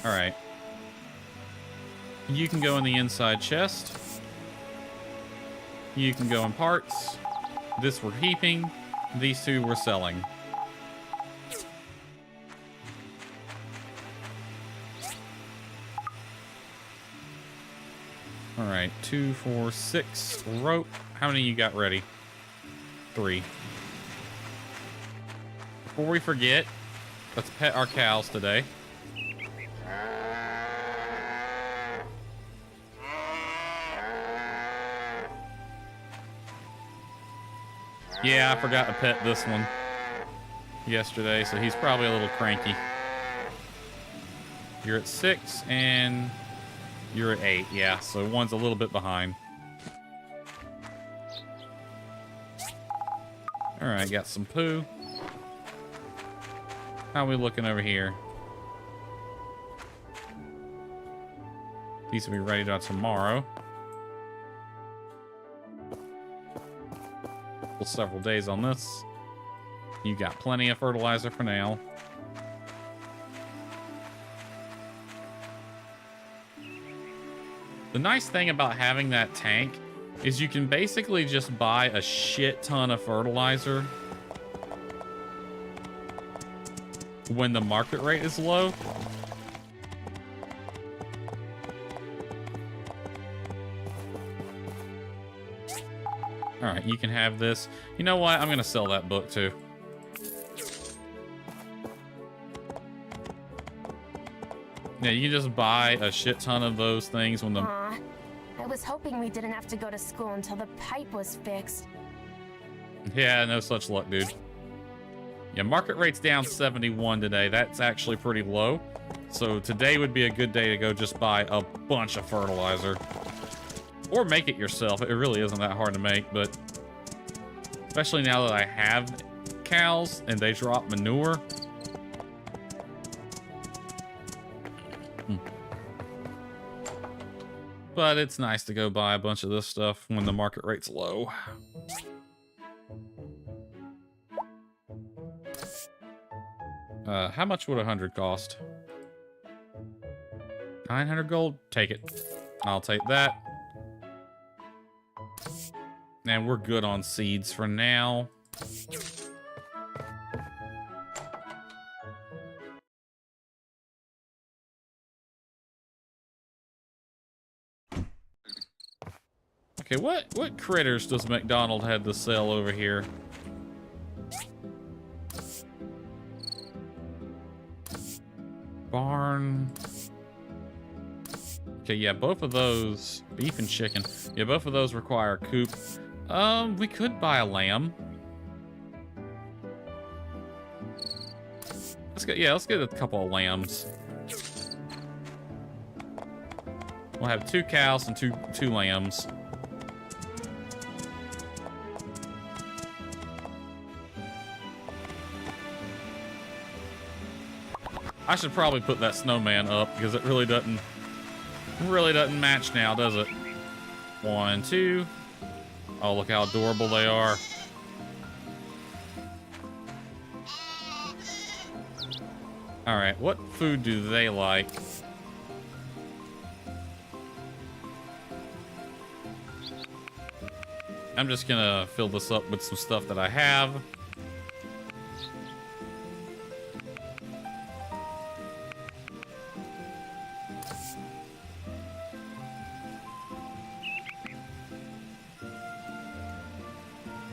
All right. You can go in the inside chest. You can go in parts. This we're keeping. These 2 we're selling. All right, 2, 4, 6 rope. How many you got ready? 3. Before we forget, let's pet our cows today. Yeah, I forgot to pet this one yesterday, so he's probably a little cranky. You're at 6 and you're at 8. Yeah, so one's a little bit behind. All right, got some poo. How are we looking over here? These will be ready by tomorrow. Several days on this. You got plenty of fertilizer for now. The nice thing about having that tank is you can basically just buy a shit ton of fertilizer when the market rate is low. All right, you can have this. You know what? I'm going to sell that book too. Yeah, you can just buy a shit ton of those things when the... Aw, I was hoping we didn't have to go to school until the pipe was fixed. Yeah, no such luck, dude. Yeah, market rate's down 71 today. That's actually pretty low. So today would be a good day to go just buy a bunch of fertilizer. Or make it yourself. It really isn't that hard to make, but especially now that I have cows and they drop manure. But it's nice to go buy a bunch of this stuff when the market rate's low. How much would 100 cost? 900 gold? Take it. I'll take that. And we're good on seeds for now. Okay, what critters does McDonald have to sell over here? Barn. Okay, yeah, both of those, beef and chicken. Yeah, both of those require a coop. We could buy a lamb. Let's get a couple of lambs. We'll have 2 cows and two lambs. I should probably put that snowman up because it really doesn't match now, does it? 1, 2. Oh, look how adorable they are. All right, what food do they like? I'm just gonna fill this up with some stuff that I have.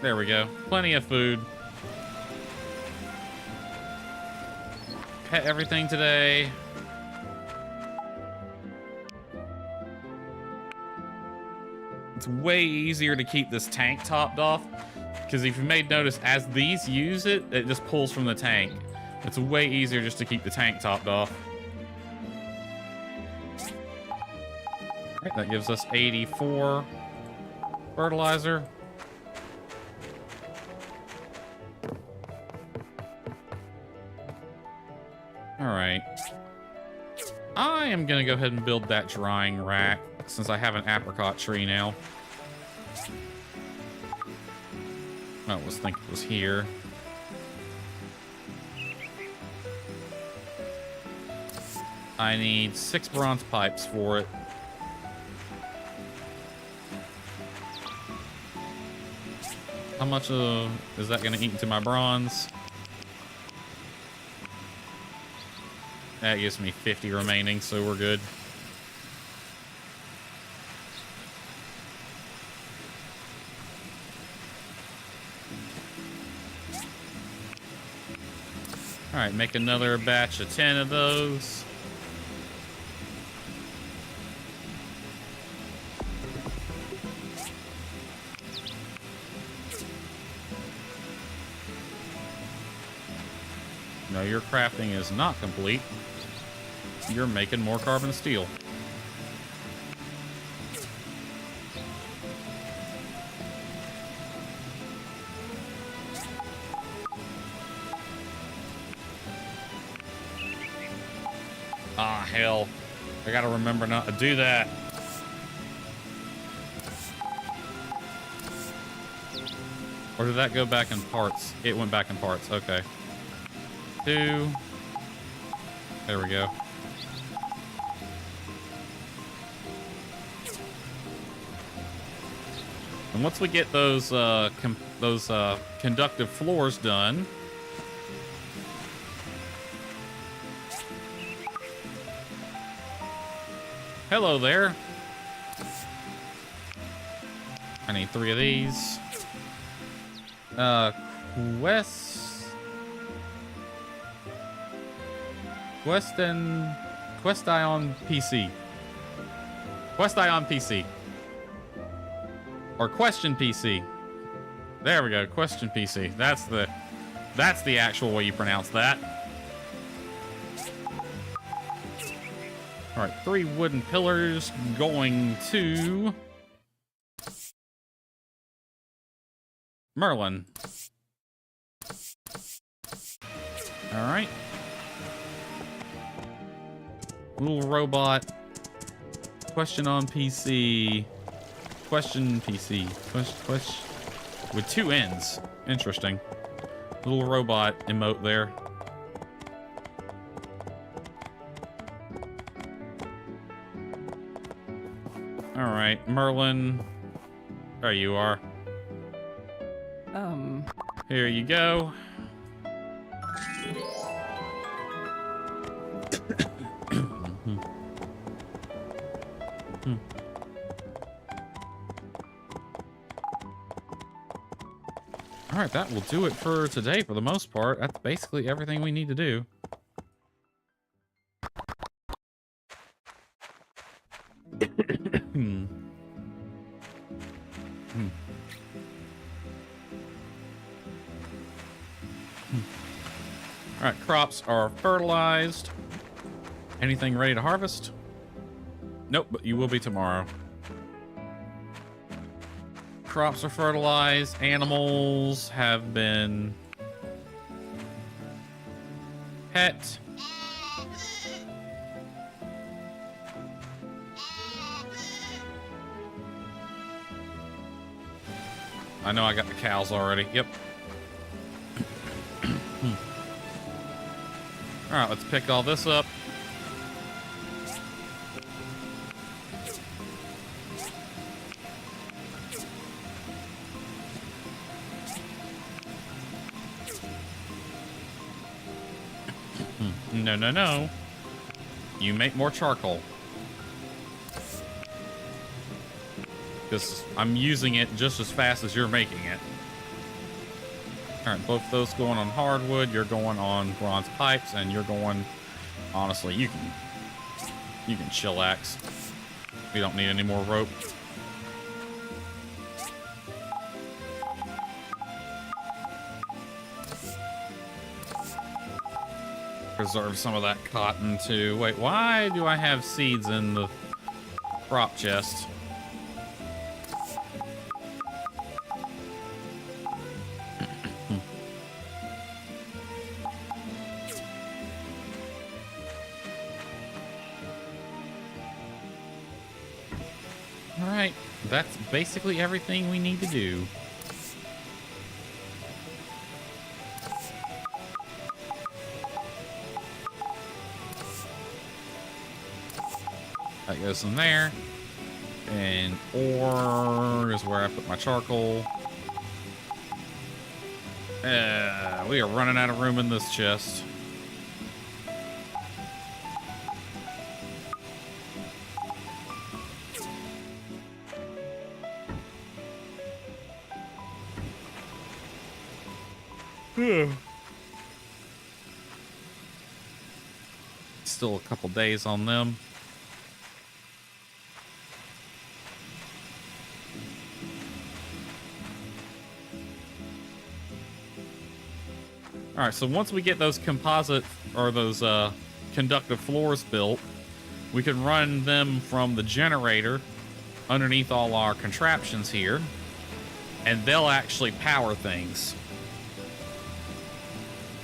There we go. Plenty of food. Pet everything today. It's way easier to keep this tank topped off, because if you made notice, as these use it, it just pulls from the tank. It's way easier just to keep the tank topped off. Alright, that gives us 84 fertilizer. Alright. I am gonna go ahead and build that drying rack, since I have an apricot tree now. I was thinking it was here. I need 6 bronze pipes for it. How much is that gonna eat into my bronze? That gives me 50 remaining, so we're good. All right, make another batch of 10 of those. No, your crafting is not complete. You're making more carbon steel. Ah, hell. I gotta remember not to do that. Or did that go back in parts? It went back in parts. Okay. 2. There we go. And once we get those conductive floors done, hello there. I need 3 of these. Quest Ion PC. Quest Ion PC. Or Question PC. There we go, Question PC. That's the actual way you pronounce that. All right, 3 wooden pillars going to Merlin. All right. Little robot. Question on PC. Question PC. Question. With 2 N's. Interesting. Little robot emote there. All right, Merlin. There you are. Here you go. All right, that will do it for today for the most part. That's basically everything we need to do. All right, crops are fertilized. Anything ready to harvest? Nope, but you will be tomorrow. Crops are fertilized. Animals have been pet. I know I got the cows already. Yep. All right, let's pick all this up. No, no, no. You make more charcoal. Because I'm using it just as fast as you're making it. Alright, both those going on hardwood. You're going on bronze pipes, and you're going... Honestly, you can chillax. We don't need any more rope. Preserve some of that cotton too. Wait, why do I have seeds in the crop chest? Alright, that's basically everything we need to do. That goes in there. And ore is where I put my charcoal. We are running out of room in this chest. Still a couple days on them. All right, so once we get those composite or those conductive floors built, we can run them from the generator underneath all our contraptions here, and they'll actually power things.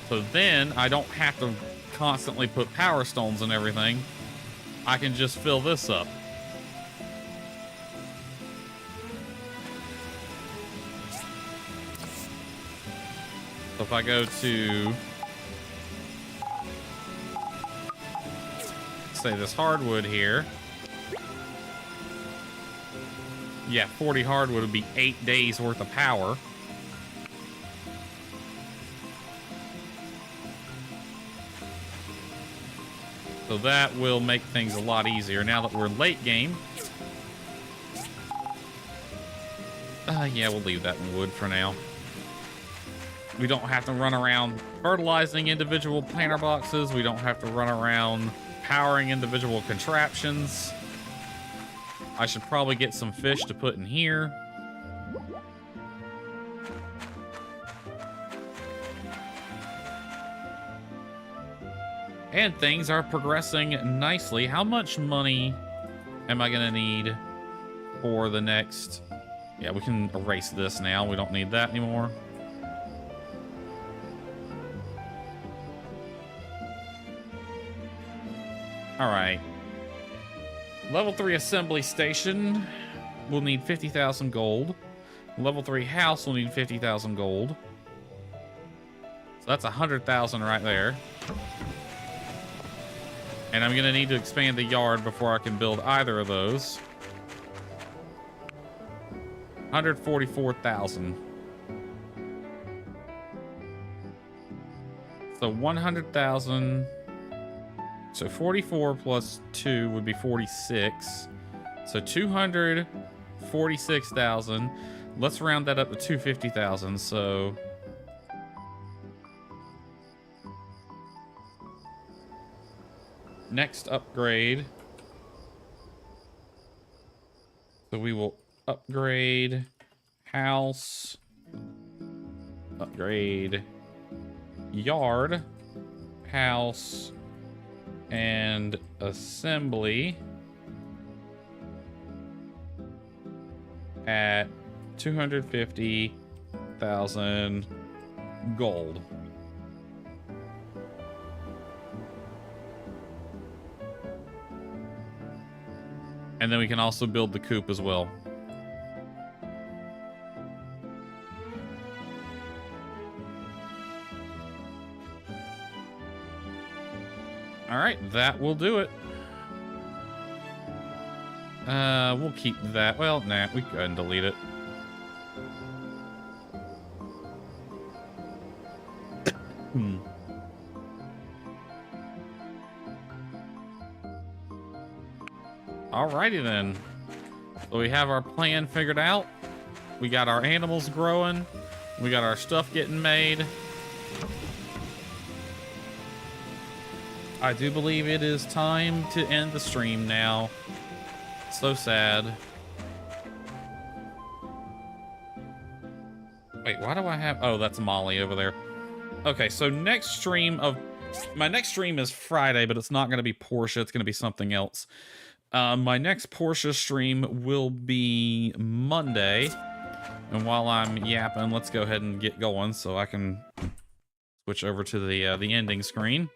So then I don't have to constantly put power stones and everything. I can just fill this up. So if I go to, say, this hardwood here. Yeah, 40 hardwood would be 8 days worth of power. So that will make things a lot easier now that we're late game. Yeah, we'll leave that in wood for now. We don't have to run around fertilizing individual planter boxes. We don't have to run around powering individual contraptions. I should probably get some fish to put in here. And things are progressing nicely. How much money am I gonna need for the next... Yeah, we can erase this now. We don't need that anymore. All right. Level 3 assembly station will need 50,000 gold. Level 3 house will need 50,000 gold. So that's 100,000 right there. And I'm gonna need to expand the yard before I can build either of those. 144,000. So 100,000. So 44 plus 2 would be 46. So 246,000. Let's round that up to 250,000. So next upgrade. So we will upgrade house, upgrade yard, house, and assembly at 250,000 gold. And then we can also build the coop as well. All right, that will do it. We'll keep that. Well, nah, we can go ahead and delete it. Alrighty then. So we have our plan figured out. We got our animals growing. We got our stuff getting made. I do believe it is time to end the stream now. So sad. Wait, why do I have... Oh, that's Molly over there. Okay, so my next stream is Friday, but it's not going to be Portia. It's going to be something else. My next Portia stream will be Monday. And while I'm yapping, let's go ahead and get going so I can switch over to the ending screen.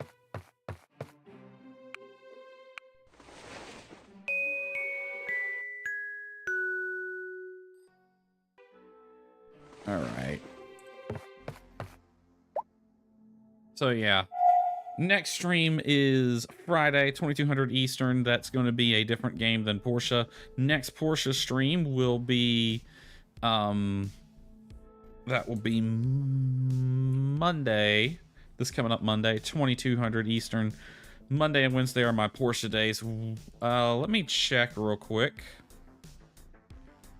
All right. So yeah, next stream is Friday, 2200 Eastern. That's going to be a different game than Portia. Next Portia stream will be, that will be Monday. This coming up Monday, 2200 Eastern. Monday and Wednesday are my Portia days. Let me check real quick.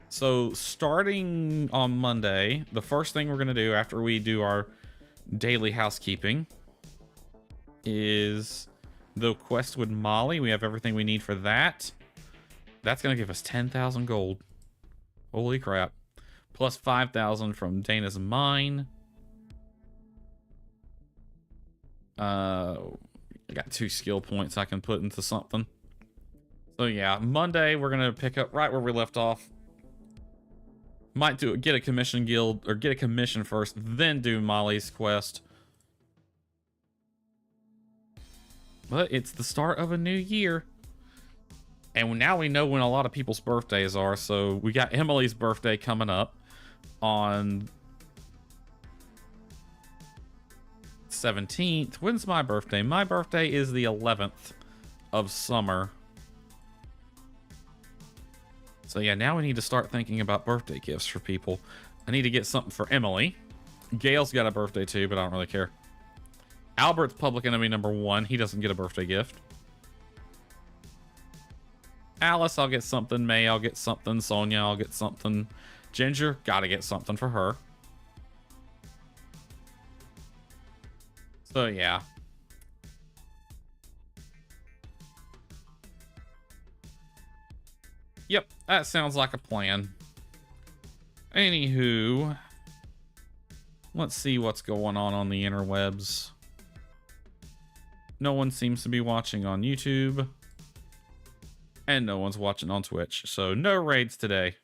So starting on Monday, the first thing we're going to do after we do our daily housekeeping is the quest with Molly. We have everything we need for that. That's going to give us 10,000 gold. Holy crap. Plus 5,000 from Dana's mine. I got 2 skill points I can put into something. So yeah, Monday we're going to pick up right where we left off. Might get a commission guild, or get a commission first, then do Molly's quest. But it's the start of a new year. And now we know when a lot of people's birthdays are, so we got Emily's birthday coming up on 17th. When's my birthday? My birthday is the 11th of summer. So yeah, now we need to start thinking about birthday gifts for people. I need to get something for Emily. Gail's got a birthday too, but I don't really care. Albert's public enemy number 1. He doesn't get a birthday gift. Alice, I'll get something. May, I'll get something. Sonia, I'll get something. Ginger, gotta get something for her. So yeah. Yep, that sounds like a plan. Anywho, let's see what's going on the interwebs. No one seems to be watching on YouTube. And no one's watching on Twitch, so no raids today.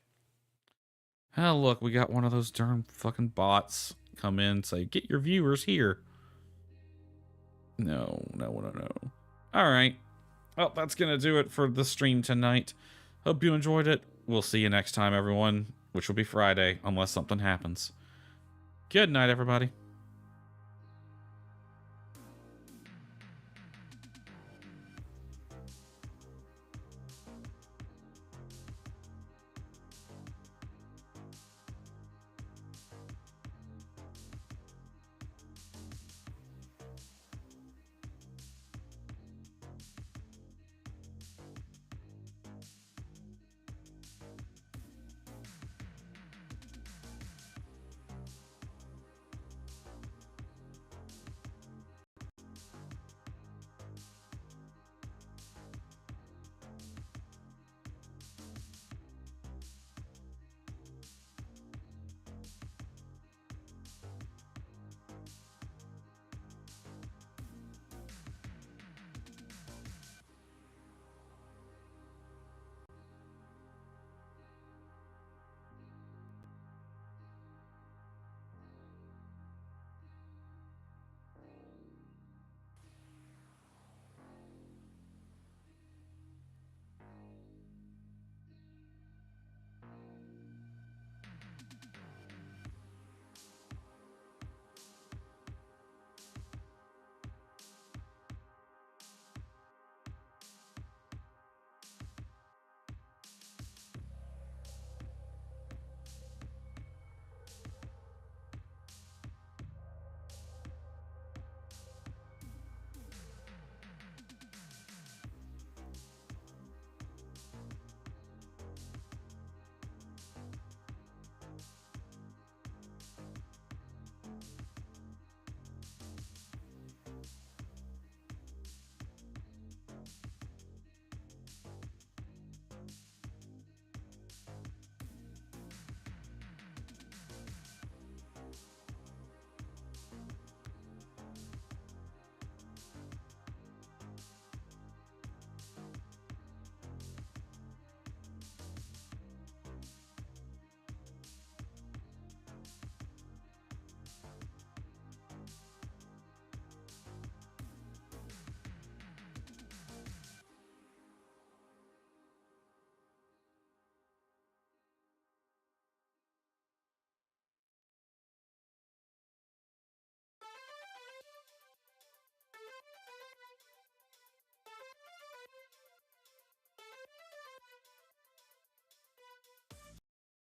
Oh, look, we got one of those darn fucking bots come in and say, get your viewers here. No. All right. Well, that's going to do it for the stream tonight. Hope you enjoyed it. We'll see you next time, everyone, which will be Friday, unless something happens. Good night, everybody.